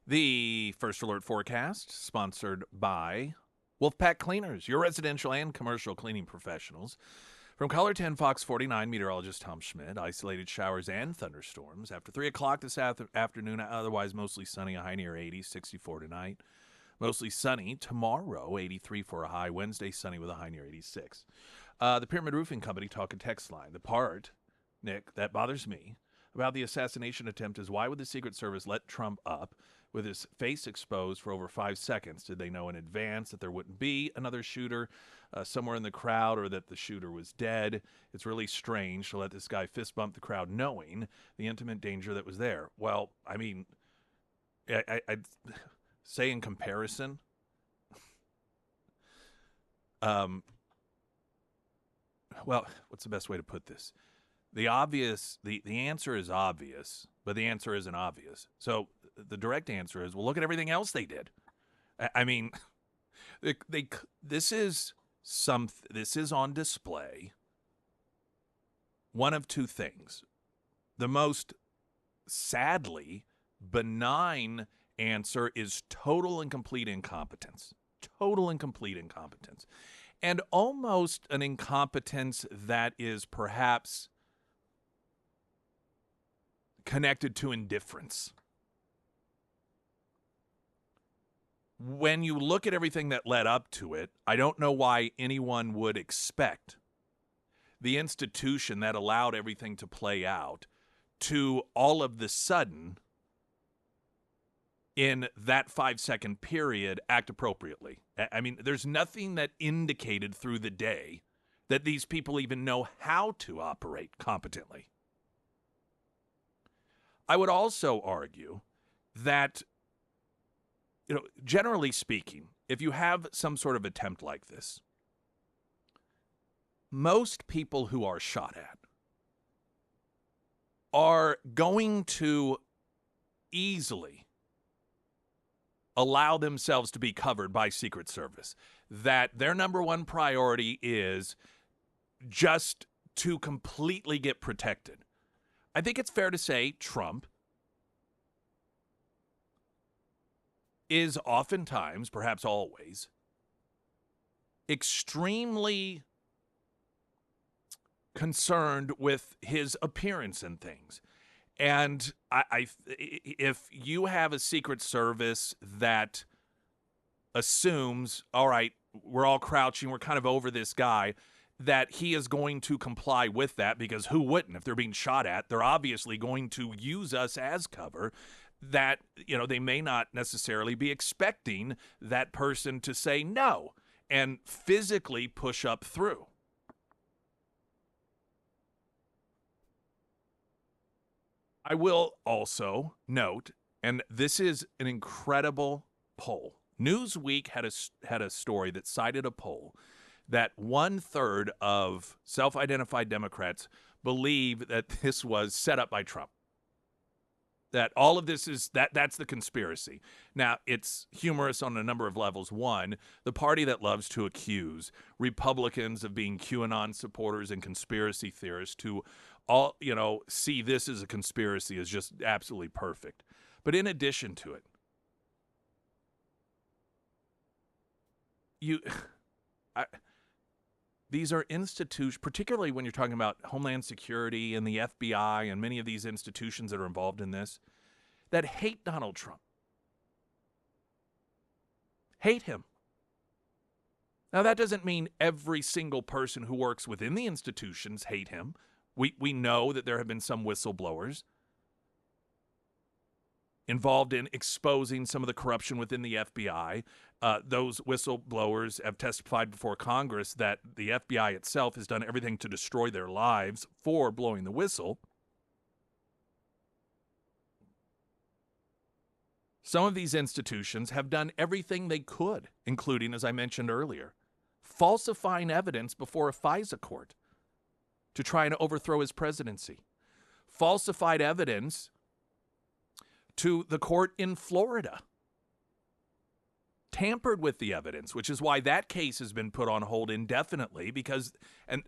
The First Alert Forecast, sponsored by Wolfpack Cleaners, your residential and commercial cleaning professionals. From Color 10 Fox 49, meteorologist Tom Schmidt. Isolated showers and thunderstorms. After 3 o'clock this afternoon, otherwise mostly sunny, a high near 80, 64 tonight. Mostly sunny tomorrow, 83 for a high. Wednesday, sunny with a high near 86. The Pyramid Roofing Company talk and text line. The part, Nick, that bothers me about the assassination attempt is, why would the Secret Service let Trump up with his face exposed for over 5 seconds? Did they know in advance that there wouldn't be another shooter somewhere in the crowd, or that the shooter was dead? It's really strange to let this guy fist bump the crowd knowing the intimate danger that was there. Well, I mean, I'd say in comparison, well, what's the best way to put this? The answer is obvious, but the answer isn't obvious. So the direct answer is, well, look at everything else they did. I mean, this is on display. One of two things. The most sadly benign answer is total and complete incompetence. Total and complete incompetence. And almost an incompetence that is perhaps connected to indifference. When you look at everything that led up to it, I don't know why anyone would expect the institution that allowed everything to play out to all of the sudden in that 5-second period act appropriately. I mean, there's nothing that indicated through the day that these people even know how to operate competently. I would also argue that, generally speaking, if you have some sort of attempt like this, most people who are shot at are going to easily allow themselves to be covered by Secret Service. That their number one priority is just to completely get protected. I think it's fair to say Trump is oftentimes, perhaps always, extremely concerned with his appearance and things. And if you have a Secret Service that assumes, all right, we're all crouching, we're kind of over this guy, that he is going to comply with that, because who wouldn't? If they're being shot at, they're obviously going to use us as cover, that, they may not necessarily be expecting that person to say no and physically push up through. I will also note, and this is an incredible poll. Newsweek had a story that cited a poll that 1/3 of self-identified Democrats believe that this was set up by Trump. That all of this is, that's the conspiracy. Now, it's humorous on a number of levels. One, the party that loves to accuse Republicans of being QAnon supporters and conspiracy theorists to all, see this as a conspiracy is just absolutely perfect. But in addition to it, these are institutions, particularly when you're talking about Homeland Security and the FBI and many of these institutions that are involved in this, that hate Donald Trump. Hate him. Now, that doesn't mean every single person who works within the institutions hate him. We know that there have been some whistleblowers involved in exposing some of the corruption within the FBI. Those whistleblowers have testified before Congress that the FBI itself has done everything to destroy their lives for blowing the whistle. Some of these institutions have done everything they could, including, as I mentioned earlier, falsifying evidence before a FISA court to try and overthrow his presidency. Falsified evidence to the court in Florida. Tampered with the evidence, which is why that case has been put on hold indefinitely, because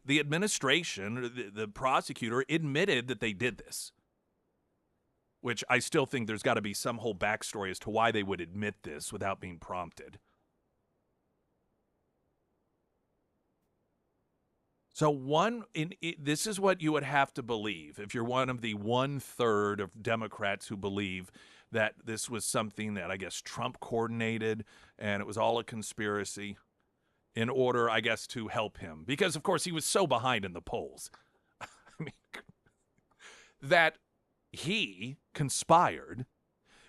the administration, the prosecutor, admitted that they did this, which I still think there's got to be some whole backstory as to why they would admit this without being prompted. So this is what you would have to believe if you're one of the 1/3 of Democrats who believe that this was something that, I guess, Trump coordinated and it was all a conspiracy in order, I guess, to help him. Because, of course, he was so behind in the polls. I mean, that he conspired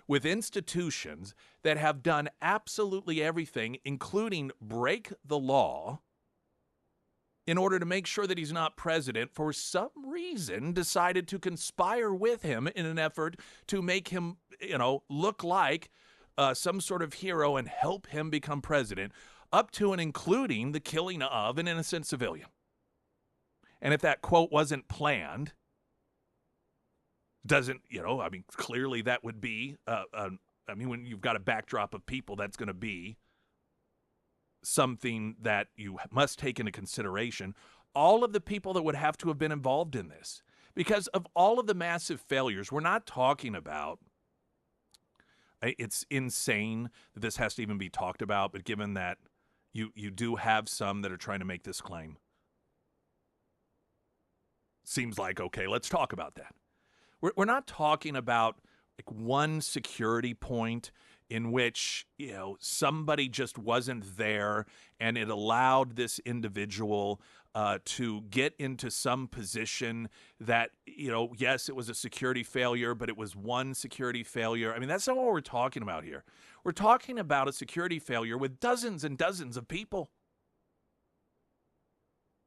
with institutions that have done absolutely everything, including break the law, in order to make sure that he's not president, for some reason decided to conspire with him in an effort to make him, look like some sort of hero and help him become president, up to and including the killing of an innocent civilian. And if that quote wasn't planned, clearly that would be, when you've got a backdrop of people, that's going to be something that you must take into consideration. All of the people that would have to have been involved in this, because of all of the massive failures, we're not talking about, it's insane that this has to even be talked about, but given that you do have some that are trying to make this claim, seems like, okay, let's talk about that. We're not talking about like one security point in which, somebody just wasn't there, and it allowed this individual to get into some position that, yes, it was a security failure, but it was one security failure. I mean, that's not what we're talking about here. We're talking about a security failure with dozens and dozens of people.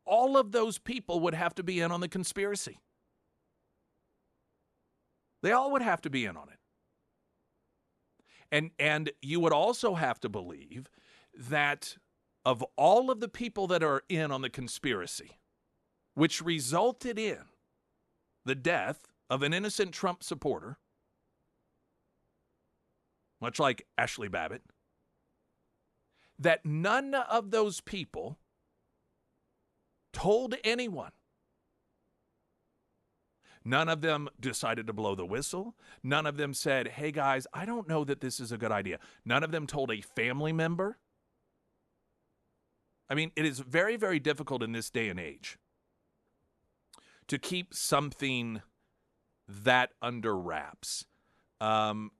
All of those people would have to be in on the conspiracy. They all would have to be in on it. And you would also have to believe that of all of the people that are in on the conspiracy, which resulted in the death of an innocent Trump supporter, much like Ashley Babbitt, that none of those people told anyone. None of them decided to blow the whistle. None of them said, hey, guys, I don't know that this is a good idea. None of them told a family member. I mean, it is very, very difficult in this day and age to keep something that under wraps,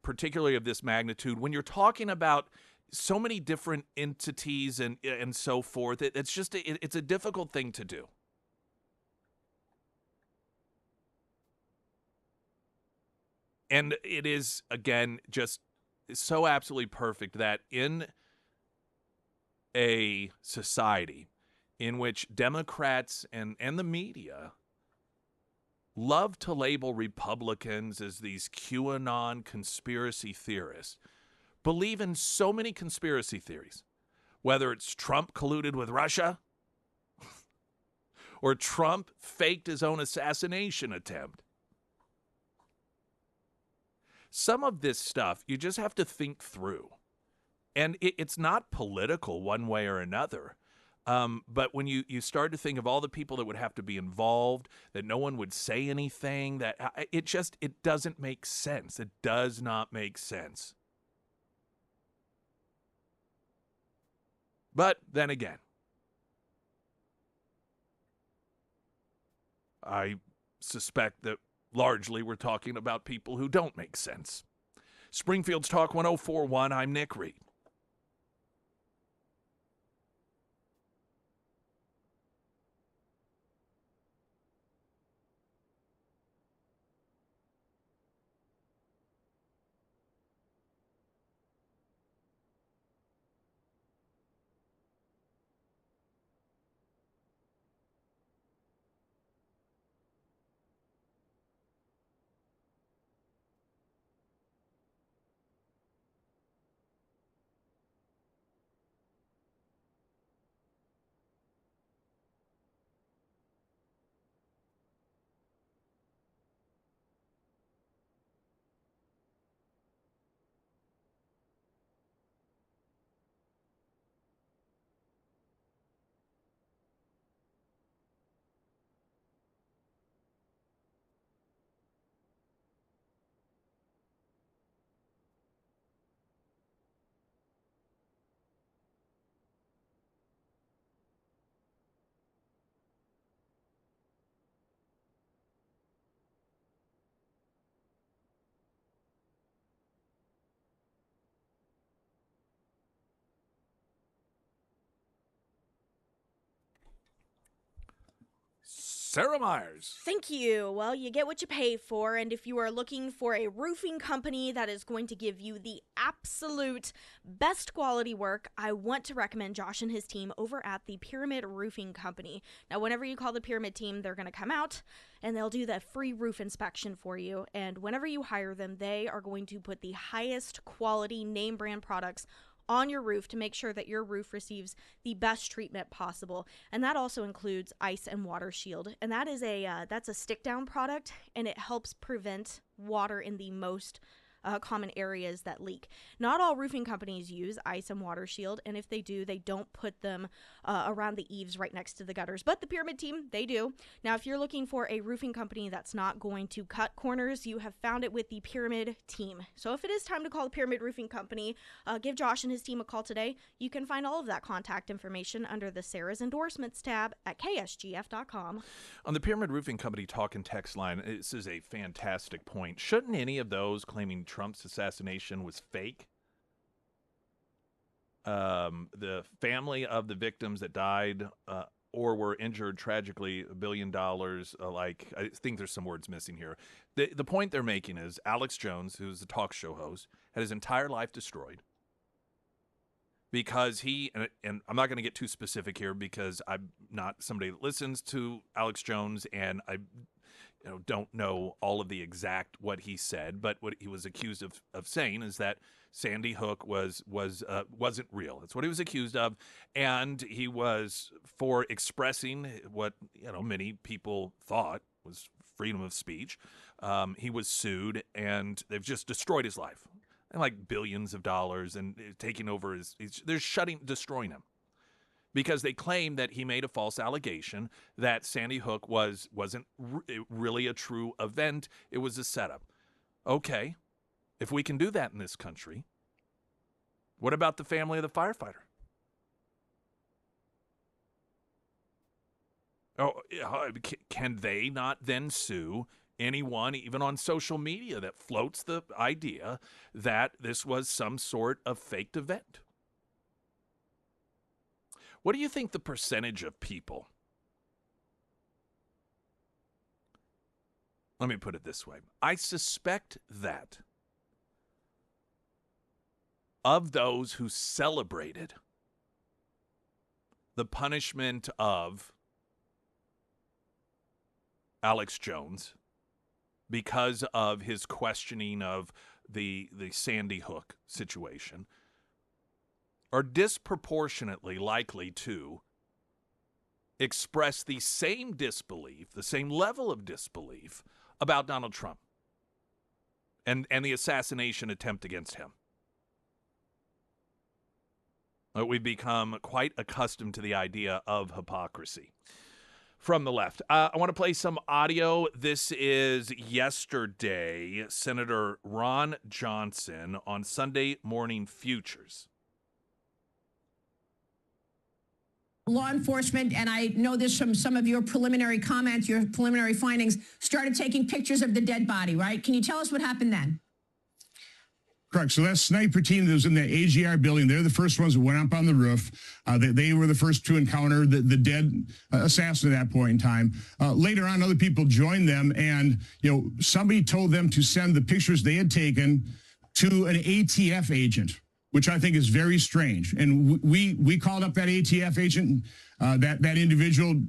particularly of this magnitude. When you're talking about so many different entities and so forth, it's a difficult thing to do. And it is, again, just so absolutely perfect that in a society in which Democrats and the media love to label Republicans as these QAnon conspiracy theorists, believe in so many conspiracy theories, whether it's Trump colluded with Russia or Trump faked his own assassination attempt. Some of this stuff you just have to think through. And it's not political one way or another. But when you start to think of all the people that would have to be involved, that no one would say anything, that it doesn't make sense. It does not make sense. But then again, I suspect that largely we're talking about people who don't make sense. Springfield's Talk 1041, I'm Nick Reed. Sarah Myers. Thank you. Well, you get what you pay for, and if you are looking for a roofing company that is going to give you the absolute best quality work, I want to recommend Josh and his team over at the Pyramid Roofing Company. Now, whenever you call the Pyramid team, they're going to come out and they'll do the free roof inspection for you, and whenever you hire them, they are going to put the highest quality name brand products on your roof to make sure that your roof receives the best treatment possible. And that also includes ice and water shield. And that is that's a stick down product, and it helps prevent water in the most common areas that leak. Not all roofing companies use ice and water shield, and if they do, they don't put them around the eaves right next to the gutters. But the Pyramid team, they do. Now, if you're looking for a roofing company that's not going to cut corners, you have found it with the Pyramid team. So if it is time to call the Pyramid Roofing Company, give Josh and his team a call today. You can find all of that contact information under the Sarah's Endorsements tab at ksgf.com. On the Pyramid Roofing Company talk and text line, this is a fantastic point. Shouldn't any of those claiming Trump's assassination was fake The family of the victims that died or were injured tragically, $1 billion. Like, I think there's some words missing here. The point they're making is Alex Jones, who's a talk show host, had his entire life destroyed because he, and I'm not going to get too specific here because I'm not somebody that listens to Alex Jones, and I don't know all of the exact what he said, but what he was accused of saying is that Sandy Hook wasn't real. That's what he was accused of, and he was for expressing what many people thought was freedom of speech. He was sued, and they've just destroyed his life, and like billions of dollars, and taking over they're destroying him. Because they claim that he made a false allegation that Sandy Hook wasn't really a true event. It was a setup. Okay, if we can do that in this country, what about the family of the firefighter? Oh, can they not then sue anyone, even on social media, that floats the idea that this was some sort of faked event? What do you think the percentage of people? Let me put it this way. I suspect that of those who celebrated the punishment of Alex Jones because of his questioning of the Sandy Hook situation, are disproportionately likely to express the same disbelief, the same level of disbelief about Donald Trump and the assassination attempt against him. We've become quite accustomed to the idea of hypocrisy from the left. I want to play some audio. This is yesterday, Senator Ron Johnson on Sunday Morning Futures. Law enforcement, and I know this from some of your preliminary comments, your preliminary findings, started taking pictures of the dead body, right? Can you tell us what happened then? Correct. So that sniper team that was in the AGR building, they're the first ones that went up on the roof. They were the first to encounter the dead assassin at that point in time. Later on, other people joined them, and somebody told them to send the pictures they had taken to an ATF agent, which I think is very strange. And we called up that ATF agent. That individual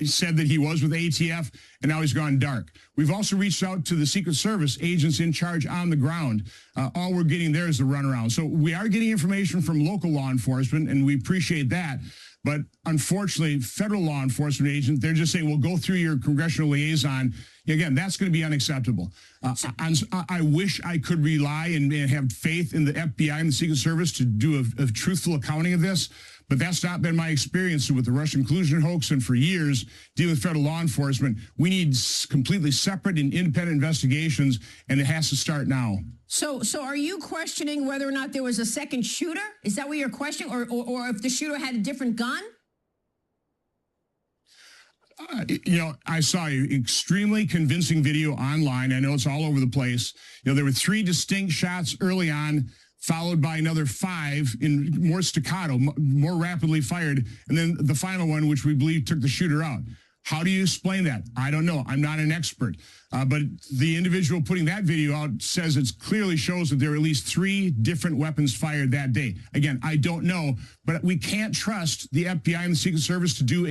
said that he was with ATF, and now he's gone dark. We've also reached out to the Secret Service agents in charge on the ground. All we're getting there is the runaround. So we are getting information from local law enforcement, and we appreciate that. But unfortunately, federal law enforcement agents, they're just saying, well, go through your congressional liaison. Again, that's going to be unacceptable. I wish I could rely and have faith in the FBI and the Secret Service to do a truthful accounting of this. But that's not been my experience with the Russian collusion hoax. And for years, dealing with federal law enforcement, we need completely separate and independent investigations, and it has to start now. So are you questioning whether or not there was a second shooter? Is that what you're questioning? Or if the shooter had a different gun? I saw an extremely convincing video online. I know it's all over the place. There were 3 distinct shots early on, followed by another 5 in more staccato, more rapidly fired, and then the final one, which we believe took the shooter out. How do you explain that? I don't know. I'm not an expert. But the individual putting that video out says it clearly shows that there were at least 3 different weapons fired that day. Again, I don't know, but we can't trust the FBI and the Secret Service to do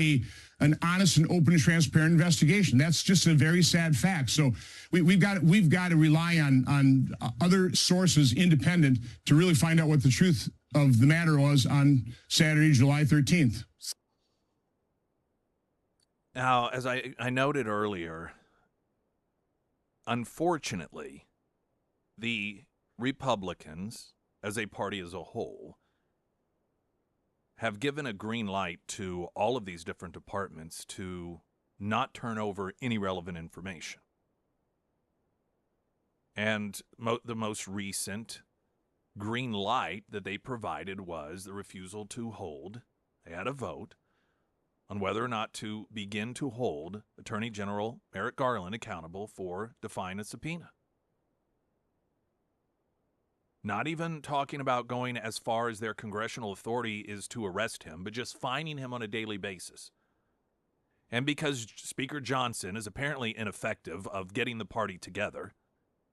an honest and open and transparent investigation. That's just a very sad fact. So we've got to rely on other sources independent to really find out what the truth of the matter was on Saturday, July 13th. Now, as I noted earlier, unfortunately, the Republicans, as a party as a whole, have given a green light to all of these different departments to not turn over any relevant information. And the most recent green light that they provided was the refusal to hold. They had a vote on whether or not to begin to hold Attorney General Merrick Garland accountable for defying a subpoena. Not even talking about going as far as their congressional authority is to arrest him, but just fining him on a daily basis. And because Speaker Johnson is apparently ineffective of getting the party together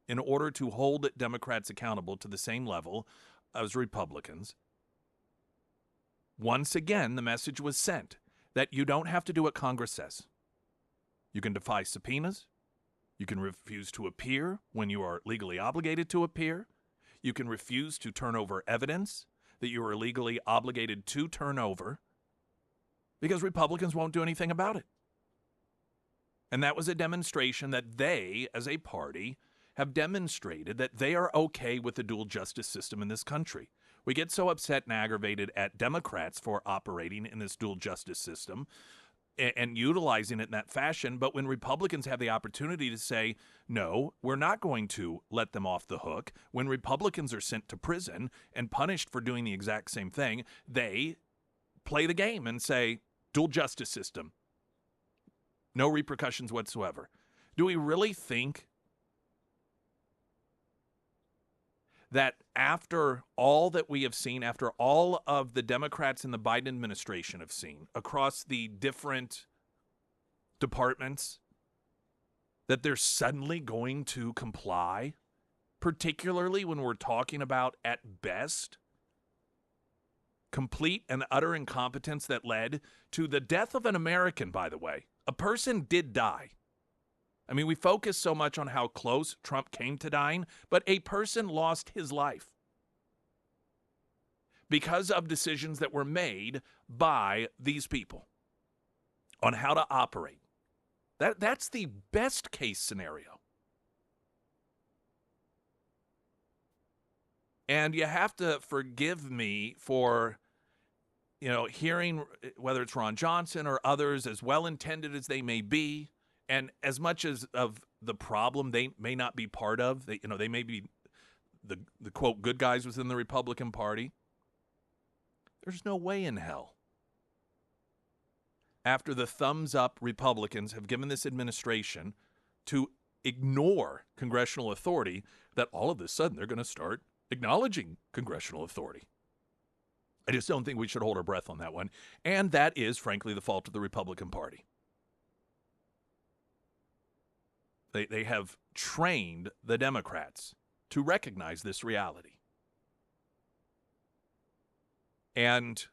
in order to hold Democrats accountable to the same level as Republicans, once again, the message was sent that you don't have to do what Congress says. You can defy subpoenas. You can refuse to appear when you are legally obligated to appear. You can refuse to turn over evidence that you are legally obligated to turn over because Republicans won't do anything about it. And that was a demonstration that they, as a party, have demonstrated that they are okay with the dual justice system in this country. We get so upset and aggravated at Democrats for operating in this dual justice system and utilizing it in that fashion. But when Republicans have the opportunity to say, no, we're not going to let them off the hook, when Republicans are sent to prison and punished for doing the exact same thing, they play the game and say, dual justice system, no repercussions whatsoever. Do we really think that after all that we have seen, after all of the Democrats in the Biden administration have seen across the different departments, that they're suddenly going to comply, particularly when we're talking about, at best, complete and utter incompetence that led to the death of an American, by the way. A person did die. I mean, we focus so much on how close Trump came to dying, but a person lost his life because of decisions that were made by these people on how to operate. That's the best case scenario. And you have to forgive me for, hearing whether it's Ron Johnson or others, as well-intended as they may be, and as much as of the problem they may not be part of, they may be the quote good guys within the Republican Party. There's no way in hell, after the thumbs up Republicans have given this administration to ignore congressional authority, that all of a sudden they're going to start acknowledging congressional authority. I just don't think we should hold our breath on that one. And that is, frankly, the fault of the Republican Party. They have trained the Democrats to recognize this reality. And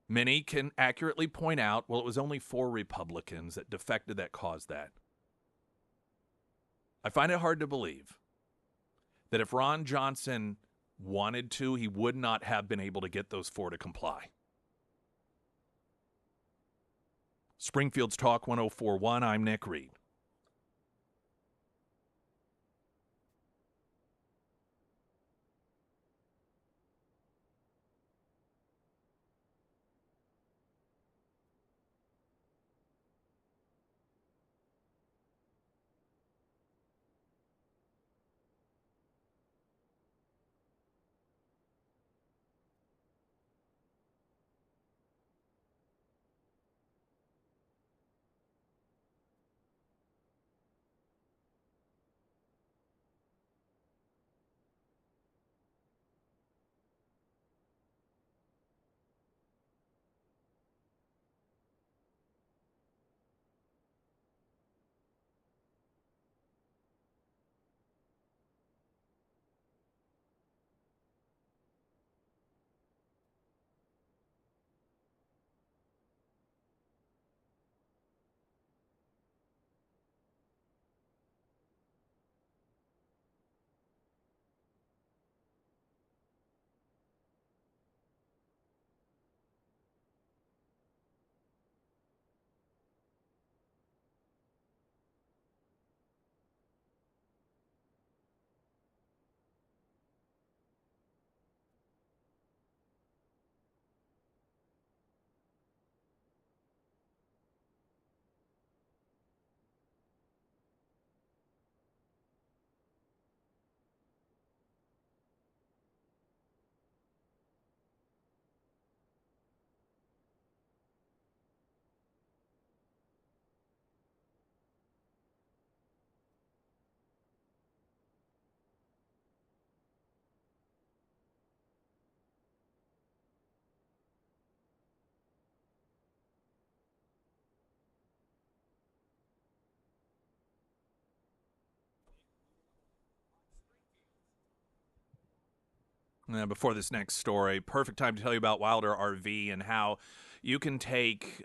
many can accurately point out, well, it was only 4 Republicans that defected that caused that. I find it hard to believe that if Ron Johnson wanted to, he would not have been able to get those 4 to comply. Springfield's Talk 1041, I'm Nick Reed. Before this next story, perfect time to tell you about Wilder RV and how you can take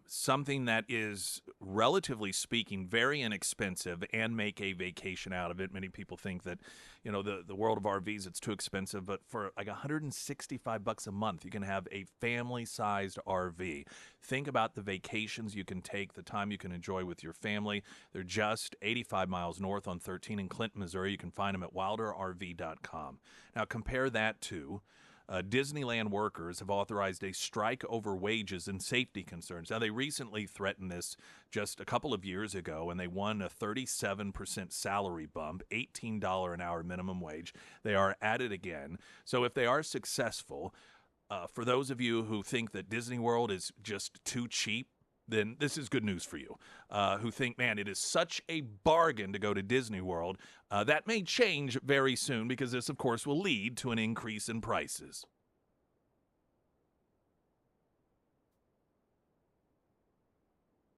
something that is, relatively speaking, very inexpensive and make a vacation out of it. Many people think that, the world of RVs, it's too expensive, but for like $165 a month, you can have a family-sized RV. Think about the vacations you can take, the time you can enjoy with your family. They're just 85 miles north on 13 in Clinton, Missouri. You can find them at wilderrv.com. Now, compare that to Disneyland workers have authorized a strike over wages and safety concerns. Now, they recently threatened this just a couple of years ago, and they won a 37% salary bump, $18 an hour minimum wage. They are at it again. So if they are successful, for those of you who think that Disney World is just too cheap, then this is good news for you, who think, man, it is such a bargain to go to Disney World. That may change very soon because this, of course, will lead to an increase in prices.